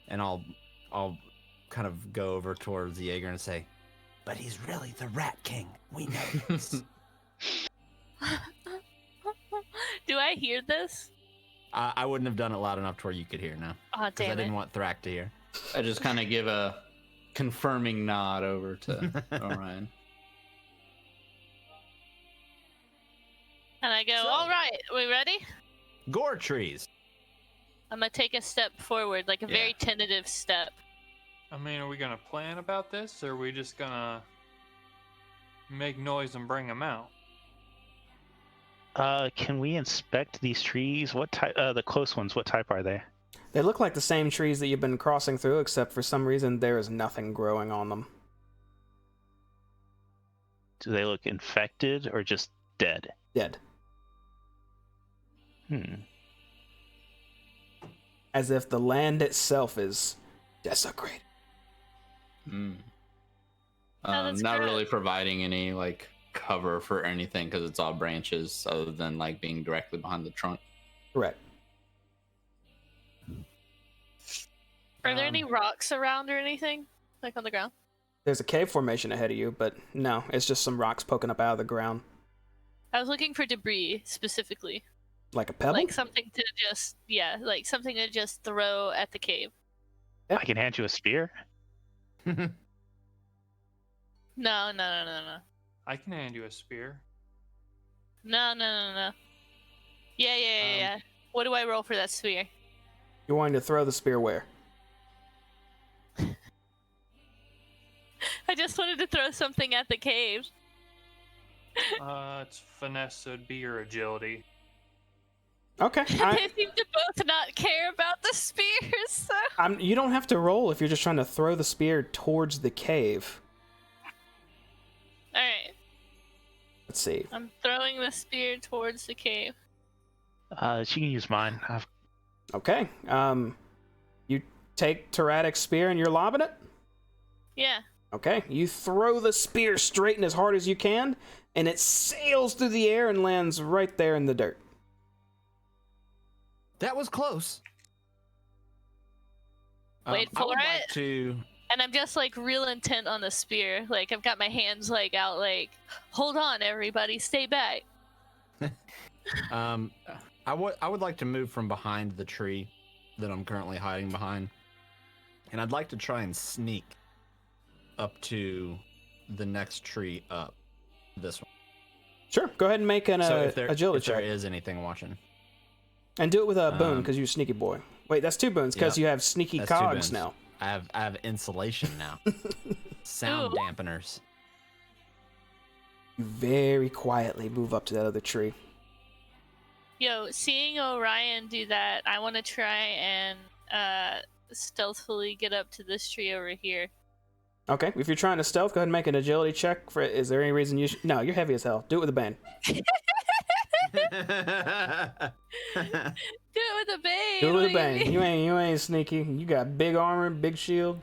And I'll kind of go over towards Jaeger and say, "But he's really the Rat King. We know this." Do I hear this? I wouldn't have done it loud enough to where you could hear now. Oh, Because I damn it. didn't want Thrak to hear. I just kind of give a confirming nod over to Orion. And I go, So- all right, we ready? Gore trees. I'm gonna take a step forward, like a very tentative step. I mean, are we gonna plan about this, or are we just gonna make noise and bring them out? Can we inspect these trees? What type? The close ones. What type are they? They look like the same trees that you've been crossing through, except for some reason there is nothing growing on them. Do they look infected or just dead? Dead. As if the land itself is desecrated. Mm. that's Not gross. really providing any like cover for anything because it's all branches, other than like being directly behind the trunk. Correct. Are there any rocks around or anything? Like on the ground? There's a cave formation ahead of you, but no, it's just some rocks poking up out of the ground. I was looking for debris specifically. Like a pebble? Like something to just, like something to just throw at the cave. I can hand you a spear. No. I can hand you a spear. No. Yeah. What do I roll for that spear? You're wanting to throw the spear where? I just wanted to throw something at the cave. It's finesse, so it'd be your agility. Okay. They seem to both not care about the spears, so... You don't have to roll if you're just trying to throw the spear towards the cave. Alright, Let's see. I'm throwing the spear towards the cave. She can use mine. Okay. You take Tyradic's spear and you're lobbing it? Yeah. Okay. You throw the spear straight and as hard as you can, and it sails through the air and lands right there in the dirt. That was close. Wait I for would it. like to. And I'm just like real intent on the spear. Like I've got my hands like out like, hold on everybody, stay back. I would like to move from behind the tree that I'm currently hiding behind, and I'd like to try and sneak up to the next tree up. This one. Sure. Go ahead and make an So if there agility check. is anything watching, And do it with a boon, because you're a sneaky boy. Wait, that's 2 boons, because Yep. you have sneaky That's 2 cogs boons. now. I have insulation now. Sound Ooh. dampeners. You very quietly move up to that other tree. Yo, seeing Orion do that, I want to try and stealthily get up to this tree over here. Okay, if you're trying to stealth, go ahead and make an agility check. Is there any reason you No, you're heavy as hell. Do it with a bane. Do it with a bane. Do it with a what do you bane. mean? You ain't sneaky. You got big armor, big shield.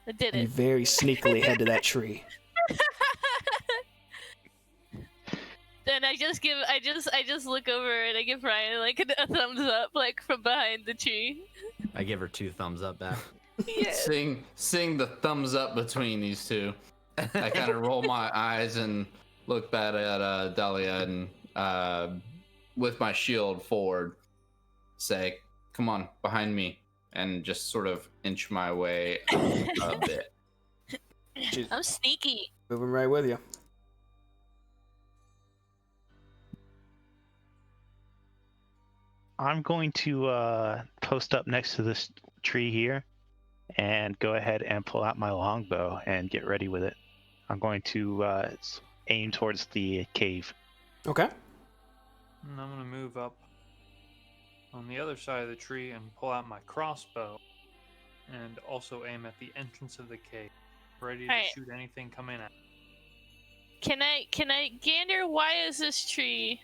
I did You it. very sneakily head to that tree. Then I just look over and I give Ryan like a thumbs up like from behind the tree. I give her 2 thumbs up back. Yeah. Seeing the thumbs up between these two, I kind of roll my eyes and look back at Dahlia and with my shield forward, say, "Come on, behind me," and just sort of inch my way up a bit. I'm sneaky. Moving right with you. I'm going to post up next to this tree here and go ahead and pull out my longbow and get ready with it. I'm going to aim towards the cave. Okay. And I'm gonna move up on the other side of the tree and pull out my crossbow, and also aim at the entrance of the cave, ready to Alright. shoot anything coming at. Can I gander? Why is this tree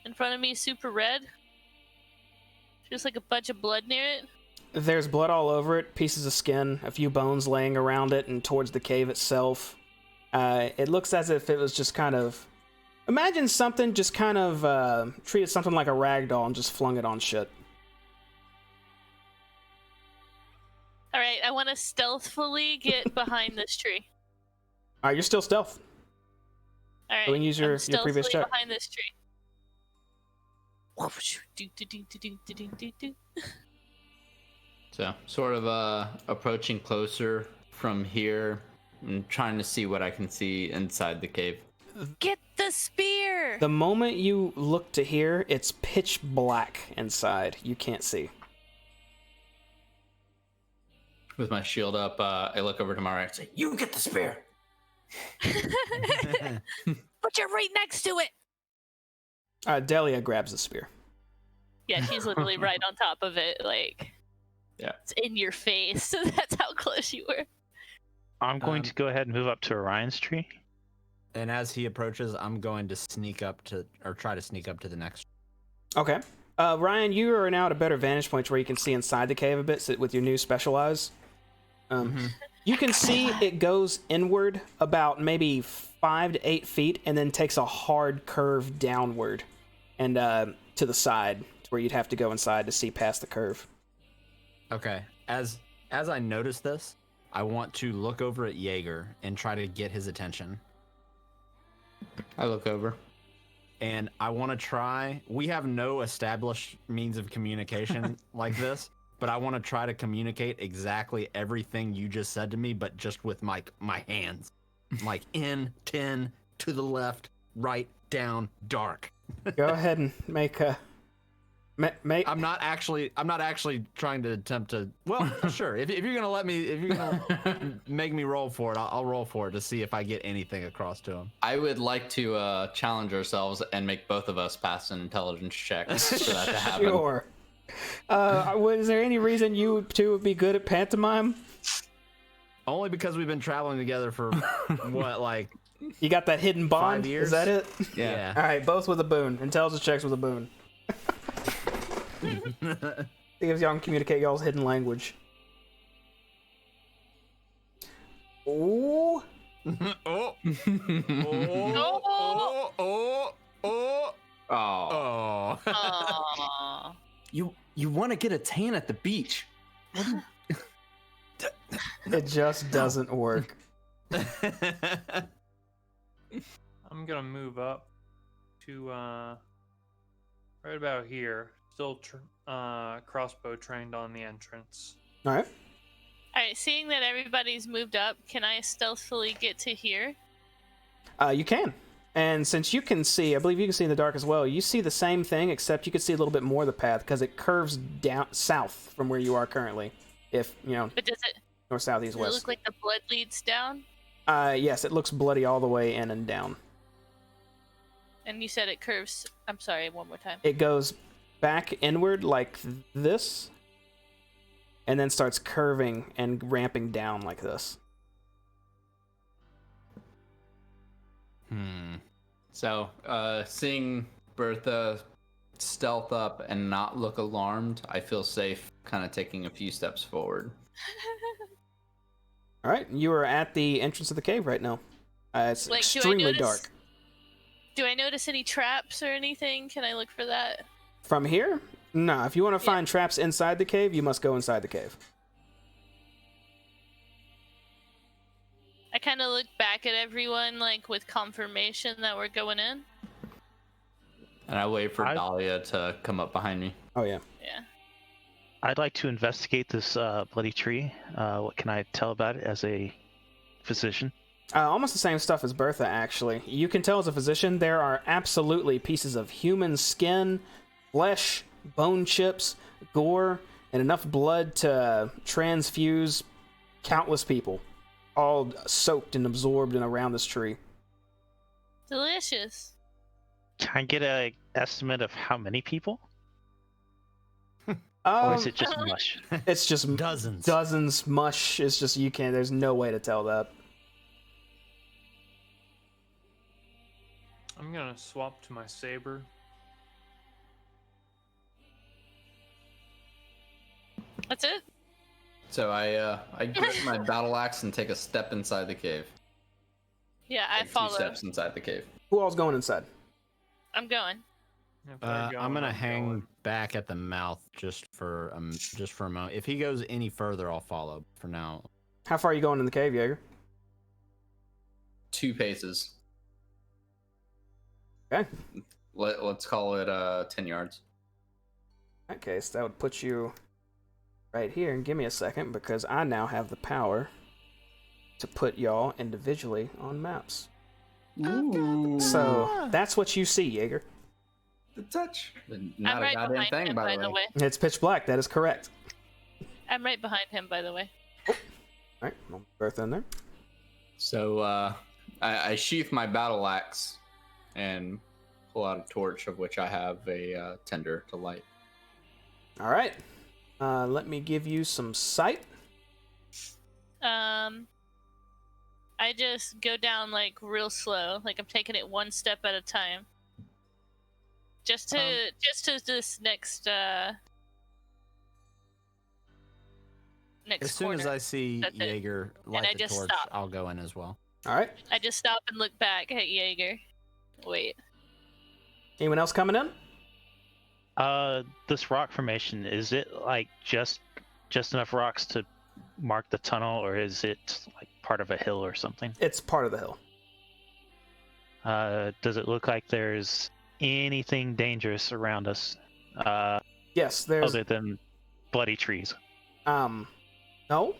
in front of me super red? Just like a bunch of blood near it. There's blood all over it, pieces of skin, a few bones laying around it, and towards the cave itself. It looks as if it was just kind of... Imagine something just kind of treated something like a rag doll and just flung it on shit. All right, I want to stealthily get behind this tree. All right, you're still stealth. All right, Go and use I'm your previous stealthily check. behind this tree. Do. So, sort of approaching closer from here and trying to see what I can see inside the cave. Get the spear. The moment you look to here, it's pitch black inside. You can't see. With my shield up, I look over to my right and say, "You get the spear." But you're right next to it. Delia grabs the spear. Yeah, she's literally right on top of it. Like, Yeah. it's in your face. That's how close you were. I'm going to go ahead and move up to Orion's tree. And as he approaches, I'm going to sneak up to, or try to sneak up to the next. Okay. Ryan, you are now at a better vantage point where you can see inside the cave a bit with your new special eyes. You can see it goes inward about maybe 5 to 8 feet and then takes a hard curve downward and to the side to where you'd have to go inside to see past the curve. Okay. As I notice this, I want to look over at Jaeger and try to get his attention. I look over. And I want to try. We have no established means of communication like this, but I want to try to communicate exactly everything you just said to me, but just with my hands. Like in, 10, to the left, right, down, dark. Go ahead and make a... I'm not actually trying to attempt to. Well, sure. If you're gonna let me, if you're gonna make me roll for it, I'll roll for it to see if I get anything across to him. I would like to challenge ourselves and make both of us pass an intelligence check for that to happen. Sure. Is there any reason you two would be good at pantomime? Only because we've been traveling together for what, like You got that hidden bond? 5 years? Is that it? Yeah. All right, both with a boon. Intelligence checks with a boon. See if y'all can communicate y'all's hidden language. Ooh. Oh. Oh. Aww. You want to get a tan at the beach? It just doesn't work. I'm gonna move up to right about here. Still crossbow trained on the entrance. All right. All right, seeing that everybody's moved up, can I stealthily get to here? You can. And since you can see, I believe you can see in the dark as well, you see the same thing, except you can see a little bit more of the path because it curves down south from where you are currently. If, But does it, north, south, east, does it west. look like the blood leads down? Yes, it looks bloody all the way in and down. And you said it curves. I'm sorry, one more time. It goes back inward like this, and then starts curving and ramping down like this. So, seeing Bertha stealth up and not look alarmed, I feel safe kind of taking a few steps forward. All right, you are at the entrance of the cave right now. It's Like, do I extremely notice- dark. Do I notice any traps or anything? Can I look for that? From here? No, if you want to find traps inside the cave, you must go inside the cave. I kind of look back at everyone, like, with confirmation that we're going in. And I wait for I- Dahlia to come up behind me. Oh, yeah. Yeah. I'd like to investigate this bloody tree. What can I tell about it as a physician? Almost the same stuff as Bertha, actually. You can tell as a physician there are absolutely pieces of human skin, flesh, bone chips, gore, and enough blood to transfuse countless people, all soaked and absorbed and around this tree. Delicious. Can I get an estimate of how many people? Or is it just mush? It's just Dozens. mush. It's just you can't. There's no way to tell that. I'm gonna swap to my saber. That's it? So I grip my battle axe and take a step inside the cave. Yeah, I Take 2 follow. steps inside the cave. Who all's going inside? I'm going. If they're I'm going, gonna I'm hang going. back at the mouth just for a moment. If he goes any further, I'll follow. For now, How far are you going in the cave, Jaeger? 2 paces. Okay. Let's call it 10 yards. In that case, that would put you right here. And give me a second, because I now have the power to put y'all individually on maps. Ooh. So that's what you see, Jaeger. The touch. Not I'm a right goddamn behind thing, him, by the way. It's pitch black. That is correct. I'm right behind him, by the way. All right, I'll birth in there. So I sheath my battle axe and pull out a torch, of which I have a tinder to light. All right. Let me give you some sight. I just go down like real slow, like I'm taking it one step at a time. Just to this next as soon corner. as I see That's it. Jaeger light I the just torch, stop. I'll go in as well. All right. I just stop and look back at Jaeger. Wait. Anyone else coming in? This rock formation, is it like just enough rocks to mark the tunnel, or is it like part of a hill or something? It's part of the hill. Does it look like there's anything dangerous around us? Yes, there's. Other than bloody trees. No.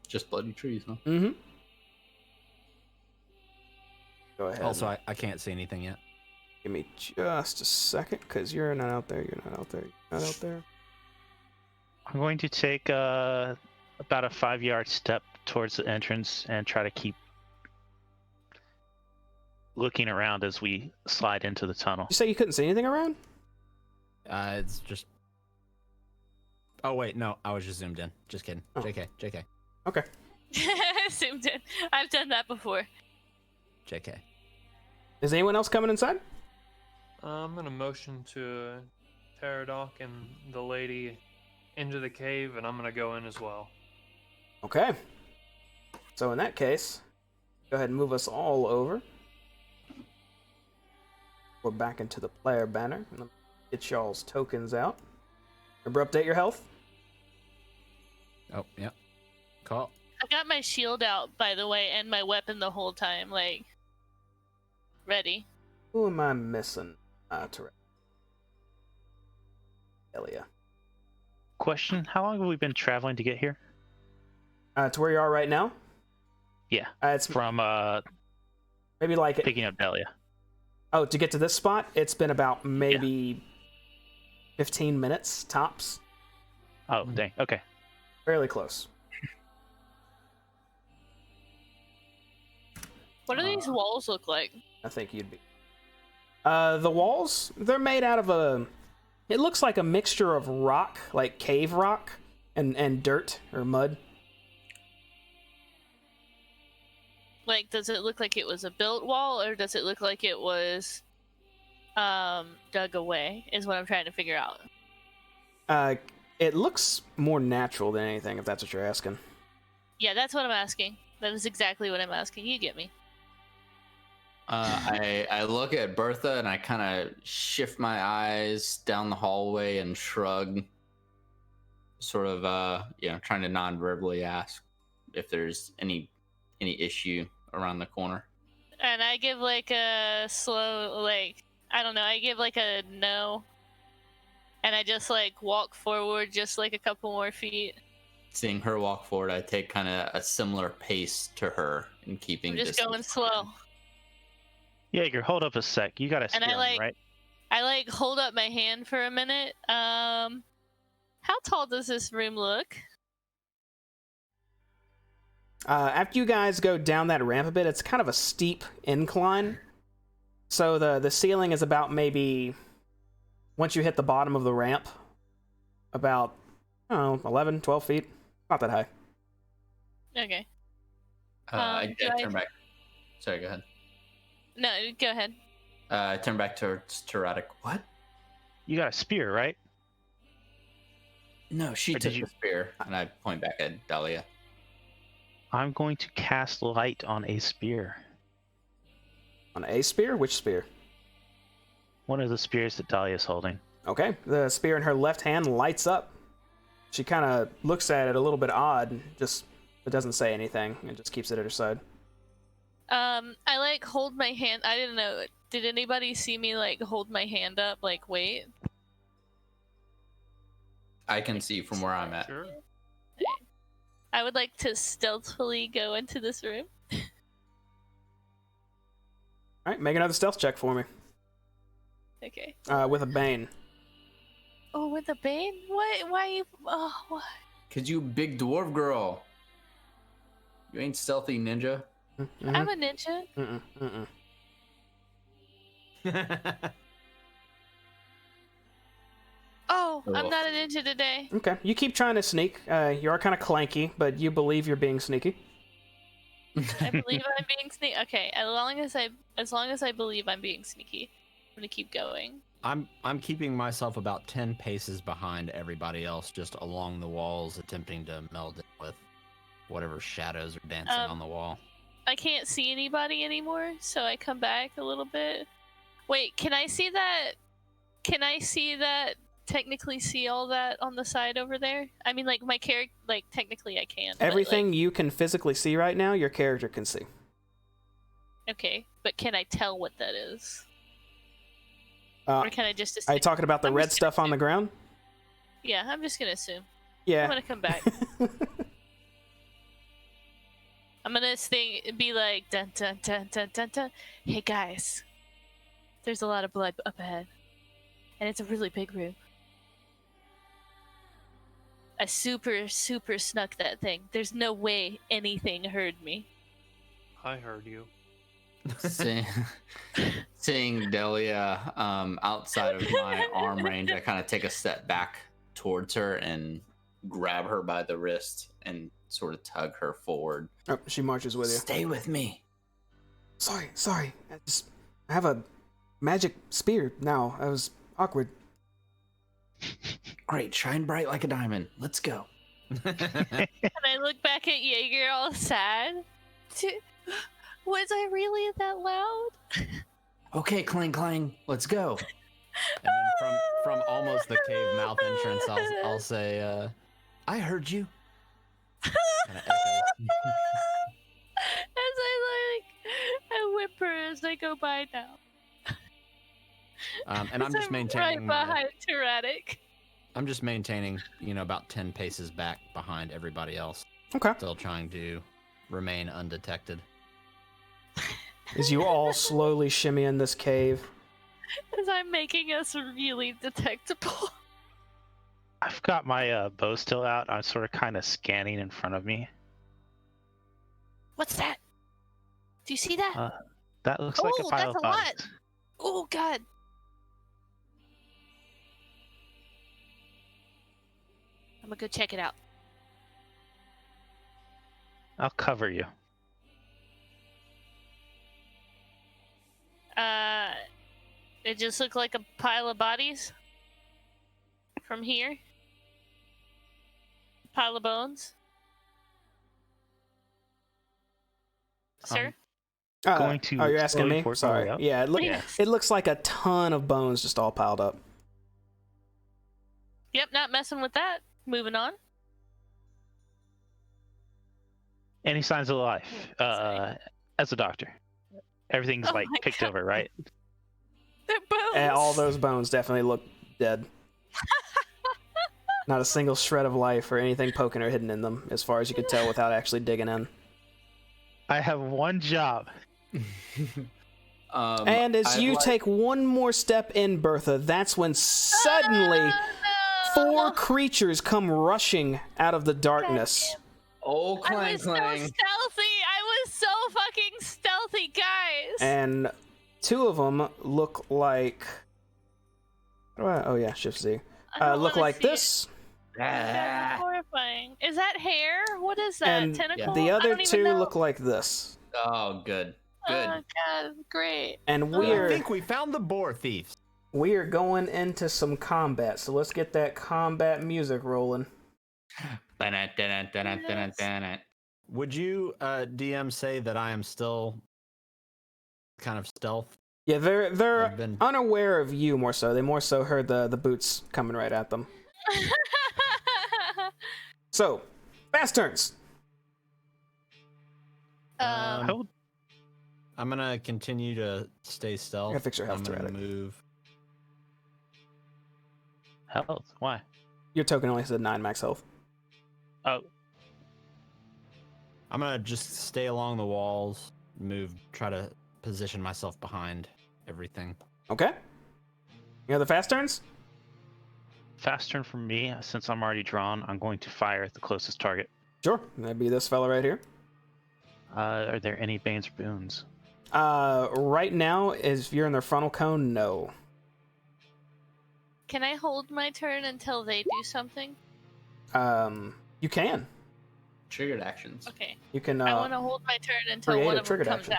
Just bloody trees, huh? Mm-hmm. Go ahead. Also, I can't see anything yet. Give me just a second, because you're not out there. You're not out there. You're not out there. I'm going to take about a 5-yard step towards the entrance and try to keep looking around as we slide into the tunnel. You say you couldn't see anything around? It's just. Oh wait, no, I was just zoomed in. Just kidding. Oh. JK. Okay. Zoomed in. I've done that before. JK. Is anyone else coming inside? I'm gonna motion to Teradoc and the lady into the cave, and I'm gonna go in as well. Okay. So in that case, go ahead and move us all over. We're back into the player banner. Let me get y'all's tokens out. Remember, update your health. Oh, yeah. Call. I got my shield out, by the way, and my weapon the whole time, like, ready. Who am I missing? Elia. Question, how long have we been traveling to get here? To where you are right now? Yeah. It's From maybe like picking up Delia. Oh, to get to this spot, it's been about maybe 15 minutes tops. Oh, dang. Okay. Fairly close. What do these walls look like? I think you'd be. The walls, they're made out of a. It looks like a mixture of rock, like cave rock, and dirt or mud. Like, does it look like it was a built wall, or does it look like it was dug away, is what I'm trying to figure out. It looks more natural than anything, if that's what you're asking. Yeah, that's what I'm asking. That is exactly what I'm asking. You get me. I look at Bertha and I kind of shift my eyes down the hallway and shrug, sort of trying to non-verbally ask if there's any issue around the corner. And I give like a slow, like, I don't know, I give like a no. And I just like walk forward just like a couple more feet. Seeing her walk forward, I take kind of a similar pace to her in keeping I'm just distance. going slow. Jaeger, hold up a sec. You got a spear, right? I like hold up my hand for a minute. How tall does this room look? After you guys go down that ramp a bit, it's kind of a steep incline. So the ceiling is about maybe, once you hit the bottom of the ramp, about, I don't know, 11, 12 feet. Not that high. Okay. I turn back. Sorry, go ahead. No, go ahead. I turn back towards Teradoc. What? You got a spear, right? No, she Or took did you- the spear, and I point back at Dahlia. I'm going to cast light on a spear. On a spear? Which spear? One of the spears that Dahlia's holding. Okay, the spear in her left hand lights up. She kind of looks at it a little bit odd, just but doesn't say anything and just keeps it at her side. I like hold my hand. I didn't know. Did anybody see me like hold my hand up? Like wait. I can see from where I'm at. Sure. I would like to stealthily go into this room. All right, make another stealth check for me. Okay. With a bane. Oh, with the bane? What? Why you? Oh, what? Cause you big dwarf girl. You ain't stealthy ninja. Mm-hmm. I'm a ninja. Oh, I'm not a ninja today. Okay, you keep trying to sneak. You are kind of clanky, but you believe you're being sneaky. I believe I'm being sneaky. Okay, as long as I believe I'm being sneaky, I'm gonna keep going. I'm keeping myself about 10 paces behind everybody else, just along the walls, attempting to meld in with whatever shadows are dancing on the wall. I can't see anybody anymore, so I come back a little bit. Wait, can I see that? Can I see that? Technically, see all that on the side over there? I mean, like my character, like technically I can. Everything but, like, you can physically see right now, your character can see. Okay, but can I tell what that is? Or can I just assume? Are you talking about the red stuff on the ground? Yeah, I'm just gonna assume. Yeah. I'm gonna come back. I'm gonna be like, dun dun dun dun dun dun. Hey guys, there's a lot of blood up ahead, and it's a really big room. I super snuck that thing. There's no way anything heard me. I heard you. Seeing Delia outside of my arm range, I kind of take a step back towards her and grab her by the wrist and sort of tug her forward. Oh, she marches with you. Stay with me. Sorry. I have a magic spear now. I was awkward. Great, shine bright like a diamond. Let's go. And I look back at Jaeger all sad. Was I really that loud? Okay, clang clang, let's go. And then from almost the cave mouth entrance, I'll say, I heard you. Kinda echoes. As I whimper as I go by now. And I'm just maintaining. right behind Tyrannic. I'm just maintaining, about 10 paces back behind everybody else. Okay. Still trying to remain undetected. As you all slowly shimmy in this cave. As I'm making us really detectable. I've got my bow still out. I'm sort of kind of scanning in front of me. What's that? Do you see that? That looks like a pile that's of a bodies. lot. Oh god. I'm gonna go check it out. I'll cover you. It just looked like a pile of bodies. From here. Pile of bones. Sir? Going to you're asking slowly me? force my way Sorry. up. Yeah, Yeah. it looks like a ton of bones just all piled up. Yep, not messing with that. Moving on. Any signs of life? As a doctor, everything's Oh like my picked God. over, right? They're bones. And all those bones definitely look dead. Not a single shred of life or anything poking or hidden in them, as far as you could tell without actually digging in. I have one job. And as I'd you like- take one more step in, Bertha, that's when suddenly four creatures come rushing out of the darkness. Oh, I clang was so clang. stealthy. I was so fucking stealthy, guys. And two of them look like... Oh yeah, Shift Z. I don't Look wanna like see it. this. That's horrifying. Is that hair? What is that? And Tentacle? the I other don't even two know. look like this. Oh, good. Good. Oh god, great. And I we're think we found the boar thieves. going into some combat, so let's get that combat music rolling. Would you, DM, say that I am still kind of stealth? Yeah, they're I've been- unaware of you more so. They more so heard the boots coming right at them. So, fast turns. Um, I'm gonna continue to stay stealth. gotta fix your health, I'm gonna Tyrannic. move. Health? Why? Your token only said 9 max health. Oh, I'm gonna just stay along the walls, try to position myself behind everything. Okay. You know the fast turns? fast turn from me. Since I'm already drawn, I'm going to fire at the closest target. Sure. That'd be this fella right here. Are there any Banes or Boons? Right now, if you're in their frontal cone, no. Can I hold my turn until they do something? You can. Triggered actions. Okay. You can. I want to hold my turn until create one a of them triggered comes action.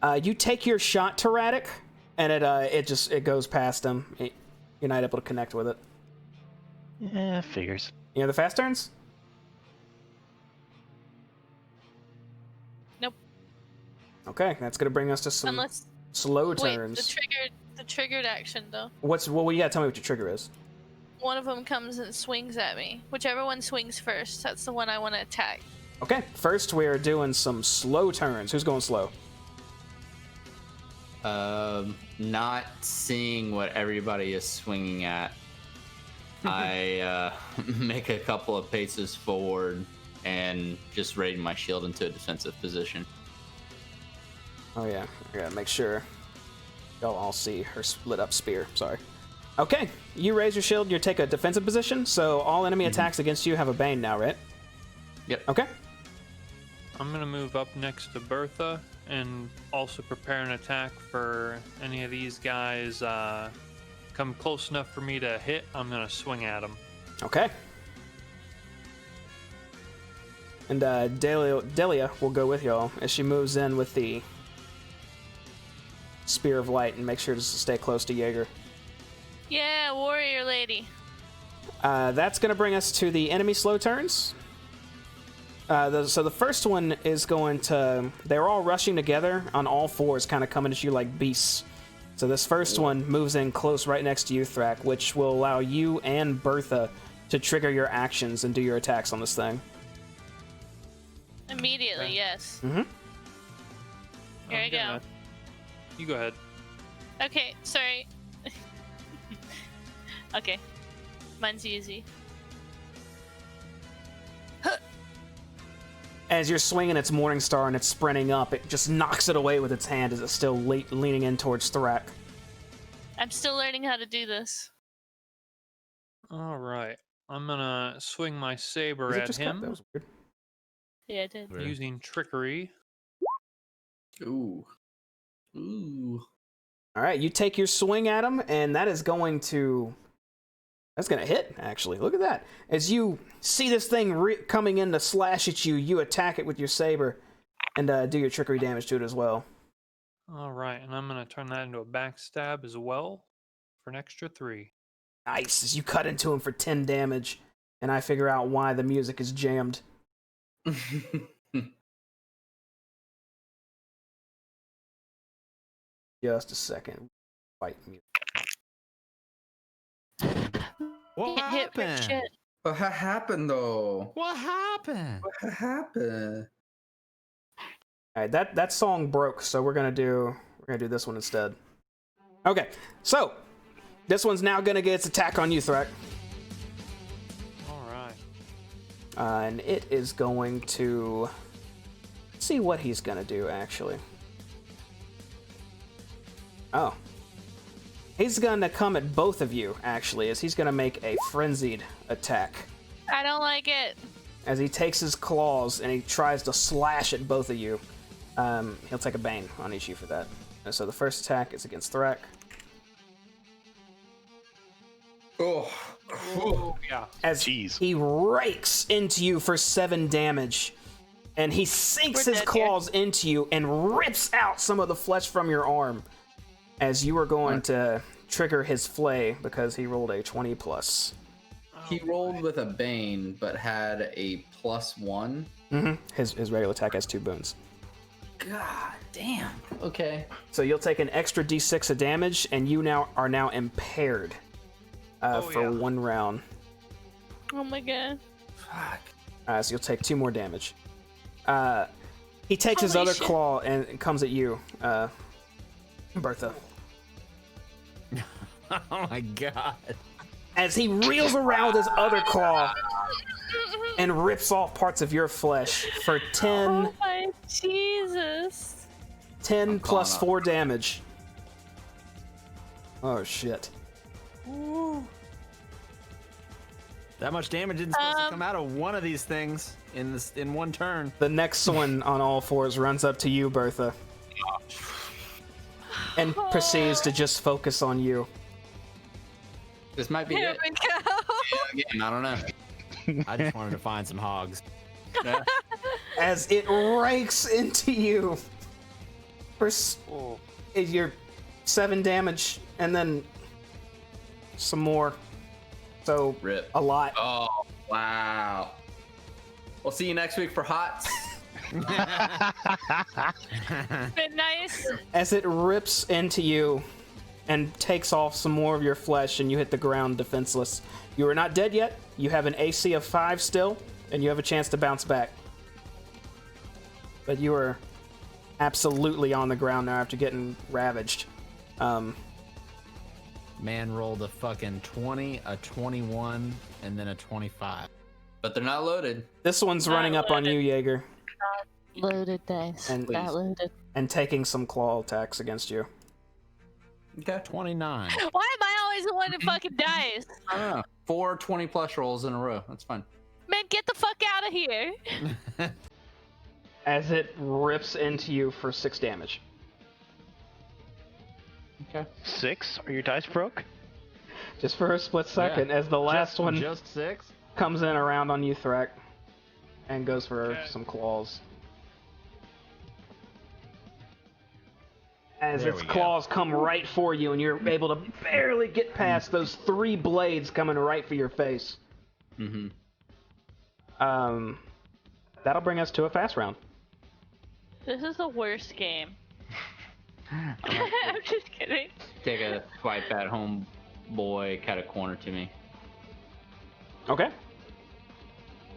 at me. You take your shot, Tyrannic, and it goes past him. You're not able to connect with it. Yeah, figures. You know the fast turns? Nope. Okay, that's gonna bring us to some Unless slow wait, turns. the triggered action though. Well, you gotta tell me what your trigger is. One of them comes and swings at me. Whichever one swings first, that's the one I want to attack. Okay, first we are doing some slow turns. Who's going slow? Not seeing what everybody is swinging at, I make a couple of paces forward and just raise my shield into a defensive position. Oh yeah, I gotta make sure y'all all see her split up spear. Sorry. Okay, you raise your shield, you take a defensive position, so all enemy attacks against you have a bane now, right? Yep. Okay. I'm gonna move up next to Bertha and also prepare an attack for any of these guys come close enough for me to hit. I'm gonna swing at them. Okay. And Delia will go with y'all as she moves in with the Spear of Light and make sure to stay close to Jaeger. Yeah, warrior lady. That's going to bring us to the enemy slow turns. So the first one is going to... They're all rushing together on all fours, kind of coming at you like beasts. So this first one moves in close right next to you, Thrak, which will allow you and Bertha to trigger your actions and do your attacks on this thing. Immediately, Okay. yes. Mm-hmm. Here I go. You go ahead. Okay, sorry. Okay. Mine's easy. As you're swinging its Morning Star and it's sprinting up, it just knocks it away with its hand as it's still leaning in towards Thrak. I'm still learning how to do this. All right. I'm gonna swing my saber Is it at just cut? That him was weird. Yeah, I did. Weird. using trickery. Ooh. Ooh. All right, you take your swing at him, and that is going to... That's going to hit, actually. Look at that. As you see this thing coming in to slash at you, you attack it with your saber and do your trickery damage to it as well. All right, and I'm gonna turn that into a backstab as well for an extra 3. Nice, as you cut into him for 10 damage, and I figure out why the music is jammed. Just a second. White music. What Can't hit for happened? shit. What happened though? What happened? What happened? All right, that song broke, so we're gonna do this one instead. Okay, so this one's now gonna get its attack on you, Thrak. All right. And it is going to... Let's see what he's going to do, actually. Oh. He's going to come at both of you, actually, as he's going to make a frenzied attack. I don't like it. As he takes his claws and he tries to slash at both of you. He'll take a bane on each of you for that. And so the first attack is against Thrak. Oh. Oh, yeah. As Jeez. he rakes into you for 7 damage. And he sinks We're his dead here. claws into you and rips out some of the flesh from your arm. As you are going to trigger his flay because he rolled a 20 plus. He rolled with a bane, but had a +1. Mm-hmm. His regular attack has 2 boons. God damn. Okay. So you'll take an extra d6 of damage, and you are now impaired for 1 round. Oh my god. Fuck. So you'll take 2 more damage. He takes his Holy other shit. claw and comes at you, Bertha. Oh my god. As he reels around his other claw and rips off parts of your flesh for 10, Oh my Jesus. 10 plus up. 4 damage. Oh shit. That much damage isn't supposed to come out of one of these things in one turn. The next one on all fours runs up to you, Bertha, and proceeds to just focus on you. This might be Here it. we go. Again, I don't know. I just wanted to find some hogs. Yeah. As it rakes into you for your 7 damage, and then some more. So Rip. a lot. Oh, wow. We'll see you next week for HOTS. Been nice. As it rips into you and takes off some more of your flesh, and you hit the ground defenseless. You are not dead yet. You have an AC of 5 still, and you have a chance to bounce back. But you are absolutely on the ground now after getting ravaged. Man rolled a fucking 20, a 21, and then a 25. But they're not loaded. This one's running up on you, Jaeger, Loaded dice. And- Not loaded. and taking some claw attacks against you. Okay. 29. Why am I always the one that fucking dies? I don't know. 4 20+ rolls in a row. That's fine. Man, get the fuck out of here. As it rips into you for 6 damage. Okay. 6? Are your dice broke? Just for a split second, as the last one Just 6? comes in around on you, Thrak, and goes for Okay. some claws. As There its we go. claws come right for you, and you're able to barely get past those 3 blades coming right for your face. Mm-hmm. That'll bring us to a fast round. This is the worst game. I'm just kidding. Take a swipe at homeboy, cut a corner to me. Okay.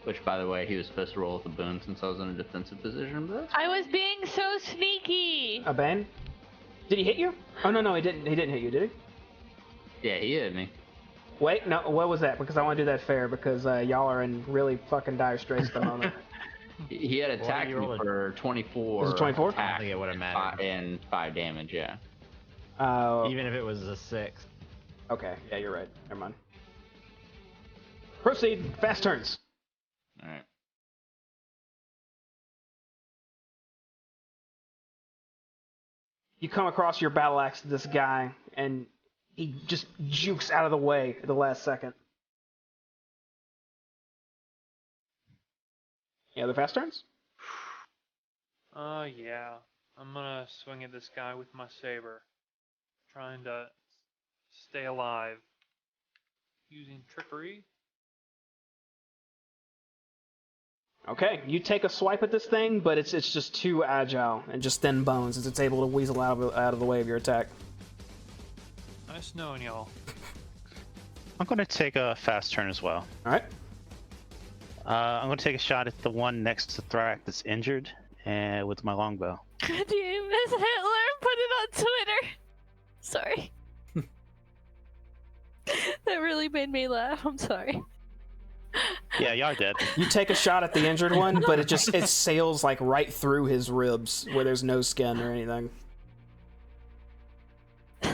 Which, by the way, he was supposed to roll with a boon since I was in a defensive position. But that's I was being so sneaky. A bane. Did he hit you? Oh no, he didn't. He didn't hit you, did he? yeah, he hit me. Wait, no. What was that? Because I want to do that fair. Because y'all are in really fucking dire straits at the moment. He had Well, attacked you me rolled a- for 24. Was it 24? I don't attack, think it would have mattered. and 5 damage. Yeah. Even if it was a 6. Okay. Yeah, you're right. Never mind. Proceed. Fast turns. All right. You come across your battle axe to this guy, and he just jukes out of the way at the last second. Any other fast turns? Yeah. I'm gonna swing at this guy with my saber. Trying to stay alive. Using trickery. Okay, you take a swipe at this thing, but it's just too agile and just thin bones as it's able to weasel out of the way of your attack. Nice knowing y'all. I'm going to take a fast turn as well. All right. I'm going to take a shot at the one next to Thrak that's injured with my longbow. Do you miss Hitler? Put it on Twitter. Sorry. That really made me laugh. I'm sorry. Yeah, y'all dead. You take a shot at the injured one, but it sails like right through his ribs where there's no skin or anything. Is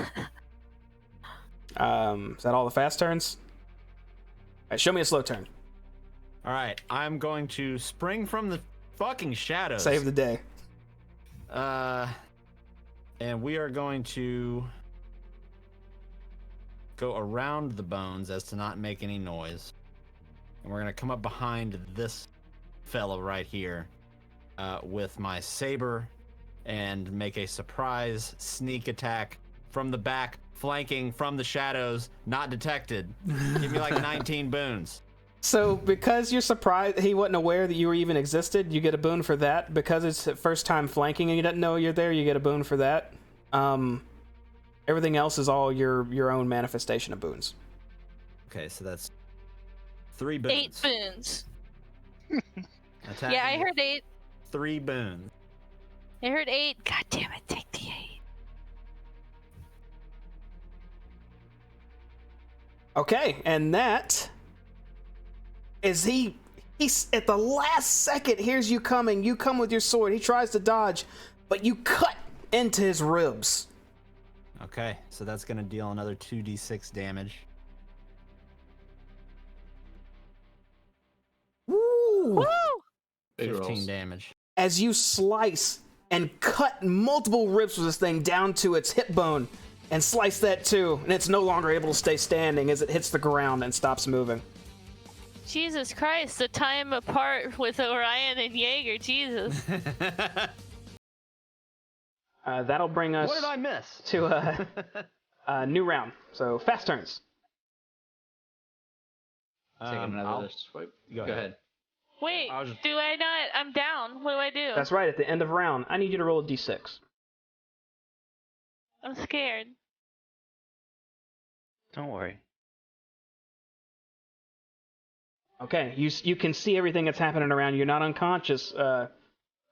that all the fast turns? All right, show me a slow turn. All right, I'm going to spring from the fucking shadows. Save the day. And we are going to go around the bones as to not make any noise. And we're going to come up behind this fellow right here with my saber and make a surprise sneak attack from the back, flanking from the shadows, not detected. Give me like 19 boons. So because you're surprised he wasn't aware that you were even existed, you get a boon for that. Because it's first time flanking and he doesn't know you're there, you get a boon for that. Everything else is all your own manifestation of boons. Okay, so that's 3 boons. 8 boons. Attacking Yeah, I with heard 8. 3 boons. I heard 8. God damn it, take the 8. Okay, and that is he's at the last second hears you coming. You come with your sword. He tries to dodge, but you cut into his ribs. Okay, so that's gonna deal another 2d6 damage. Woo! Woo! Big 15 rolls. damage. As you slice and cut multiple ribs with this thing down to its hip bone and slice that too, and it's no longer able to stay standing as it hits the ground and stops moving. Jesus Christ, the time apart with Orion and Jaeger, Jesus. That'll bring us What did I miss? to a new round. So fast turns. Taking another I'll- swipe. Go ahead. Wait, I was just- do I not? I'm down. What do I do? That's right. At the end of round, I need you to roll a d6. I'm scared. Don't worry. Okay, you can see everything that's happening around you. You're not unconscious,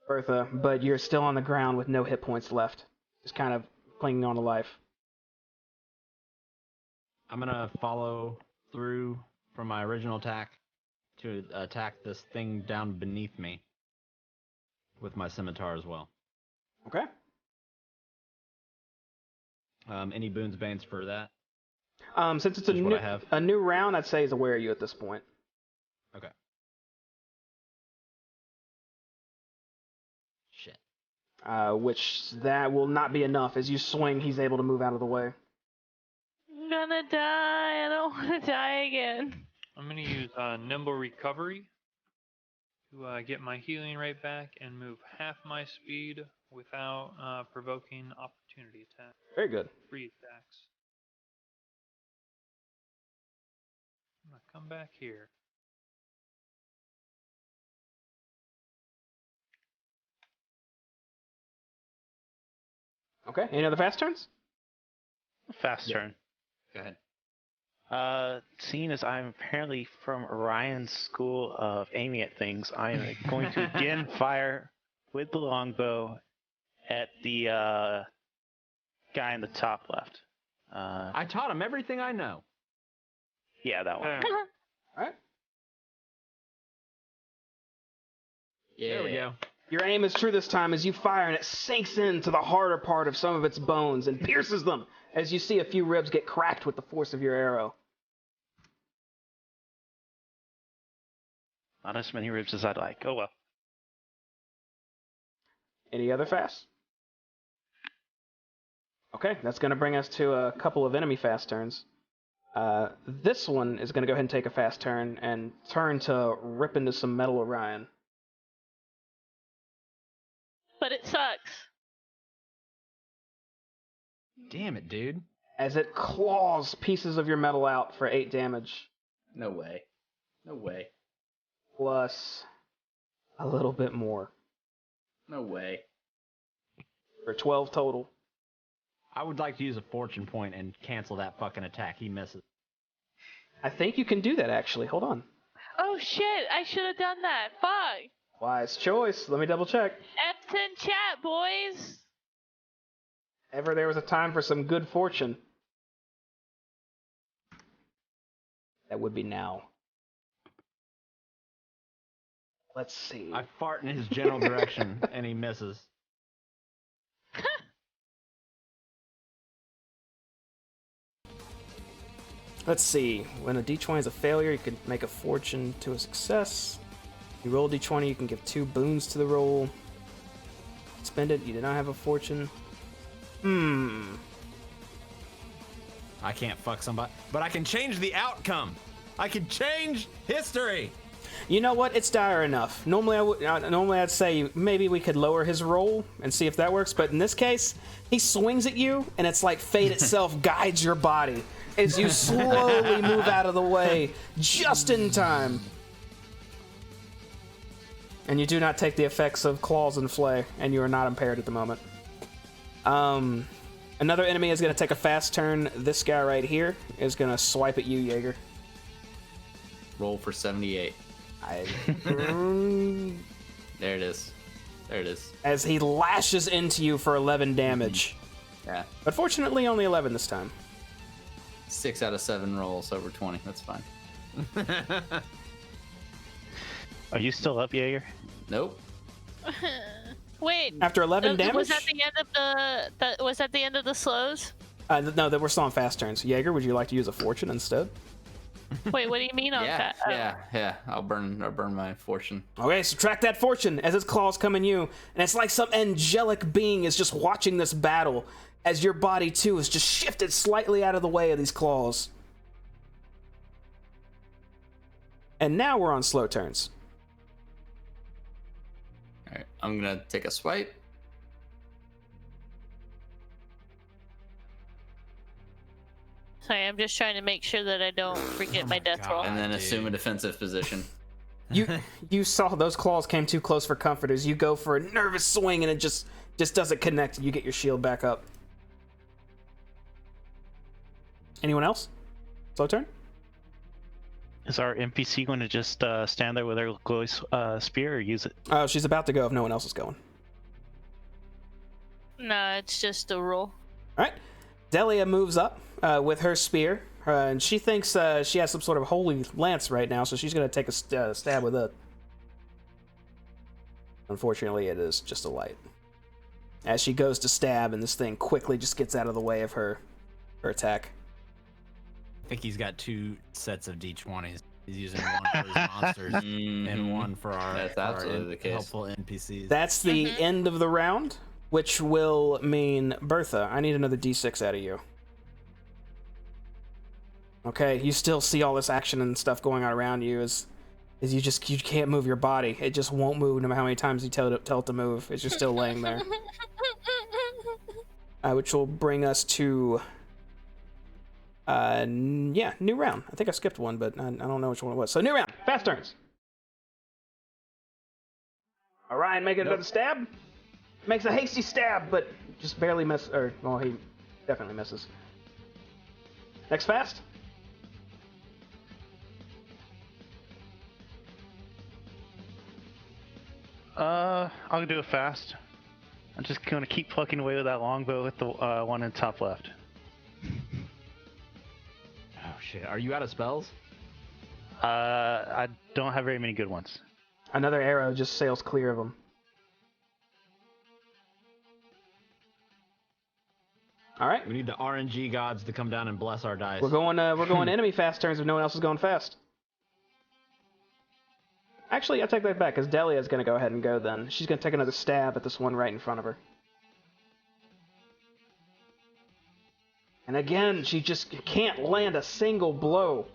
Bertha, but you're still on the ground with no hit points left. Just kind of clinging on to life. I'm gonna follow through from my original attack to attack this thing down beneath me with my scimitar as well. Okay. Any boons, banes for that? Since it's a Just what new, I have. a new round, I'd say is aware of you at this point. Okay. Shit. Which that will not be enough. As you swing, he's able to move out of the way. I'm gonna die. I don't want to die again. I'm gonna use Nimble Recovery to get my healing right back and move half my speed without provoking opportunity attack. Very good. Free attacks. I'm gonna come back here. Okay. Any other fast turns? Fast turn. Go ahead. Seeing as I'm apparently from Orion's school of aiming at things, I am going to again fire with the longbow at the guy in the top left. I taught him everything I know. Yeah, that one. All right. Yeah. There we go. Your aim is true this time as you fire, and it sinks into the harder part of some of its bones and pierces them as you see a few ribs get cracked with the force of your arrow. Not as many ribs as I'd like. Oh well. Any other fast? Okay, that's going to bring us to a couple of enemy fast turns. This one is going to go ahead and take a fast turn and turn to rip into some metal Orion. But it sucks. Damn it, dude. As it claws pieces of your metal out for 8 damage, No way. No way. plus a little bit more No way. for 12 total. I would like to use a fortune point and cancel that fucking attack. He misses. I think you can do that, actually. Hold on. Oh shit, I should have done that. Fuck. Wise choice. Let me double check. F's in chat, boys. Ever there was a time for some good fortune. That would be now. Let's see. I fart in his general direction and he misses. Let's see. When a d20 is a failure, you can make a fortune to a success. You roll a d20, you can give 2 boons to the roll. Spend it, you did not have a fortune. I can't fuck somebody, but I can change the outcome. I can change history. You know what? It's dire enough. Normally, I'd say maybe we could lower his roll and see if that works. But in this case, he swings at you, and it's like fate itself guides your body as you slowly move out of the way just in time. And you do not take the effects of claws and flay, and you are not impaired at the moment. Another enemy is going to take a fast turn. This guy right here is going to swipe at you, Jaeger. Roll for 78. There it is. There it is. As he lashes into you for 11 damage. Yeah. But fortunately, only 11 this time. 6 out of 7 rolls over 20. That's fine. Are you still up, Jaeger? Nope. Wait. After 11 damage? Was that the end of the? Was that the end of the slows? No, that we're still on fast turns. Jaeger, would you like to use a fortune instead? Wait, what do you mean on Yeah, that? yeah. I'll burn my fortune. Okay, subtract that fortune as his claws come in you, and it's like some angelic being is just watching this battle as your body too is just shifted slightly out of the way of these claws. And now we're on slow turns. All right, I'm gonna take a swipe. Sorry, I'm just trying to make sure that I don't forget my death roll. And then assume a defensive position. You saw those claws came too close for comfort as you go for a nervous swing and it just doesn't connect. You get your shield back up. Anyone else? Slow turn? Is our NPC going to just stand there with her glowy spear or use it? Oh, she's about to go if no one else is going. No, it's just a roll. All right. Delia moves up with her spear, and she thinks she has some sort of holy lance right now, so she's going to take a stab with it. Unfortunately, it is just a light. As she goes to stab, and this thing quickly just gets out of the way of her attack. I think he's got 2 sets of D20s. He's using one for his monsters and one for our, That's absolutely the case. helpful NPCs. That's the end of the round, which will mean Bertha. I need another D6 out of you. Okay, you still see all this action and stuff going on around you as you can't move your body. It just won't move no matter how many times you tell it to move. It's just still laying there. Which will bring us to new round. I think I skipped one, but I don't know which one it was. So new round, fast turns. Orion making another stab. Makes a hasty stab, but just barely miss. Or well, he definitely misses. Next fast. I'll do it fast. I'm just gonna keep plucking away with that longbow with the one in top left. Oh shit! Are you out of spells? I don't have very many good ones. Another arrow just sails clear of him. All right, We need the RNG gods to come down and bless our dice. we're going enemy fast turns if no one else is going fast. Actually, I take that back because Delia's going to go ahead and go then. She's going to take another stab at this one right in front of her. And again, she just can't land a single blow.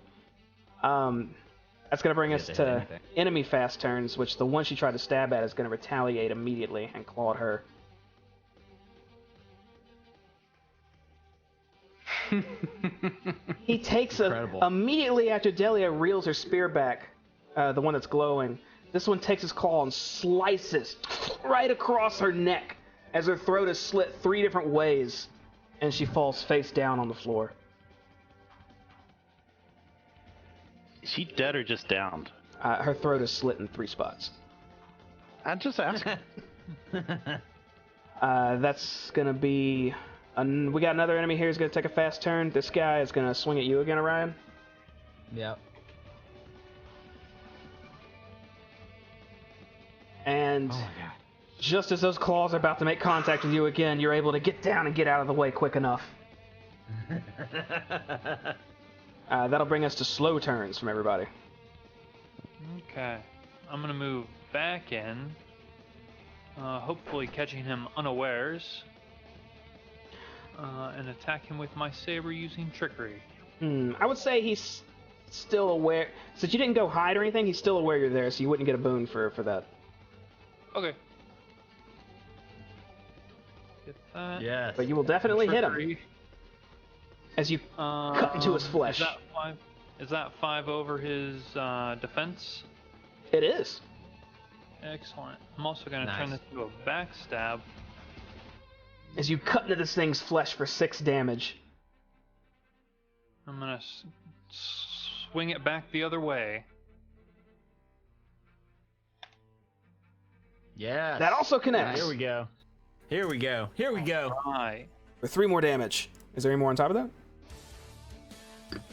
That's going to bring us to enemy fast turns, which the one she tried to stab at is going to retaliate immediately and claw at her. He takes immediately after Delia reels her spear back, the one that's glowing. This one takes his claw and slices right across her neck as her throat is slit 3 different ways, and she falls face down on the floor. Is she dead or just downed? Her throat is slit in 3 spots. I'm just asking. That's gonna be. We got another enemy here who's gonna take a fast turn. This guy is gonna swing at you again, Orion. Yep. And Oh my god. just as those claws are about to make contact with you again, you're able to get down and get out of the way quick enough. That'll bring us to slow turns from everybody. Okay. I'm gonna move back in. Hopefully catching him unawares. And attack him with my saber using trickery. I would say he's still aware. Since you didn't go hide or anything, he's still aware you're there, so you wouldn't get a boon for that. Okay. Get that. Yes. But you will definitely hit him. Trickery. as you cut into his flesh. Is that 5 over his defense? It is. Excellent. I'm also going to turn Nice. this into a backstab. As you cut into this thing's flesh for 6 damage. I'm going to swing it back the other way. Yeah. That also connects. Here we go. Here we go. Here we go. Right. For 3 more damage. Is there any more on top of that?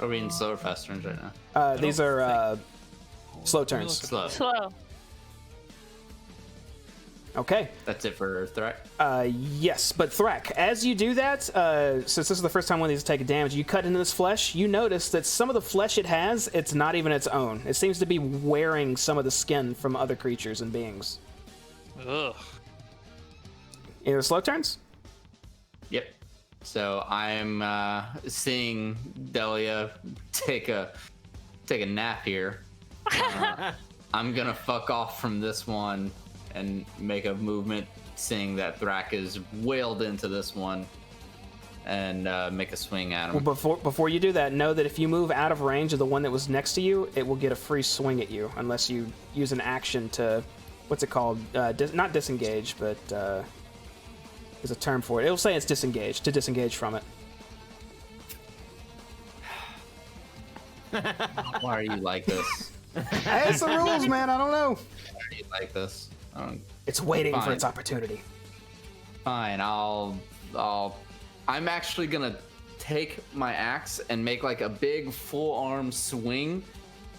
Are we in slow or fast turns right now? These are slow turns. Slow. Slow. Okay. That's it for Thrak. Yes, but Thrak, as you do that, since this is the first time one of these is taking damage, you cut into this flesh, you notice that some of the flesh it has, it's not even its own. It seems to be wearing some of the skin from other creatures and beings. Ugh. Any other slow turns? Yep. So I'm seeing Delia take a nap here. I'm gonna fuck off from this one and make a movement, seeing that Thrak is wailed into this one, and make a swing at him. Well, before you do that, know that if you move out of range of the one that was next to you, it will get a free swing at you, unless you use an action to, what's it called? Not disengage, but there's a term for it. It'll say it's disengaged, to disengage from it. Why are you like this? Hey, it's the rules, man. I don't know. Why are you like this? It's waiting for Fine. its opportunity. Fine, I'm actually gonna take my axe and make like a big full arm swing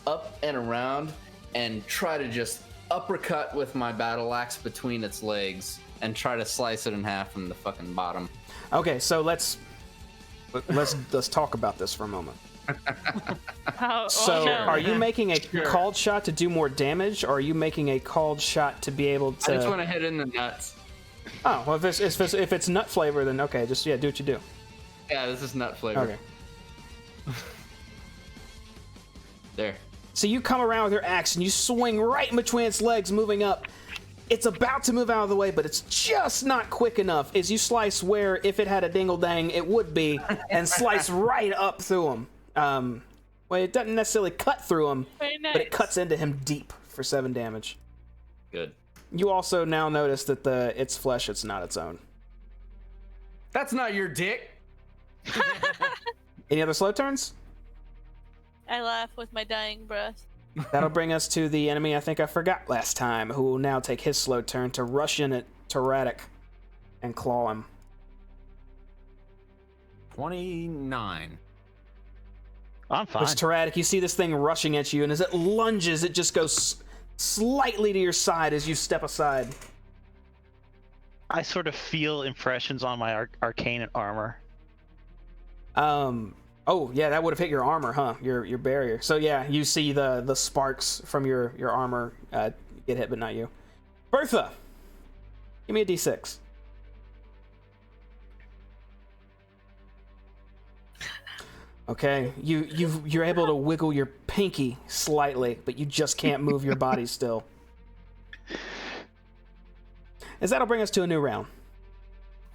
up and around and try to just uppercut with my battle axe between its legs and try to slice it in half from the fucking bottom. Okay, so let's talk about this for a moment. So, are you making a called shot to do more damage, or are you making a called shot to be able to? I just want to hit in the nuts. Oh, well, if it's nut flavor, then okay, just do what you do. Yeah, this is nut flavor. Okay. There. So you come around with your axe and you swing right in between its legs, moving up. It's about to move out of the way, but it's just not quick enough. As you slice where, if it had a dingle dang, it would be, and slice right up through him. Well, it doesn't necessarily cut through him, Very nice. but it cuts into him deep for 7 damage. Good. You also now notice that its flesh, it's not its own. That's not your dick. Any other slow turns? I laugh with my dying breath. That'll bring us to the enemy I think I forgot last time, who will now take his slow turn to rush in at Taratic and claw him. 29. I'm fine. Which Taratic, you see this thing rushing at you, and as it lunges, it just goes slightly to your side as you step aside. I sort of feel impressions on my arcane armor. Oh yeah, that would have hit your armor, huh? Your barrier. So yeah, you see the sparks from your armor get hit, but not you. Bertha, give me a d6. Okay, you're able to wiggle your pinky slightly, but you just can't move your body still. As that'll bring us to a new round.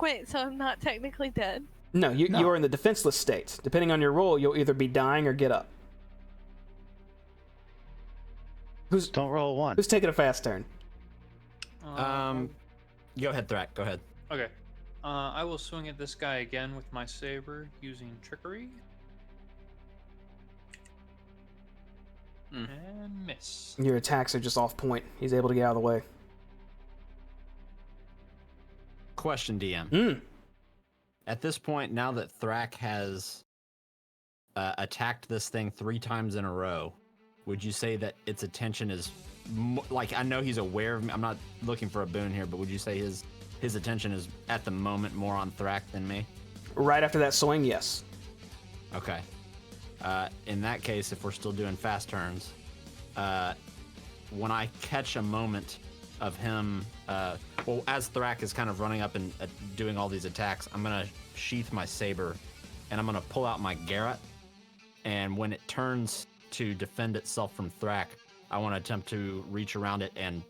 Wait, so I'm not technically dead? No, you are in the defenseless state. Depending on your roll, you'll either be dying or get up. Don't roll a 1. Who's taking a fast turn? Go ahead, Thrak. Go ahead. Okay. I will swing at this guy again with my saber using trickery. And miss. Your attacks are just off point. He's able to get out of the way. Question, DM. Mm. At this point, now that Thrak has attacked this thing 3 times in a row, would you say that its attention is like, I know he's aware of me. I'm not looking for a boon here, but would you say his attention is at the moment more on Thrak than me? Right after that swing, yes. Okay. In that case, if we're still doing fast turns, when I catch a moment of him, as Thrak is kind of running up and doing all these attacks, I'm gonna sheath my saber, and I'm gonna pull out my Garrote, and when it turns to defend itself from Thrak, I want to attempt to reach around it and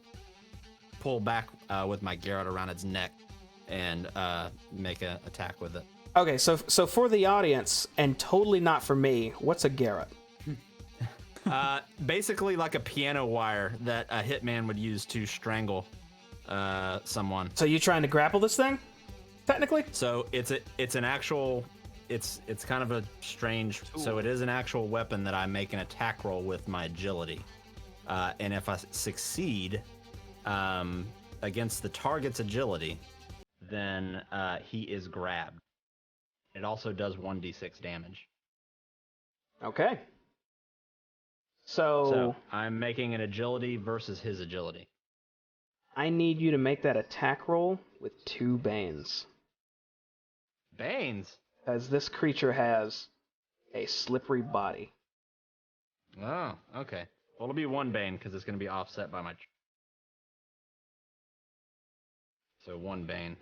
pull back with my Garrote around its neck and make an attack with it. Okay, so for the audience, and totally not for me, what's a garrote? Basically like a piano wire that a hitman would use to strangle someone. So you trying to grapple this thing? Technically? So it's an actual, it's kind of a strange. So it is an actual weapon that I make an attack roll with my agility, and if I succeed against the target's agility, then he is grabbed. It also does 1d6 damage. Okay. So I'm making an agility versus his agility. I need you to make that attack roll with 2 Banes. Banes? As this creature has a slippery body. Oh, okay. Well, it'll be 1 Bane because it's going to be offset by my... So 1 Bane.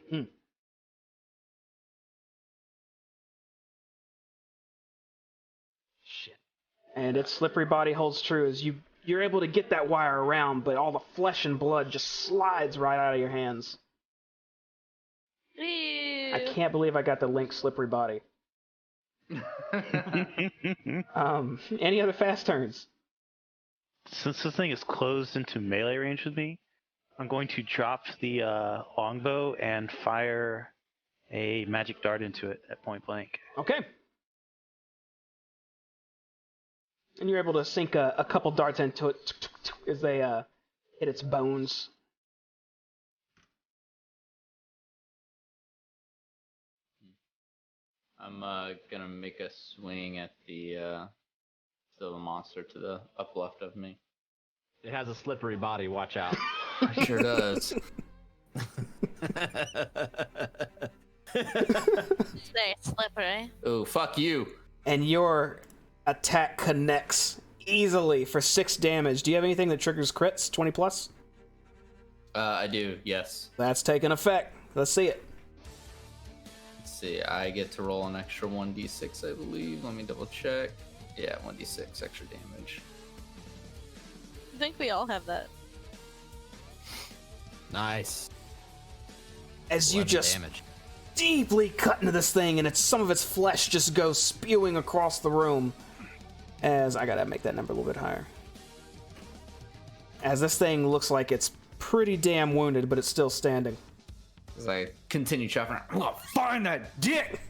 Shit. And its slippery body holds true as you're able to get that wire around, but all the flesh and blood just slides right out of your hands. Ew. I can't believe I got the Link slippery body. Any other fast turns? Since this thing is closed into melee range with me, I'm going to drop the longbow and fire a magic dart into it at point blank. Okay. And you're able to sink a couple darts into it as they hit its bones. I'm gonna make a swing at the monster to the up left of me. It has a slippery body, watch out. Sure does. It's very slippery. Oh, fuck you. And your attack connects easily for 6 damage. Do you have anything that triggers crits, 20 plus? I do, yes. That's taking effect. Let's see it. Let's see, I get to roll an extra 1d6, I believe. Let me double check. Yeah, 1d6 extra damage. I think we all have that. Nice. As you 11 just damage. deeply cut into this thing, and some of its flesh just goes spewing across the room. As I gotta make that number a little bit higher. As this thing looks like it's pretty damn wounded, but it's still standing. As I continue chopping, I'm gonna find that dick!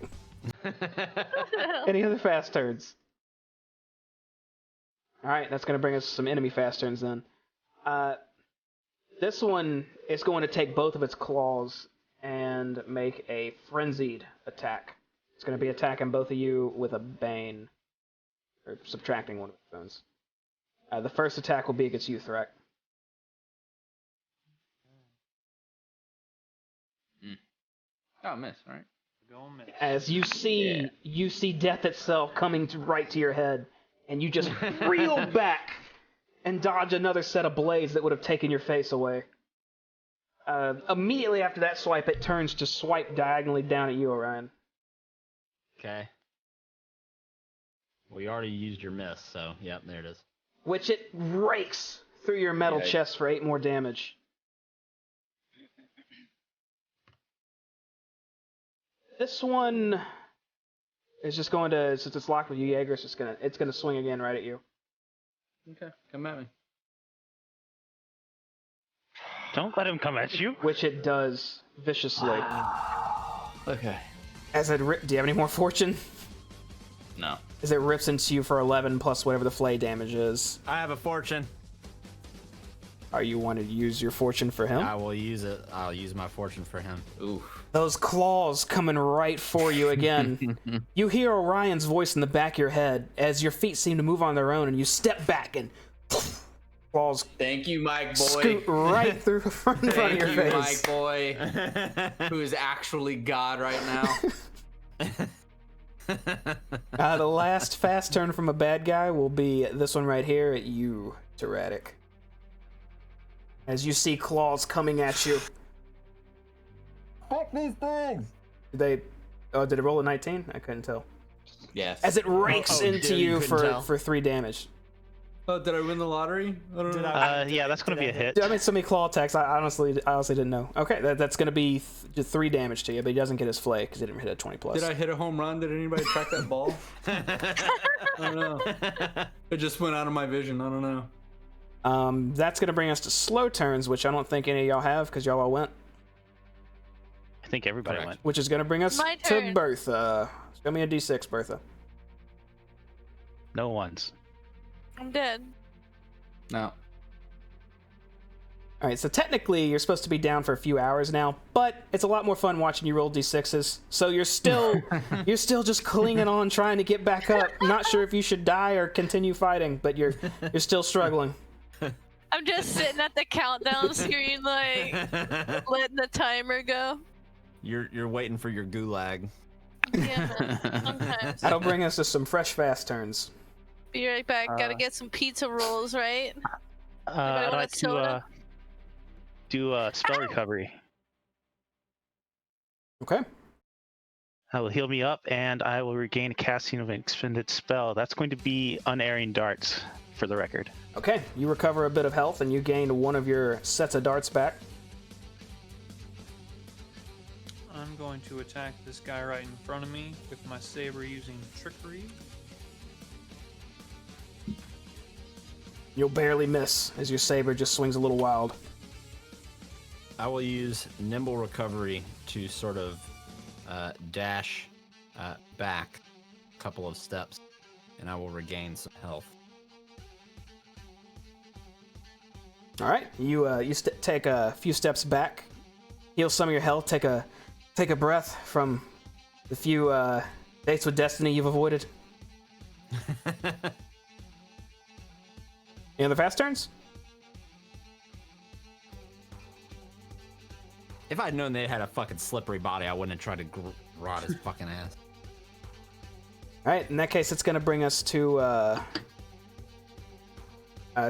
Any other fast turns? Alright, that's gonna bring us some enemy fast turns then. This one is going to take both of its claws and make a frenzied attack. It's going to be attacking both of you with a bane. Or subtracting one of its bones. The first attack will be against you, Threk. Oh, miss, alright. Going miss. As you see death itself coming right to your head, and you just reel back and dodge another set of blades that would have taken your face away. Immediately after that swipe, it turns to swipe diagonally down at you, Orion. Okay. We already used your miss, so yep, there it is. Which it rakes through your metal Okay. chest for 8 more damage. This one is just going to, since it's locked with you, Jaeger, it's gonna swing again right at you. Okay, come at me. Don't let him come at you. Which it does viciously. Okay. As it do you have any more fortune? No. As it rips into you for 11 plus whatever the flay damage is. I have a fortune. Are you wanting to use your fortune for him? I will use it. I'll use my fortune for him. Ooh. Those claws coming right for you again. You hear Orion's voice in the back of your head as your feet seem to move on their own, and you step back and claws Thank you, Mike boy. scoot right through the front of Thank your you, face. Mike boy, who is actually God right now. The last fast turn from a bad guy will be this one right here at you, Tyrannic. As you see claws coming at you. Fuck these things! Did it roll a 19? I couldn't tell. Yes. As it rakes Oh, into dude, you you couldn't tell. for 3 damage. Oh, did I win the lottery? I don't know. Yeah, that's going to be a hit. I made so many claw attacks. I honestly didn't know. Okay, that's going to be just 3 damage to you, but he doesn't get his flay because he didn't hit a 20 plus. Did I hit a home run? Did anybody track that ball? I don't know. It just went out of my vision. I don't know. That's going to bring us to slow turns, which I don't think any of y'all have because y'all all went. I think everybody Correct. went. Which is going to bring us My to turn. Bertha. Show me a d6, Bertha. No ones. I'm dead. No. All right, so technically you're supposed to be down for a few hours now, but it's a lot more fun watching you roll d6s. So you're still just clinging on, trying to get back up. Not sure if you should die or continue fighting, but you're still struggling. I'm just sitting at the countdown screen, like letting the timer go. You're waiting for your gulag. Yeah, sometimes. That'll bring us to some fresh fast turns. Be right back. Gotta get some pizza rolls, right? I'd want like a soda? to do spell recovery. Okay. That will heal me up, and I will regain a casting of an expended spell. That's going to be unerring darts, for the record. Okay, you recover a bit of health, and you gain one of your sets of darts back. I'm going to attack this guy right in front of me with my saber using trickery. You'll barely miss as your saber just swings a little wild. I will use nimble recovery to sort of dash back a couple of steps, and I will regain some health. All right, you take a few steps back, heal some of your health, take a breath from the few dates with destiny you've avoided. Any other fast turns? If I'd known they had a fucking slippery body, I wouldn't have tried to rot his fucking ass. All right, in that case, it's going to bring us to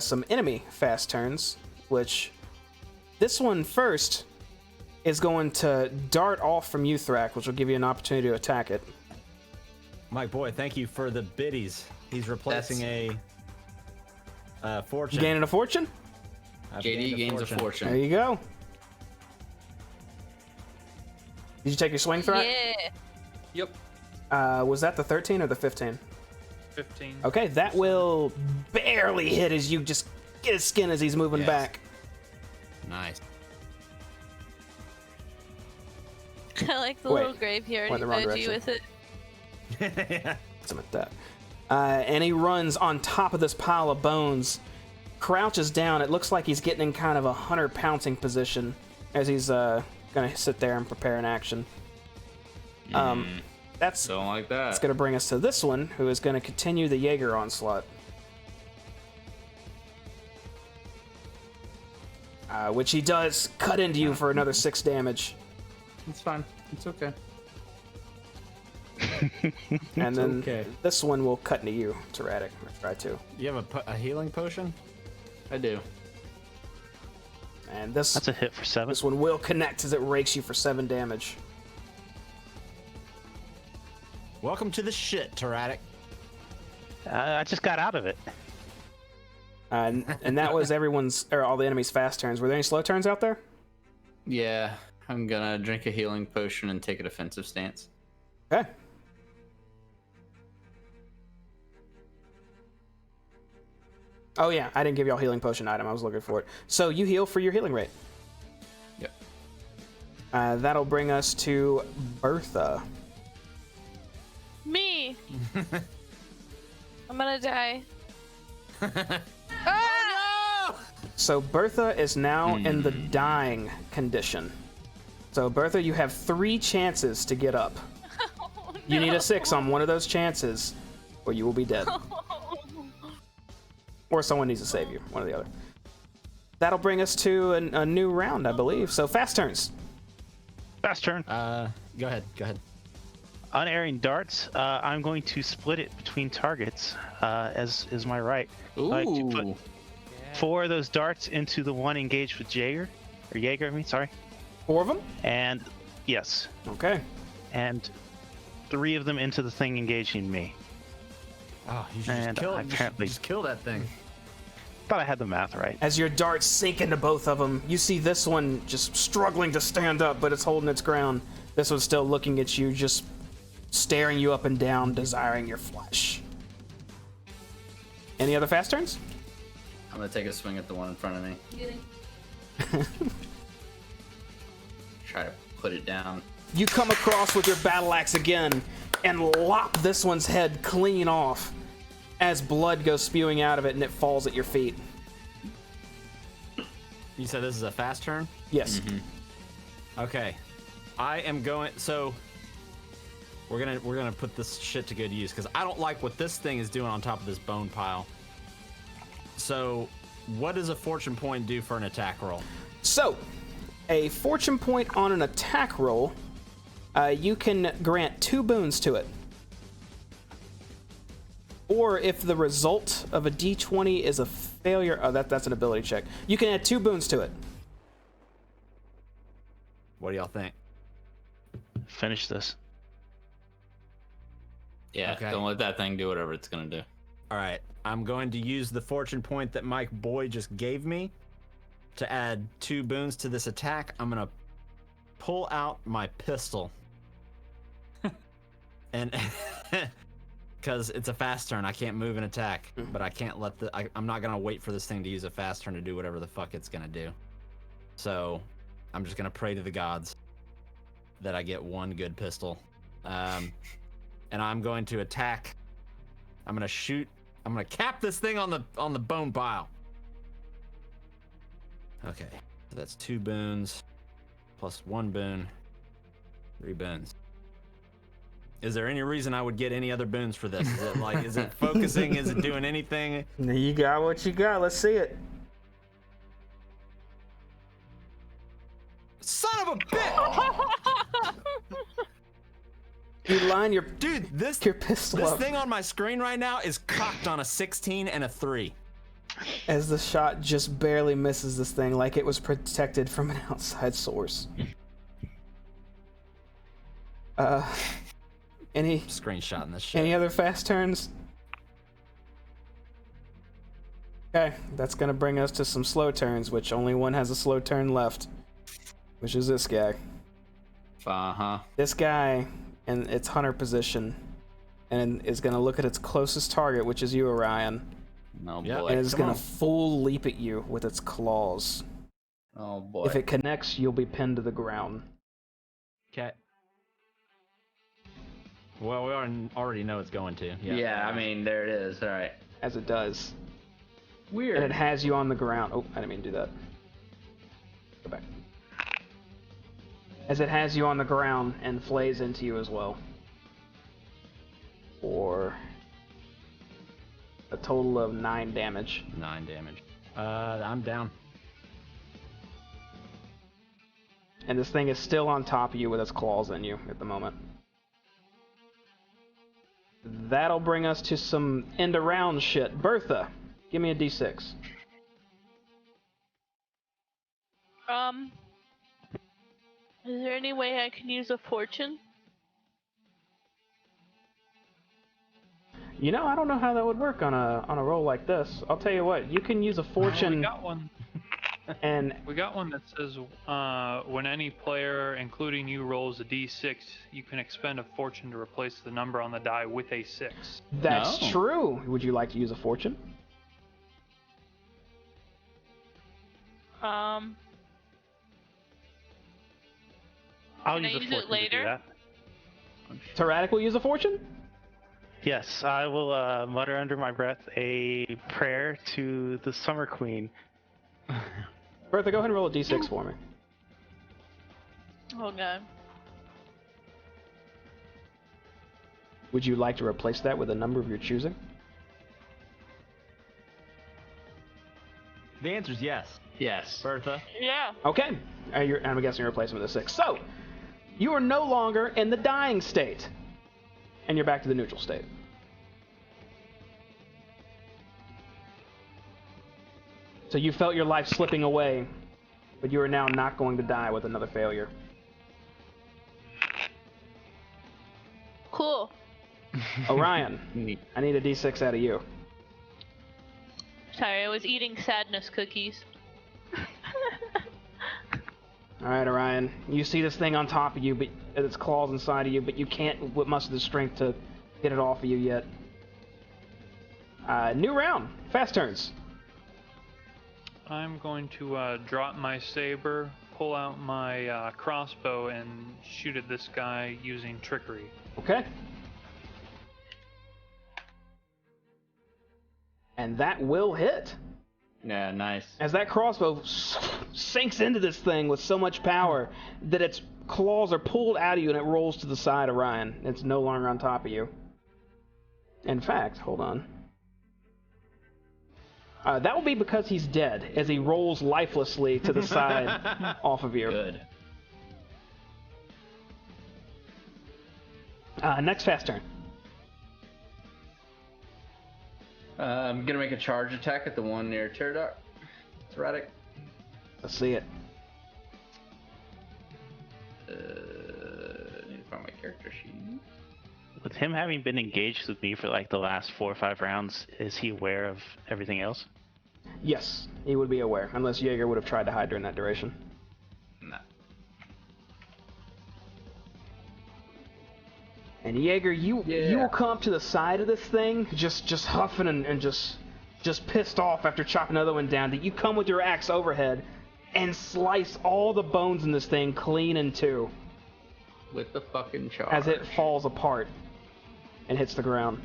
some enemy fast turns, which this one first is going to dart off from you, Thrak, which will give you an opportunity to attack it. Mike boy, thank you for the biddies. He's replacing a fortune. Gaining a fortune? I've JD gains a There fortune. you go. Did you take your swing, Thrak? Yeah. Yep. Was that the 13 or the 15? 15. Okay, that will barely hit as you just get his skin as he's moving Yes. back. Nice. I like the Wait, little graveyard went the wrong emoji direction. with it. Something like that. And he runs on top of this pile of bones, crouches down. It looks like he's getting in kind of a hunter pouncing position as he's gonna sit there and prepare an action. That's Don't like that. It's gonna bring us to this one, who is gonna continue the Jaeger onslaught. Which he does cut into you for another 6 damage. It's fine. It's okay. And then okay. this one will cut into you, Tyraddic, or try to. You have a healing potion? I do. And this That's a hit for 7. this one will connect as it rakes you for 7 damage. Welcome to the shit, Tyraddic. I just got out of it. And that was all the enemies' fast turns. Were there any slow turns out there? Yeah, I'm gonna drink a healing potion and take a defensive stance. Okay. Oh yeah, I didn't give y'all healing potion item. I was looking for it. So you heal for your healing rate. Yep. That'll bring us to Bertha. Me. I'm gonna die. So Bertha is now in the dying condition. So Bertha, you have 3 chances to get up. Oh, You need no. a 6 on one of those chances, or you will be dead. Or someone needs to save you, one or the other. That'll bring us to a new round, I believe. So fast turns. Fast turn. Go ahead. Unerring darts. I'm going to split it between targets, as is my right. Ooh. I'd like to put 4 of those darts into the one engaged with Jaeger. 4 of them? And yes. Okay. And 3 of them into the thing engaging me. Oh, you should And just kill it. apparently- Just kill that thing. Thought I had the math right. As your darts sink into both of them, you see this one just struggling to stand up, but it's holding its ground. This one's still looking at you, just staring you up and down, desiring your flesh. Any other fast turns? I'm gonna take a swing at the one in front of me. Try to put it down. You come across with your battle axe again and lop this one's head clean off as blood goes spewing out of it and it falls at your feet. You said this is a fast turn? Yes. Okay. I am going, so we're gonna put this shit to good use because I don't like what this thing is doing on top of this bone pile. So what does a fortune point do for an attack roll? So, a fortune point on an attack roll, you can grant 2 boons to it. Or if the result of a d20 is a failure, oh, that's an ability check. You can add 2 boons to it. What do y'all think? Finish this. Yeah, Okay. don't let that thing do whatever it's gonna do. All right, I'm going to use the fortune point that Mike Boy just gave me to add 2 boons to this attack. I'm gonna pull out my pistol, and because it's a fast turn, I can't move and attack, but I can't let I'm not gonna wait for this thing to use a fast turn to do whatever the fuck it's gonna do. So I'm just gonna pray to the gods that I get one good pistol, and I'm going to attack. I'm gonna shoot. I'm gonna cap this thing on the bone pile. Okay, so that's 2 boons plus 1 boon, 3 boons. Is there any reason I would get any other boons for this? Is it like, is it focusing? Is it doing anything? You got what you got. Let's see it. Son of a bitch! You line your Dude, this pistol up thing on my screen right now is cocked on a 16 and a 3. as the shot just barely misses this thing, like it was protected from an outside source. Any Screenshotting this shit. Any other fast turns? Okay, that's gonna bring us to some slow turns, which only one has a slow turn left, which is this guy. This guy in its hunter position, and is gonna look at its closest target, which is you, Orion, Oh Yep. boy. and is come gonna on. full leap at you with its claws. Oh boy. If it connects, you'll be pinned to the ground. Okay. Well, we already know it's going to. yeah, I mean, there it is. All right. As it does. Weird. And it has you on the ground. Oh, I didn't mean to do that. Go back. As it has you on the ground and flays into you as well. For a total of 9 damage. 9 damage. I'm down. And this thing is still on top of you with its claws in you at the moment. That'll bring us to some end of round shit. Bertha, give me a d6. Is there any way I can use a fortune? You know, I don't know how that would work on a roll like this. I'll tell you what, you can use a We fortune got one. and We got one that says when any player, including you, rolls a d6, you can expend a fortune to replace the number on the die with a 6. that's No. true. Would you like to use a fortune? I'll Can I use a use it fortune to do later? that. Tyrannic will use a fortune? Yes, I will mutter under my breath a prayer to the Summer Queen. Bertha, go ahead and roll a d6 for me. Oh god. Would you like to replace that with a number of your choosing? The answer's yes. Yes. Bertha. Yeah. Okay. I'm guessing you're replacing with a 6. So, you are no longer in the dying state. And you're back to the neutral state. So you felt your life slipping away, but you are now not going to die with another failure. Cool. Orion, I need a d6 out of you. Sorry, I was eating sadness cookies. All right, Orion. You see this thing on top of you, but its claws inside of you, but you can't muster the strength to get it off of you yet. New round. Fast turns. I'm going to drop my saber, pull out my crossbow, and shoot at this guy using trickery. Okay. And that will hit. Yeah, nice. As that crossbow sinks into this thing with so much power that its claws are pulled out of you and it rolls to the side of Ryan. It's no longer on top of you. In fact, hold on. That will be because he's dead, as he rolls lifelessly to the side off of you. Good. Next fast turn. I'm gonna make a charge attack at the one near Pterodoc. Let's see it. Need to find my character sheet. With him having been engaged with me for like the last 4 or 5 rounds, is he aware of everything else? Yes, he would be aware, unless Jaeger would have tried to hide during that duration. No. And Jaeger, you will come up to the side of this thing, just huffing and just pissed off after chopping another one down. That you come with your axe overhead and slice all the bones in this thing clean in two With the fucking charge. as it falls apart and hits the ground.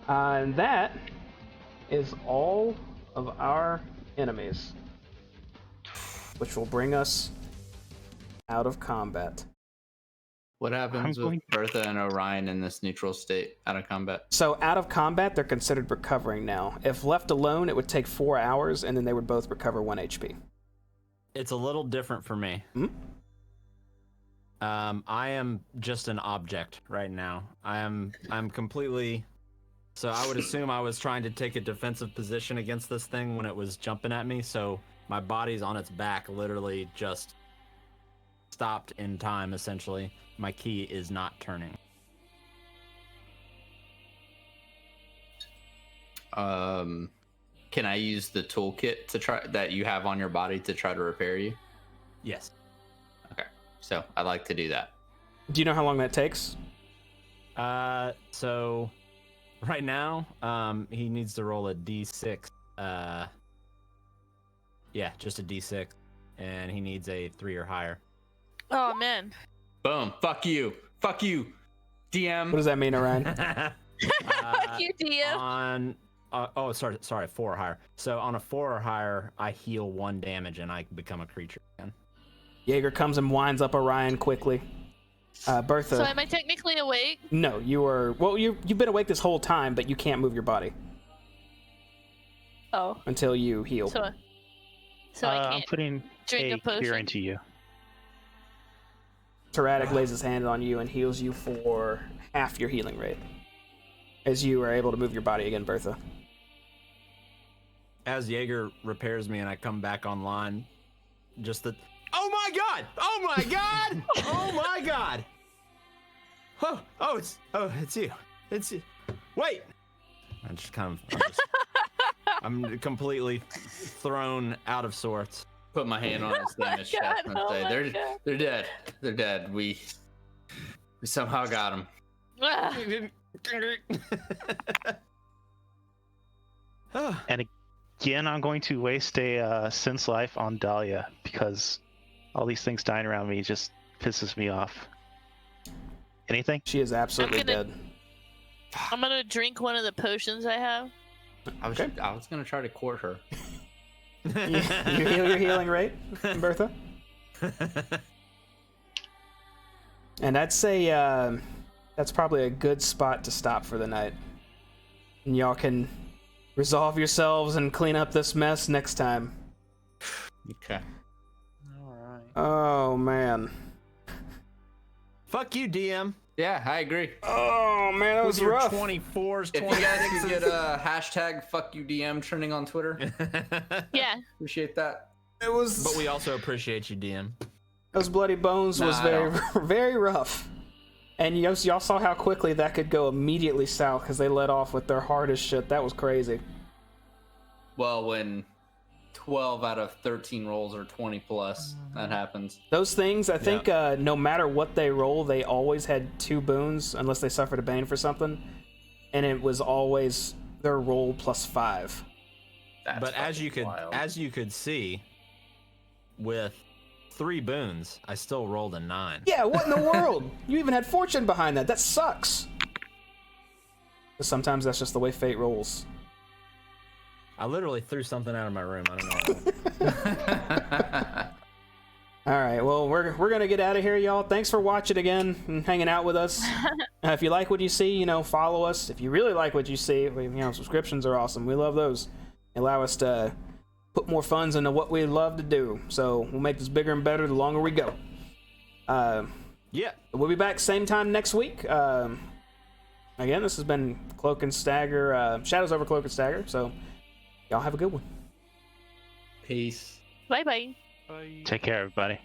And that is all of our enemies, which will bring us out of combat. What happens with Bertha and Orion in this neutral state out of combat? So out of combat, they're considered recovering now. If left alone, it would take 4 hours, and then they would both recover 1 HP. It's a little different for me. Hmm? I am just an object right now. I'm completely. So I would assume I was trying to take a defensive position against this thing when it was jumping at me. So my body's on its back, literally just stopped in time. Essentially, my key is not turning. Can I use the toolkit to try that you have on your body to try to repair you? Yes. Okay, so I'd like to do that. Do you know how long that takes? So right now, he needs to roll a d6. Yeah, just a d6, and he needs a 3 or higher. Oh man. Boom! Fuck you! Fuck you! DM. What does that mean, Orion? Fuck you, DM. On sorry, 4 or higher. So on a 4 or higher, I heal 1 damage and I become a creature again. Jaeger comes and winds up Orion quickly. Bertha. So am I technically awake? No, you are. Well, you've been awake this whole time, but you can't move your body Oh. until you heal. So I I'm can't putting drink a a cure potion. into you. Tyradek lays his hand on you and heals you for half your healing rate, as you are able to move your body again, Bertha. As Jaeger repairs me and I come back online, just the oh my god! Oh my god! Oh my god! It's you. It's you. Wait! I'm completely thrown out of sorts. Put my hand on his damaged chest and Oh say, my "They're God. dead. They're dead. We somehow got them." Ah, And again, I'm going to waste a sense life on Dahlia because all these things dying around me just pisses me off. Anything? She is absolutely I'm gonna- dead. I'm gonna drink one of the potions I have. I was gonna try to court her. You heal your healing rate, Bertha? And I'd say that's probably a good spot to stop for the night. And y'all can resolve yourselves and clean up this mess next time. Okay. All right. Oh, man. Fuck you, DM. Yeah, I agree. Oh, man, that was With your rough. 24s, If you guys 26s. could get a hashtag #FuckYouDM trending on Twitter, Yeah. appreciate that. It was... But we also appreciate you, DM. Those bloody bones was Nah, I very, don't. very rough. And y'all saw how quickly that could go immediately south because they let off with their hardest shit. That was crazy. Well, when 12 out of 13 rolls are 20 plus, that happens. Those things, I think, no matter what they roll, they always had 2 boons unless they suffered a bane for something, and it was always their roll plus 5. That's But as you fucking wild. could see, with 3 boons, I still rolled a 9. Yeah, what in the world? You even had fortune behind that. That sucks. But sometimes that's just the way fate rolls. I literally threw something out of my room. I don't know. All right, well, we're gonna get out of here, y'all. Thanks for watching again and hanging out with us. If you like what you see, follow us. If you really like what you see, subscriptions are awesome. We love those. They allow us to put more funds into what we love to do. So we'll make this bigger and better the longer we go. Yeah. We'll be back same time next week. Again, this has been Cloak and Stagger, Shadows over Cloak and Stagger. So y'all have a good one. Peace. Bye bye. Bye. Take care, everybody.